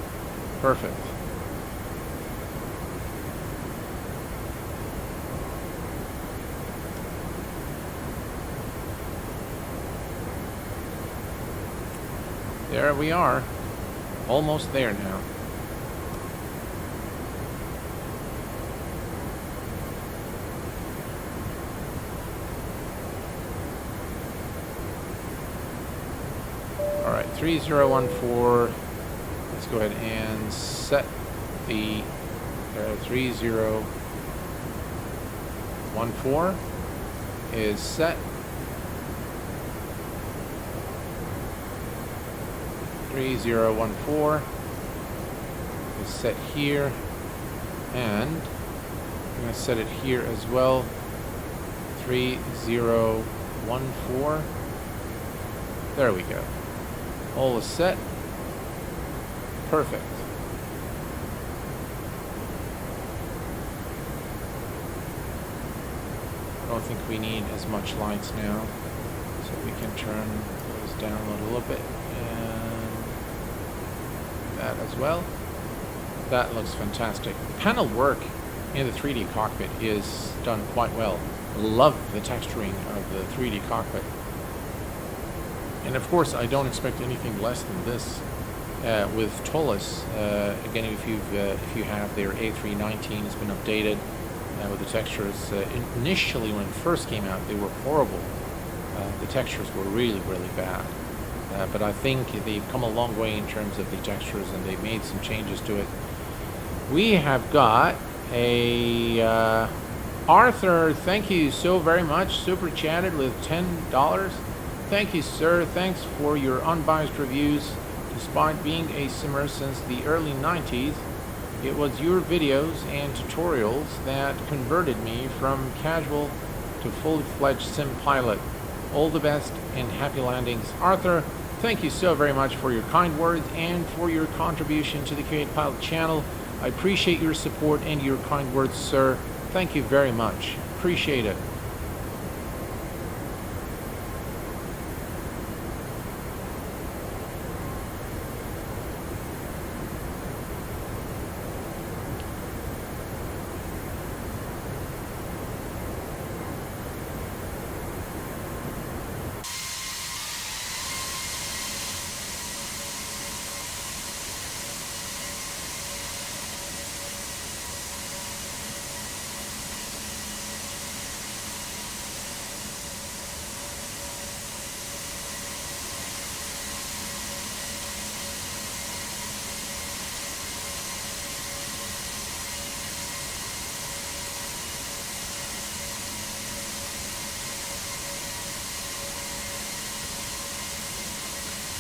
Speaker 1: Perfect. There we are, almost there now. All right, 3014. Let's go ahead and set the 3014 is set. 3014 is set here, and I'm going to set it here as well. 3014. There we go. All is set. Perfect. I don't think we need as much lights now, so we can turn those down a little bit. That as well. That looks fantastic. Panel work in the 3D cockpit is done quite well. Love the texturing of the 3D cockpit. And of course, I don't expect anything less than this with Toliss. Again, if you have their A319, it's been updated with the textures. Initially, when it first came out, they were horrible. The textures were really, really bad. But I think they've come a long way in terms of the textures, and they've made some changes to it. We have got a Arthur, thank you so very much, super chatted with $10. Thank you, sir. Thanks for your unbiased reviews. Despite being a simmer since the early 90s, it was your videos and tutorials that converted me from casual to fully fledged sim pilot. All the best and happy landings. Arthur, thank you so very much for your kind words and for your contribution to the Q8Pilot channel. I appreciate your support and your kind words, sir. Thank you very much. Appreciate it.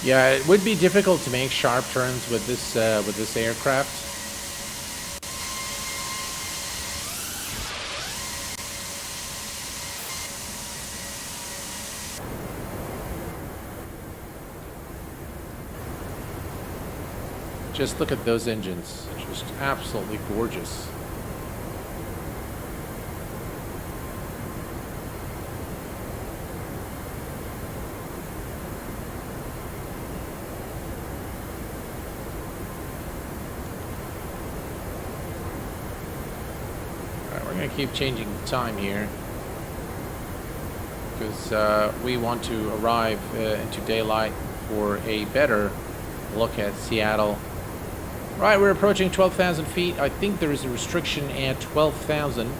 Speaker 1: Yeah, it would be difficult to make sharp turns with this aircraft. Just look at those engines, just absolutely gorgeous. We're going to keep changing the time here because we want to arrive into daylight for a better look at Seattle. Right, we're approaching 12,000 feet. I think there is a restriction at 12,000.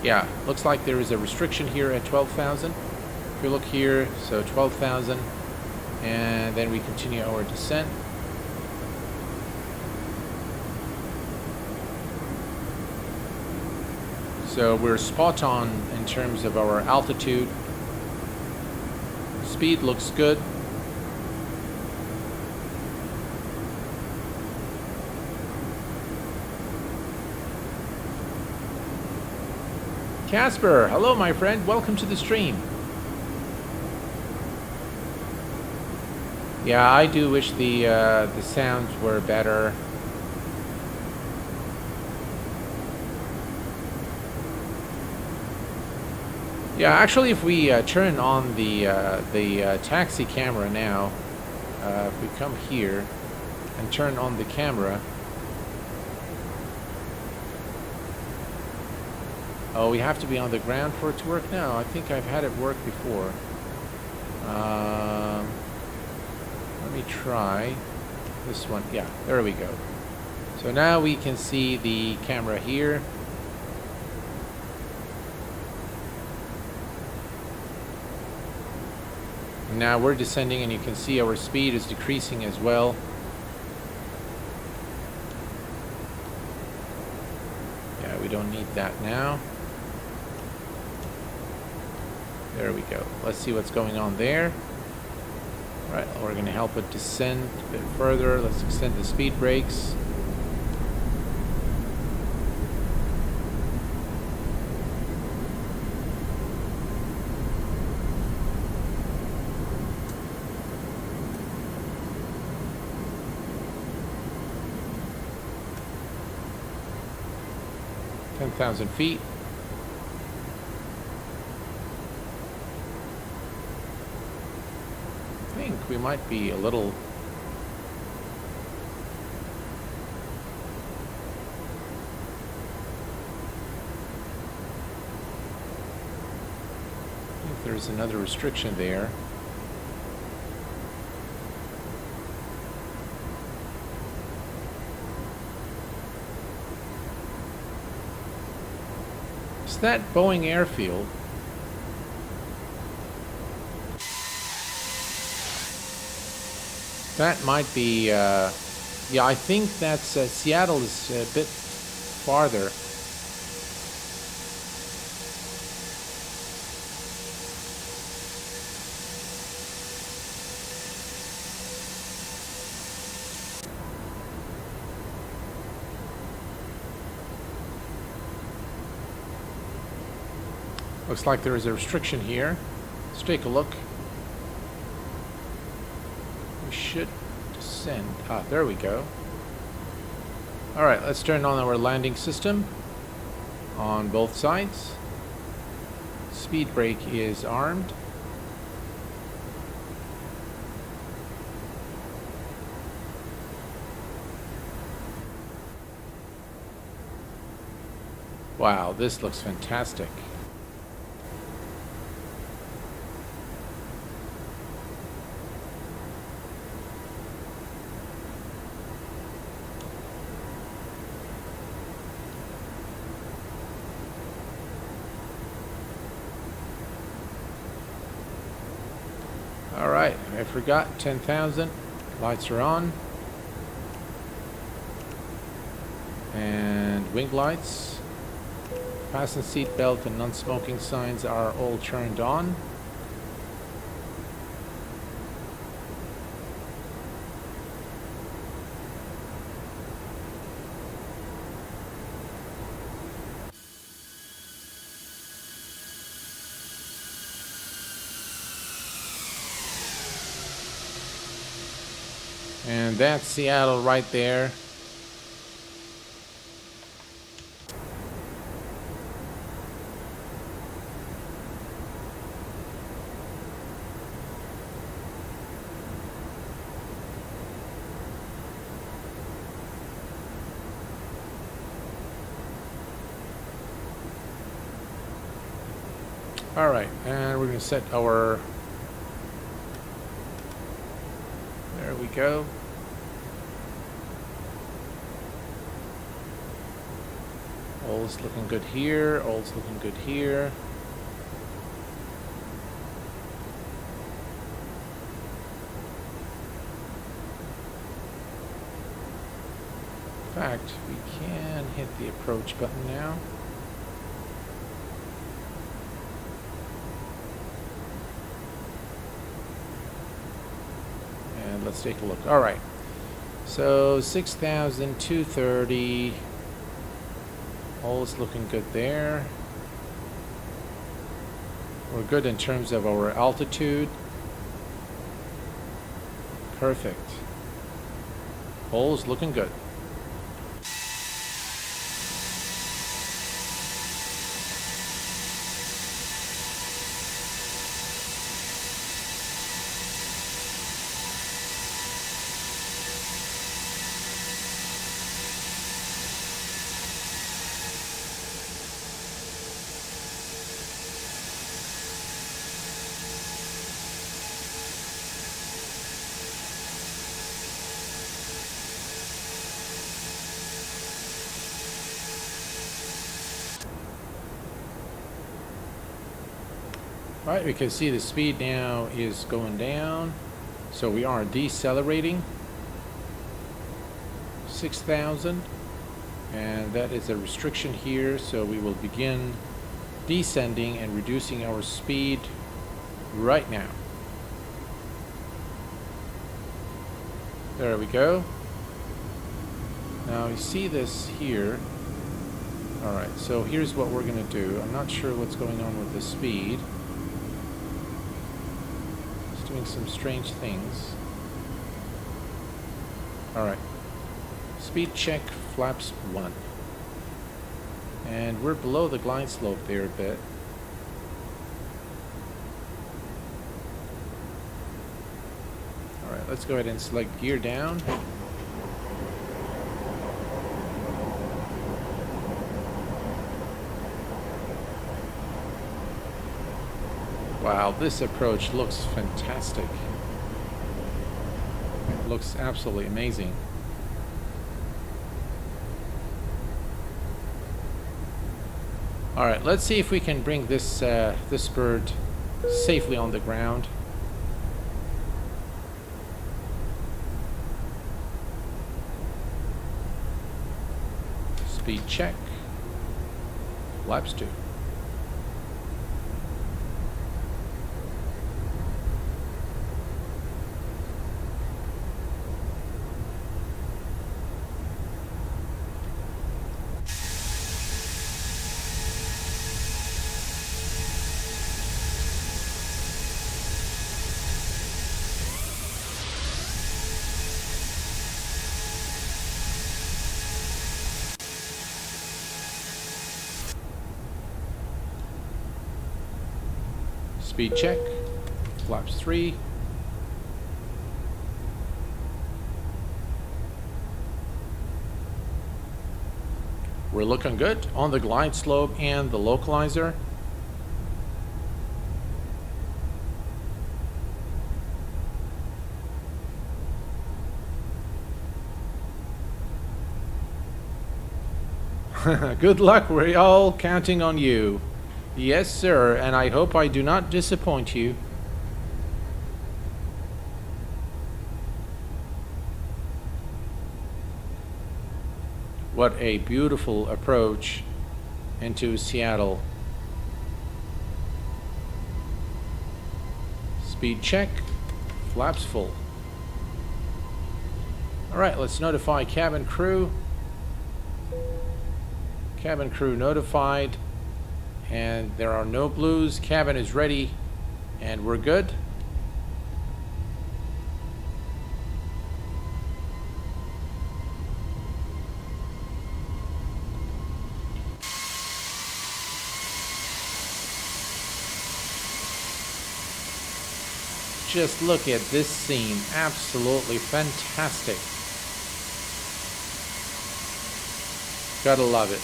Speaker 1: Yeah, looks like there is a restriction here at 12,000. If you look here, so 12,000, and then we continue our descent. So we're spot on in terms of our altitude. Speed looks good. Casper, hello my friend, welcome to the stream. Yeah, I do wish the sounds were better. Yeah, actually, if we turn on the taxi camera now, if we come here and turn on the camera. Oh, we have to be on the ground for it to work now. I think I've had it work before. Let me try this one. Yeah, there we go. So now we can see the camera here. Now we're descending and you can see our speed is decreasing as well. Yeah, we don't need that now. There we go. Let's see what's going on there. Right, we're going to help it descend a bit further. Let's extend the speed brakes. Feet. I think we might be a little. I think there's another restriction there. That Boeing airfield. That might be, yeah, I think that's, Seattle is a bit farther. Looks like there is a restriction here. Let's take a look. We should descend. Ah, there we go. Alright, let's turn on our landing system on both sides. Speed brake is armed. Wow, this looks fantastic. Alright, I forgot 10,000. Lights are on. And wing lights. Fasten seat belt and non-smoking signs are all turned on. And that's Seattle right there. All right, and we're going to set our... There we go. All's looking good here. All's looking good here. In fact, we can hit the approach button now. And let's take a look. All right. So 6,230. All's looking good there. We're good in terms of our altitude. Perfect. All's looking good. Alright, we can see the speed now is going down, so we are decelerating 6,000, and that is a restriction here, so we will begin descending and reducing our speed right now. There we go. Now you see this here. Alright, so here's what we're going to do. I'm not sure what's going on with the speed. Doing some strange things. Alright. Speed check, flaps 1. And we're below the glide slope there a bit. Alright, let's go ahead and select gear down. Wow, this approach looks fantastic. It looks absolutely amazing. All right, let's see if we can bring this this bird safely on the ground. Speed check. Flaps 2. Speed check, flaps 3. We're looking good on the glide slope and the localizer. Good luck, we're all counting on you. Yes, sir, and I hope I do not disappoint you. What a beautiful approach. into Seattle. Speed check, flaps full. All right, let's notify cabin crew. Cabin crew notified, and there are no blues. Cabin is ready, and we're good. Just look at this scene, absolutely fantastic. Gotta love it.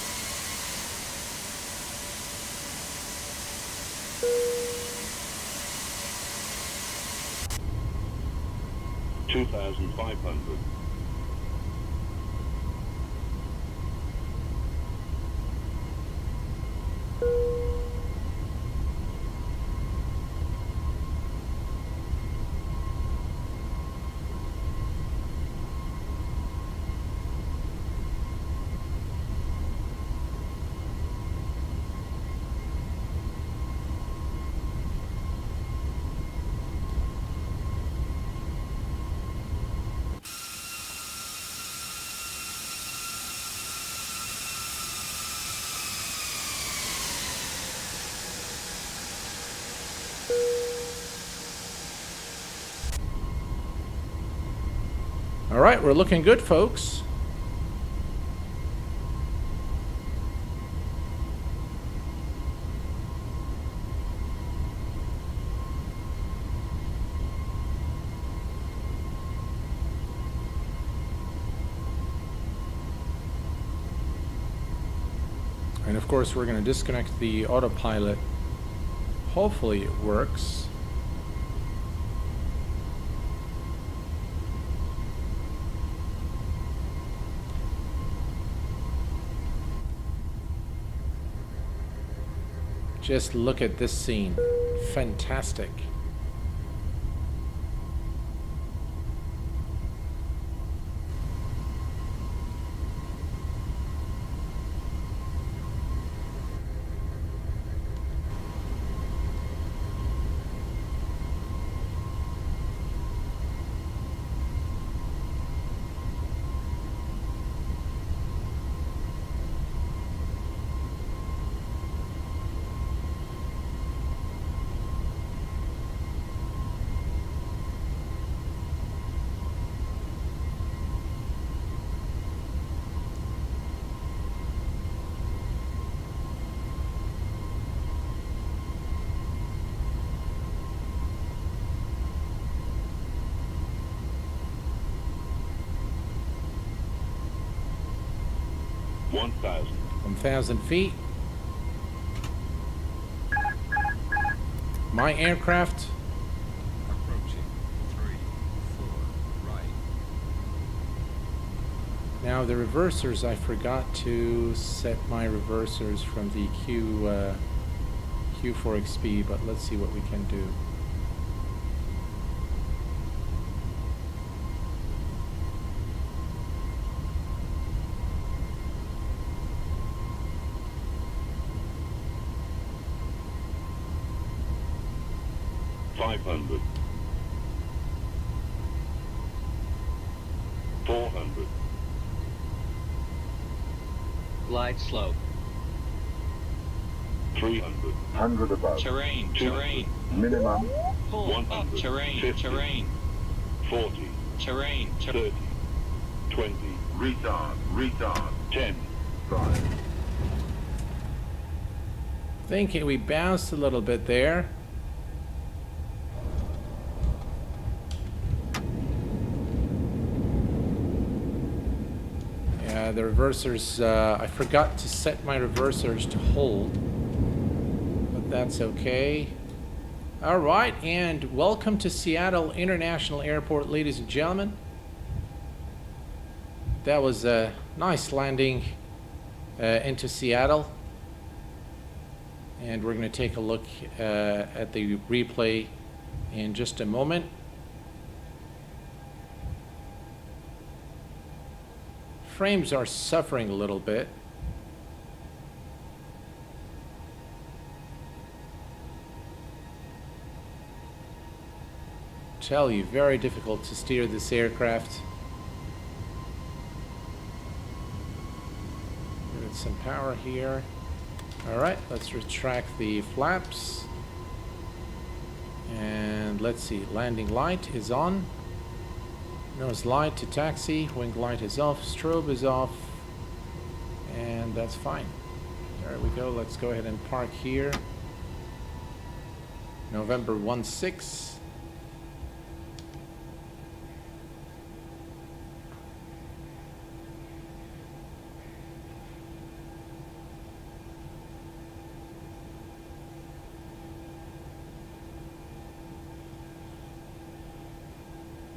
Speaker 3: $2,500.
Speaker 1: All right, we're looking good, folks. And of course, we're going to disconnect the autopilot. Hopefully it works. Just look at this scene. Fantastic.
Speaker 3: $1,000.
Speaker 1: 1,000 feet. My aircraft.
Speaker 4: Approaching 3, 4, right.
Speaker 1: Now the reversers, I forgot to set my reversers from the Q4XP, but let's see what we can do.
Speaker 3: $500. $400.
Speaker 5: Glide slope.
Speaker 3: $300.
Speaker 6: 100 above.
Speaker 5: Terrain, terrain.
Speaker 6: Minimum.
Speaker 5: Pull up,
Speaker 3: 100.
Speaker 5: terrain,
Speaker 3: 50.
Speaker 5: terrain.
Speaker 3: 40.
Speaker 5: Terrain,
Speaker 3: 30. 20.
Speaker 6: Retard. Retard.
Speaker 3: 10.
Speaker 6: 5.
Speaker 1: Thinking we bounced a little bit there. Yeah, the reversers, I forgot to set my reversers to hold, but that's okay. All right, and welcome to Seattle International Airport, ladies and gentlemen. That was a nice landing into Seattle. And we're going to take a look at the replay in just a moment. Frames are suffering a little bit. Tell you, very difficult to steer this aircraft. Give it some power here. Alright, let's retract the flaps. And let's see, landing light is on. Nose light to taxi, wing light is off, strobe is off. And that's fine. There we go, let's go ahead and park here. November 16.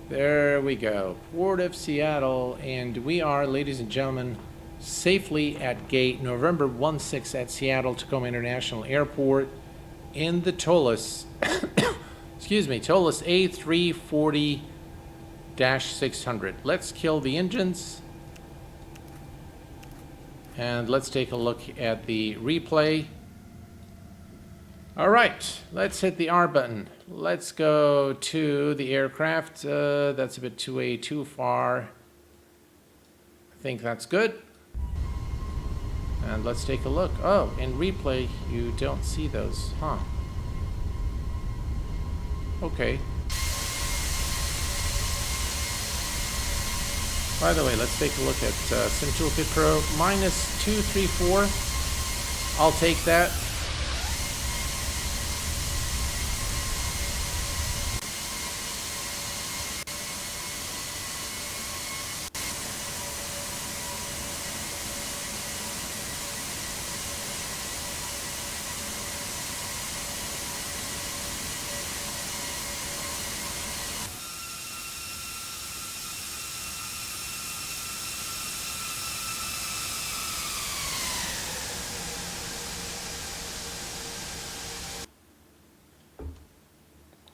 Speaker 1: There we go, Port of Seattle, and we are, ladies and gentlemen, safely at gate November 16 at Seattle Tacoma International Airport in the Toliss, excuse me, Toliss A340-600. Let's kill the engines, and let's take a look at the replay. All right, let's hit the R button. Let's go to the aircraft. That's a bit too far. I think that's good. And let's take a look. Oh, in replay, you don't see those, huh? Okay. By the way, let's take a look at Sim Toolkit Pro. -234. I'll take that.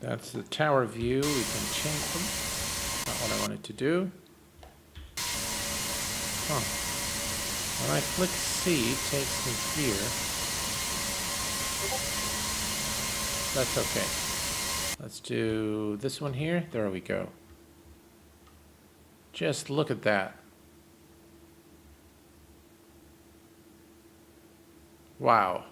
Speaker 1: That's the tower view. We can change them. Not what I wanted to do. Huh. When I click C, it takes me here. That's okay. Let's do this one here. There we go. Just look at that. Wow.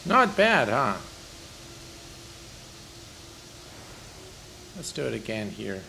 Speaker 1: Not bad, huh? Let's do it again here.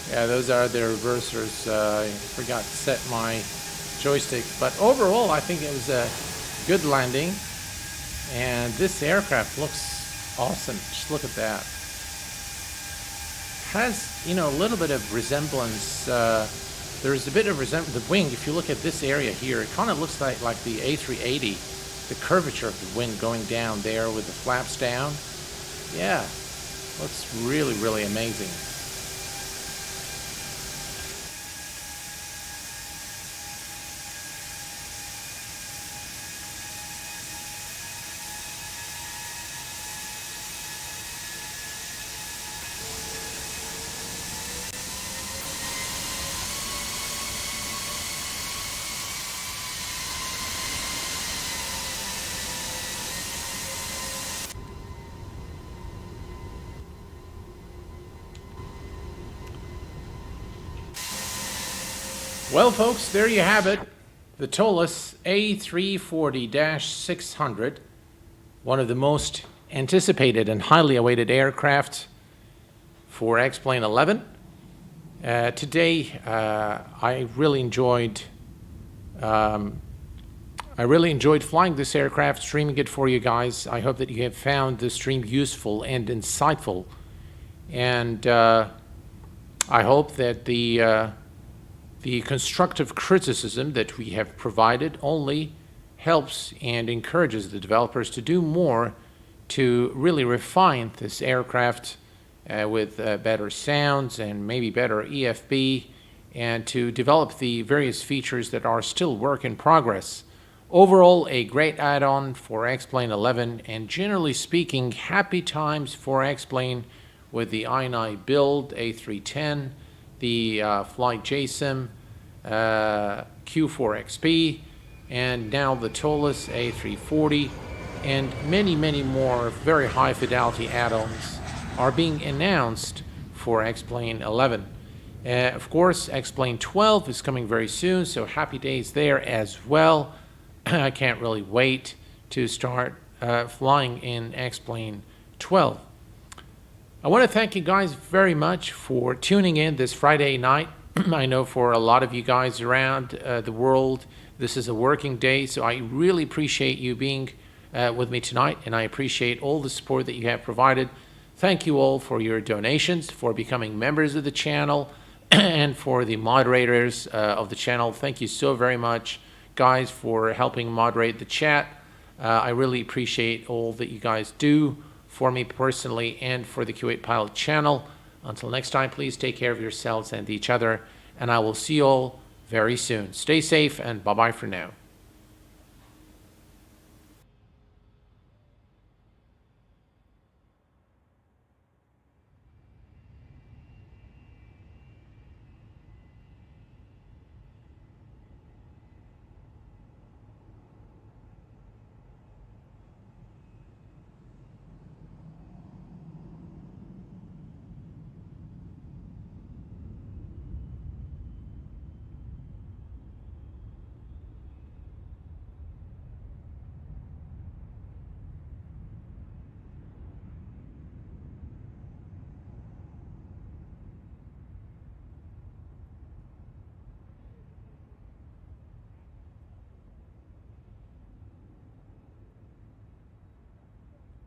Speaker 1: Yeah, those are the reversers. I forgot to set my joystick, but overall I think it was a good landing, and this aircraft looks awesome. Just look at that. Has, you know, a little bit of resemblance. There's a bit of resemblance. The wing, if you look at this area here, it kind of looks like the A380 the curvature of the wind going down there with the flaps down. Yeah, looks really, really amazing. Well, folks, there you have it. The Toliss A340-600, one of the most anticipated and highly awaited aircraft for X-Plane 11. Today, I really enjoyed flying this aircraft, streaming it for you guys. I hope that you have found the stream useful and insightful, and I hope that the constructive criticism that we have provided only helps and encourages the developers to do more to really refine this aircraft with better sounds and maybe better EFB, and to develop the various features that are still work in progress. Overall, a great add-on for X-Plane 11, and generally speaking, happy times for X-Plane with the i9 build, A310, the Flight JSIM, Q4XP, and now the Toliss A340, and many, many more very high fidelity add-ons are being announced for X-Plane 11. Of course, X-Plane 12 is coming very soon, so happy days there as well. I can't really wait to start flying in X-Plane 12. I want to thank you guys very much for tuning in this Friday night. I know for a lot of you guys around the world, this is a working day, so I really appreciate you being with me tonight, and I appreciate all the support that you have provided. Thank you all for your donations, for becoming members of the channel, and for the moderators of the channel. Thank you so very much, guys, for helping moderate the chat. I really appreciate all that you guys do for me personally and for the Q8Pilot channel. Until next time, please take care of yourselves and each other, and I will see you all very soon. Stay safe, and bye-bye for now.